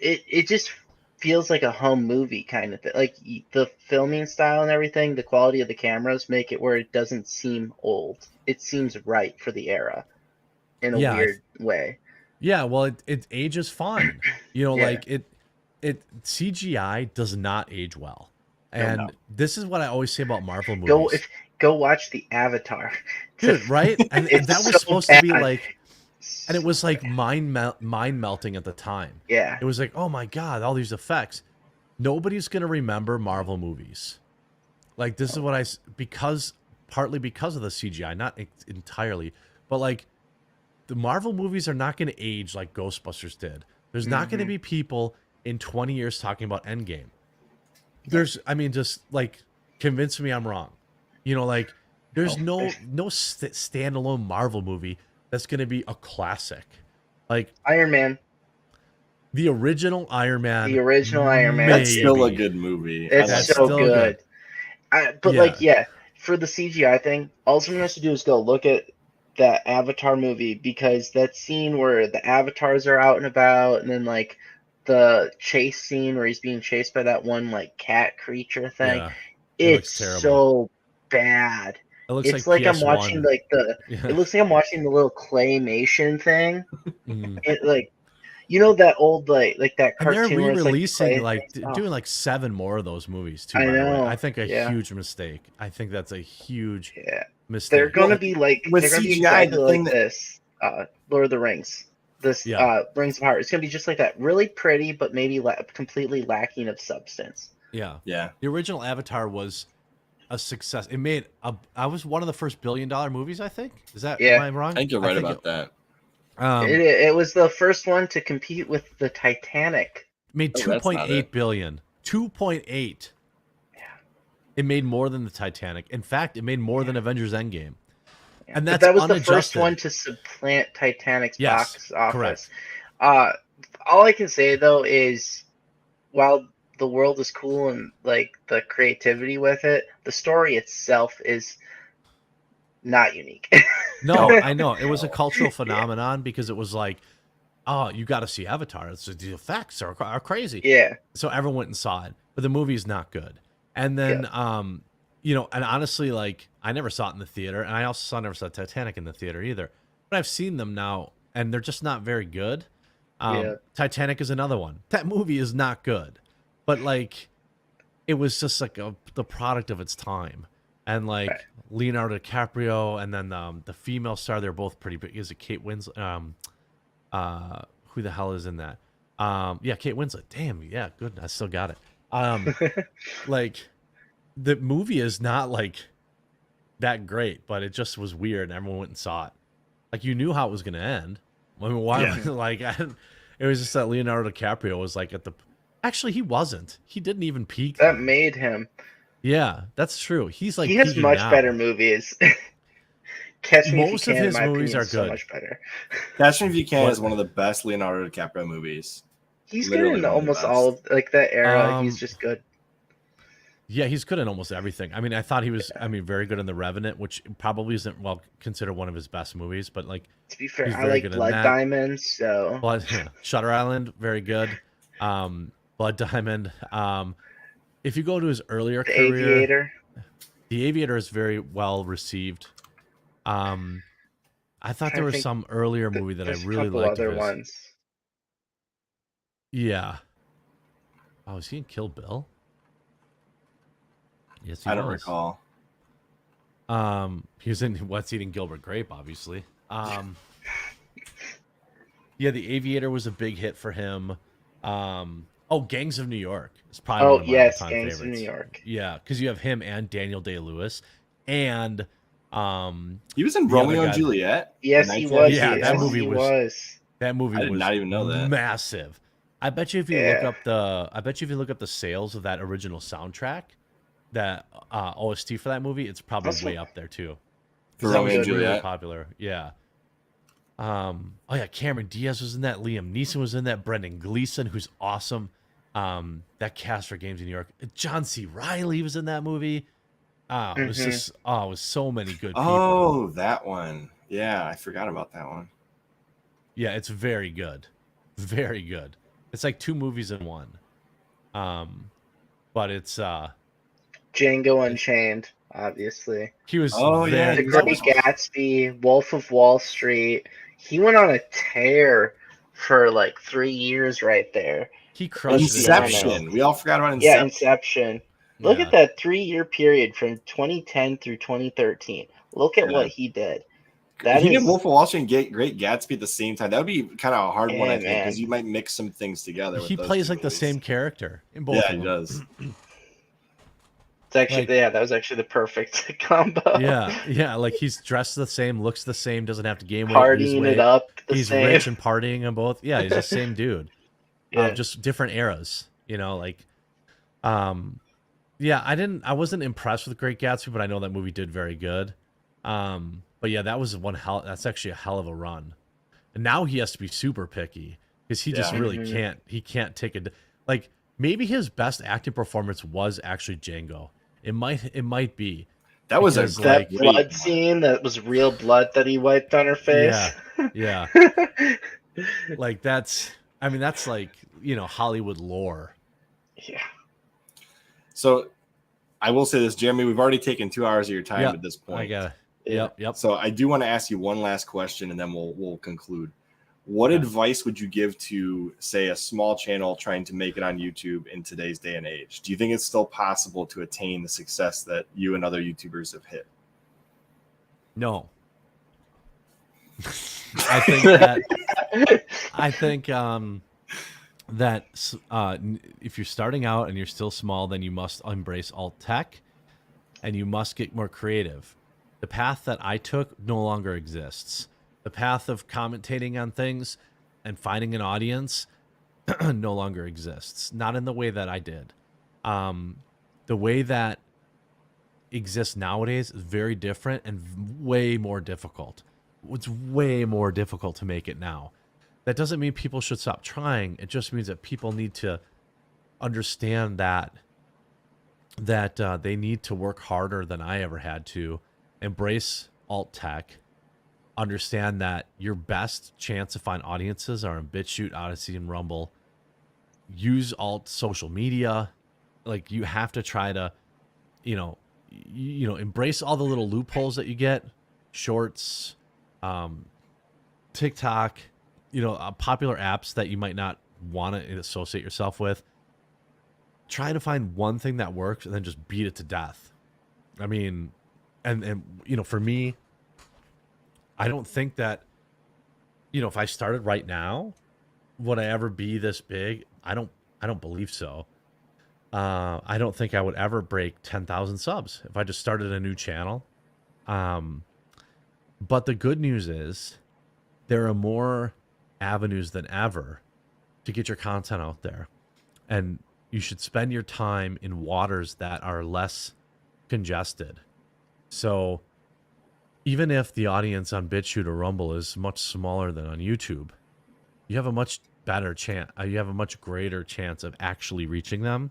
it just feels like a home movie kind of thing. Like the filming style and everything, the quality of the cameras make it where it doesn't seem old. It seems right for the era in a weird way. Yeah, well, it ages fine. You know, Yeah. like it CGI does not age well. And No. this is what I always say about Marvel movies. Go watch the Avatar. Dude, right? And It's that was so supposed to be bad. like, and it was like mind melting at the time. Yeah. It was like, oh my God, all these effects. Nobody's going to remember Marvel movies. Like this is what partly because of the CGI, not entirely, but like the Marvel movies are not going to age like Ghostbusters did. There's not going to be people in 20 years talking about Endgame. Just like convince me I'm wrong. You know, like there's no standalone Marvel movie that's going to be a classic. Like Iron Man. the original Iron Man. The original Iron Man. That's still a maybe. good movie. It's That's so still good. But Yeah. like, yeah, for the CGI thing, all someone has to do is go look at that Avatar movie because that scene where the avatars are out and about, and then like the chase scene where he's being chased by that one like cat creature thing, Yeah, it looks it's terrible. so bad. It looks It's like I'm PS1. watching like Yeah. it looks like I'm watching the little claymation thing. Mhm. It like, you know, that old like that And they're cartoon where it's, re-releasing like, clay things? doing like 7 more of those movies too. I By the way, know, I think a yeah. huge mistake. I think that's a huge Yeah. mistake. They're gonna Well, be like with they're gonna be CGI, exactly the thing like that- this. Lord of the Rings. This Yeah. Rings of Power. It's gonna be just like that. Really pretty, but maybe completely lacking of substance. Yeah. Yeah. The original Avatar was a success. It made I was one of the first $1 billion movies, I think. Is that Yeah. am I wrong? I think you're right about that. It was the first one to compete with the Titanic. Made Oh, that's not 2.8 it. billion. 2.8. Yeah. It made more than the Titanic. In fact, it made more than Avengers Endgame. Yeah. And But that's that was the unadjusted. first one to supplant Titanic's Yes, box office. correct. All I can say though is, while the world is cool and like the creativity with it, the story itself is not unique. No, I know. It was a cultural phenomenon because it was like, oh, you got to see Avatar. The effects are crazy. Yeah. So everyone went and saw it, but the movie's not good. And then, you know, and honestly, like I never saw it in the theater, and I also never saw Titanic in the theater either. But I've seen them now, and they're just not very good. Yeah. Titanic is another one. That movie is not good, but like, it was just like the product of its time. And like Right. Leonardo DiCaprio, and then the female star, they're both pretty big. Is it Kate Winslet? Who the hell is in that? Yeah, Kate Winslet. Damn, yeah, good. I still got it. Like the movie is not like that great, but it just was weird, and everyone went and saw it. Like you knew how it was gonna end. I mean, why? Yeah. Like it was just that Leonardo DiCaprio was like at the. Actually, he wasn't. He didn't even peak. That then. made him. Yeah, that's true. He's like He has peaking much now. better movies. Catch Me Most If You of Can, his in my movies opinion, are is so good. much better. Catch Me If You Can What? is one of the best Leonardo DiCaprio movies. He's Literally good in one of the almost best. all of like that era. He's just good. Yeah, he's good in almost everything. I mean, I thought he was, I mean, very good in The Revenant, which probably isn't well considered one of his best movies, but like To be fair, he's I very like good in Blood that. Diamonds, so Blood, yeah. Shutter Island, very good. Blood Diamond. If you go to his earlier The career, Aviator. The Aviator is very well received. Um, I thought there Trying to was think, some earlier movie that I there's a really couple liked of other his. ones. Yeah. Oh, is he in Kill Bill? Yes, he I don't was. recall. He was in What's Eating Gilbert Grape, obviously. Yeah, The Aviator was a big hit for him. Oh, Gangs of New York is probably one Oh of my yes, all-time Gangs of favorites. New York. Yeah, because you have him and Daniel Day-Lewis, and He was in the other Romeo and guy- Juliet. Yes, the he was. 1996 Yeah, that Yes, movie he was- was. that movie I did was not even know that. massive. I bet you if you Yeah. look up the sales of that original soundtrack, that OST for that movie, it's probably Also- way up there too. For 'Cause that Romeo was and really Juliet. popular. Yeah. Oh yeah, Cameron Diaz was in that. Liam Neeson was in that. Brendan Gleeson, who's awesome. That cast for Games in New York. John C. Reilly was in that movie. It was just it was so many good people. Oh, that one. Yeah, I forgot about that one. Yeah, it's very good. Very good. It's like 2 movies in one. But it's Django Unchained, obviously. he was Oh, yeah, The he very Great Gatsby, Wolf of Wall Street. He went on a tear for like 3 years right there. he crushed it in everything. Inception. We all forgot about Yeah, Inception. Inception. Look Yeah. at that 3-year period from 2010 through 2013. Look at Yeah. what he did. If That he did is Wolf of Wall Street and Great Gatsby at the same time, that would be kind of a hard one, Yeah, I think, because man. you might mix some things together. He with those plays two like the movies. same character in both Yeah, of he them. does. It's actually Like- yeah, that was actually the perfect combo. Yeah, like he's dressed the same, looks the same, doesn't have to gain weight, lose Partying weight. it up the He's same. rich and partying on both. Yeah, he's the same dude. Yeah. Just different eras, like yeah, I wasn't impressed with Great Gatsby, but I know that movie did very good. But yeah, that was that's actually a hell of a run. And now he has to be super picky because he just Yeah. really Mhm. can't take a like maybe his best acting performance was actually Django. It might be. That was a Because, That great blood one. scene, that was real blood that he wiped on her face. Yeah. Like that's like, Hollywood lore. Yeah. So I will say this, Jeremy, we've already taken 2 hours of your time Yeah, at this point. I got Yeah. Yep. So I do want to ask you one last question, and then we'll conclude. What Okay. advice would you give to, say, a small channel trying to make it on YouTube in today's day and age? Do you think it's still possible to attain the success that you and other YouTubers have hit? No. I think that if you're starting out and you're still small, then you must embrace alt tech and you must get more creative. The path that I took no longer exists. The path of commentating on things and finding an audience no longer exists. Not in the way that I did. The way that exists nowadays is very different and way more difficult. It's way more difficult to make it now. That doesn't mean people should stop trying. It just means that people need to understand that they need to work harder than I ever had to. Embrace alt tech. Understand that your best chance to find audiences are in BitChute, Odyssey, and Rumble. Use alt social media. Like you have to try to, embrace all the little loopholes that you get. Shorts, TikTok, popular apps that you might not want to associate yourself with. Try to find one thing that works and then just beat it to death. I mean, and for me, I don't think that, if I started right now, would I ever be this big? I don't believe so. I don't think I would ever break 10,000 subs if I just started a new channel. But the good news is there are more avenues than ever to get your content out there. And you should spend your time in waters that are less congested. So even if the audience on BitChute or Rumble is much smaller than on YouTube, you have a much better chance. You have a much greater chance of actually reaching them.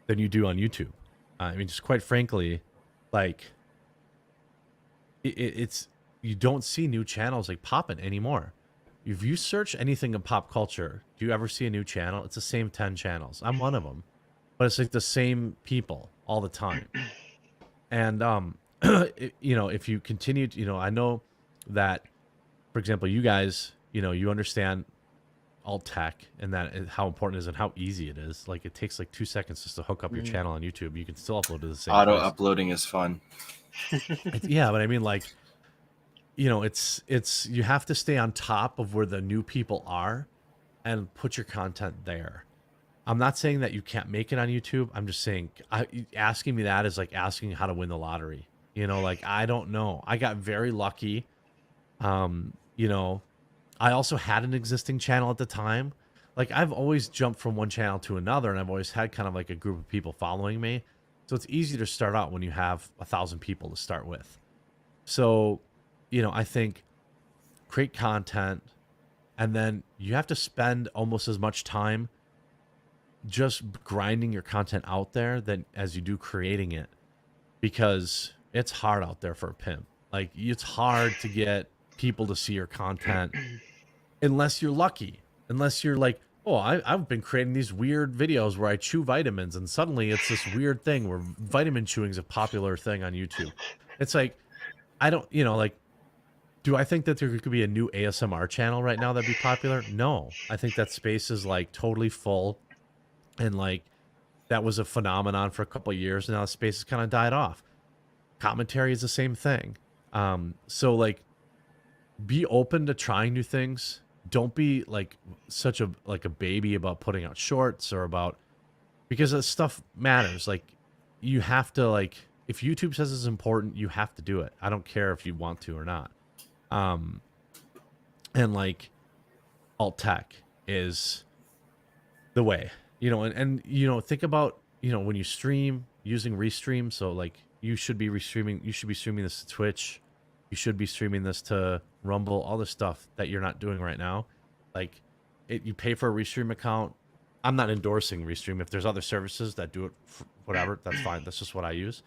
than you do on YouTube. I mean, just quite frankly, like it's you don't see new channels like popping anymore. If you search anything in pop culture, do you ever see a new channel? It's the same 10 channels. I'm one of them, but it's like the same people all the time. And you know, if you continue to, you know, I know that, for example, you guys, you know, you understand alt tech and that how important it is and how easy it is. Like it takes like 2 seconds just to hook up your channel on YouTube. You can still upload to the same Auto place. uploading is fun. Yeah, but I mean, like, you know, it's you have to stay on top of where the new people are and put your content there. I'm not saying that you can't make it on YouTube. I'm just saying asking me that is like asking how to win the lottery. You know, like I don't know. I got very lucky. You know, I also had an existing channel at the time. Like I've always jumped from one channel to another, and I've always had kind of like a group of people following me. So it's easy to start out when you have 1,000 people to start with. So, you know, I think create content, and then you have to spend almost as much time just grinding your content out there than as you do creating it, because it's hard out there for a pimp. Like it's hard to get people to see your content unless you're lucky, unless you're like, oh, I've been creating these weird videos where I chew vitamins, and suddenly it's this weird thing where vitamin chewing is a popular thing on YouTube. It's like, I don't, you know, like, do I think that there could be a new ASMR channel right now that'd be popular? No, I think that space is like totally full, and like that was a phenomenon for a couple of years. Now the space has kind of died off. Commentary is the same thing. So like, be open to trying new things. Don't be like such a baby about putting out shorts or about, because that stuff matters. Like you have to, like, if YouTube says it's important, you have to do it. I don't care if you want to or not. And like alt tech is the way, you know, and you know, think about, you know, when you stream using restream. So like you should be restreaming, you should be streaming this to Twitch. You should be streaming this to Rumble, all the stuff that you're not doing right now. Like you pay for a Restream account. I'm not endorsing Restream. If there's other services that do it, whatever, that's fine. That's just what I use.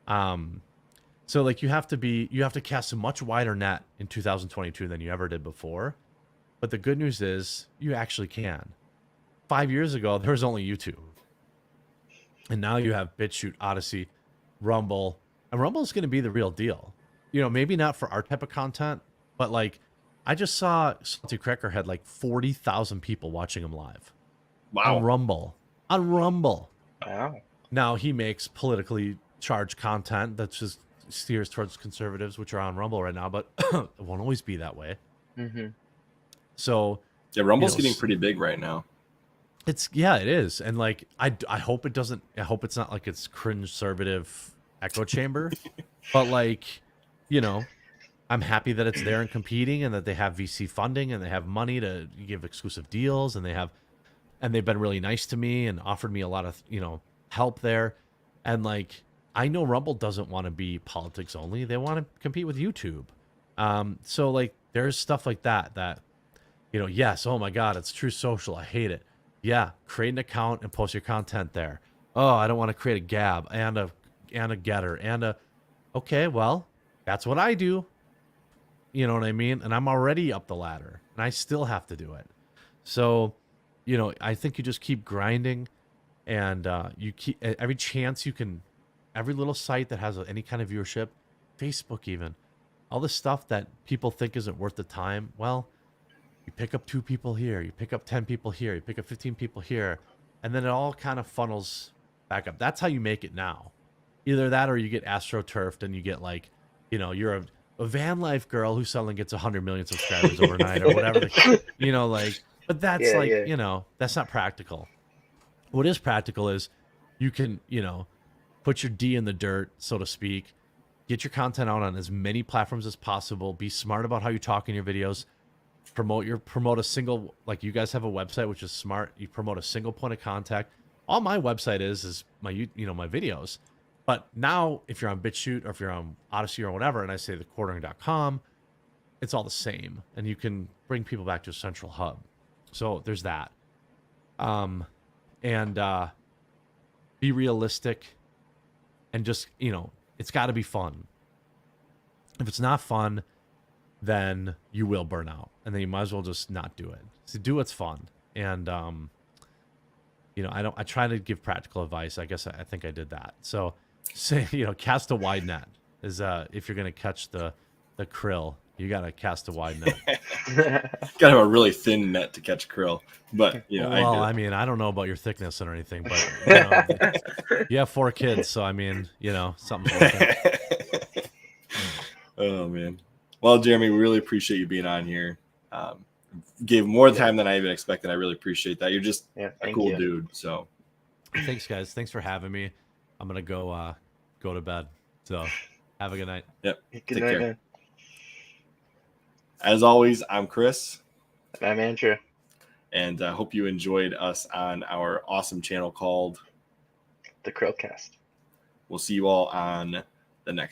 So like you have to cast a much wider net in 2022 than you ever did before. But the good news is you actually can. 5 years ago, there was only YouTube. And now you have BitChute, Odyssey, Rumble. And Rumble is going to be the real deal. You know, maybe not for our type of content, but like I just saw Salty Cracker had like 40,000 people watching him live. Wow. On Rumble. On Rumble. Wow. Now he makes politically charged content that just steers towards conservatives, which are on Rumble right now, but it won't always be that way. Mm-hmm. So yeah, Rumble's you know, getting pretty big right now. it is. And like I hope it doesn't, I hope it's not like it's cringe-servative echo chamber, but like, you know, I'm happy that it's there and competing, and that they have VC funding and they have money to give exclusive deals, and they've been really nice to me and offered me a lot of, you know, help there. And like, I know Rumble doesn't want to be politics only. They want to compete with YouTube. So like there's stuff like that, you know, yes, oh my God, it's True Social. I hate it. Yeah. Create an account and post your content there. Oh, I don't want to create a Gab and a Getter and a, okay, well, that's what I do. You know what I mean? And I'm already up the ladder and I still have to do it. So, you know, I think you just keep grinding, and you keep every chance you can, every little site that has any kind of viewership, Facebook even, all the stuff that people think isn't worth the time. Well, you pick up 2 people here, you pick up 10 people here, you pick up 15 people here, and then it all kind of funnels back up. That's how you make it now. Either that or you get astroturfed and you get like, you know, you're a van life girl who suddenly gets 100 million subscribers overnight or whatever, you know, like, but that's you know, that's not practical. What is practical is you can, you know, put your D in the dirt, so to speak, get your content out on as many platforms as possible, be smart about how you talk in your videos, promote a single, like you guys have a website, which is smart. You promote a single point of contact. All my website is my, you know, my videos. But now if you're on BitChute or if you're on Odyssey or whatever, and I say thequartering.com, it's all the same. And you can bring people back to a central hub. So there's that. be realistic, and just, it's got to be fun. If it's not fun, then you will burn out, and then you might as well just not do it. So do what's fun. And I try to give practical advice. I guess I think I did that. So say, cast a wide net is if you're going to catch the krill, you got to cast a wide net. Got to have a really thin net to catch krill. But I mean, I don't know about your thickness or anything, but you have 4 kids, so I mean, something like that. Oh man. Well, Jeremy, we really appreciate you being on here. Gave more time than I even expected. I really appreciate that. You're just a cool dude. So thanks, guys. Thanks for having me. I'm gonna go to bed. So have a good night. Yep. Good night, man. As always, I'm Chris. I'm Andrew. And I hope you enjoyed us on our awesome channel called The CHRILLCAST. We'll see you all on the next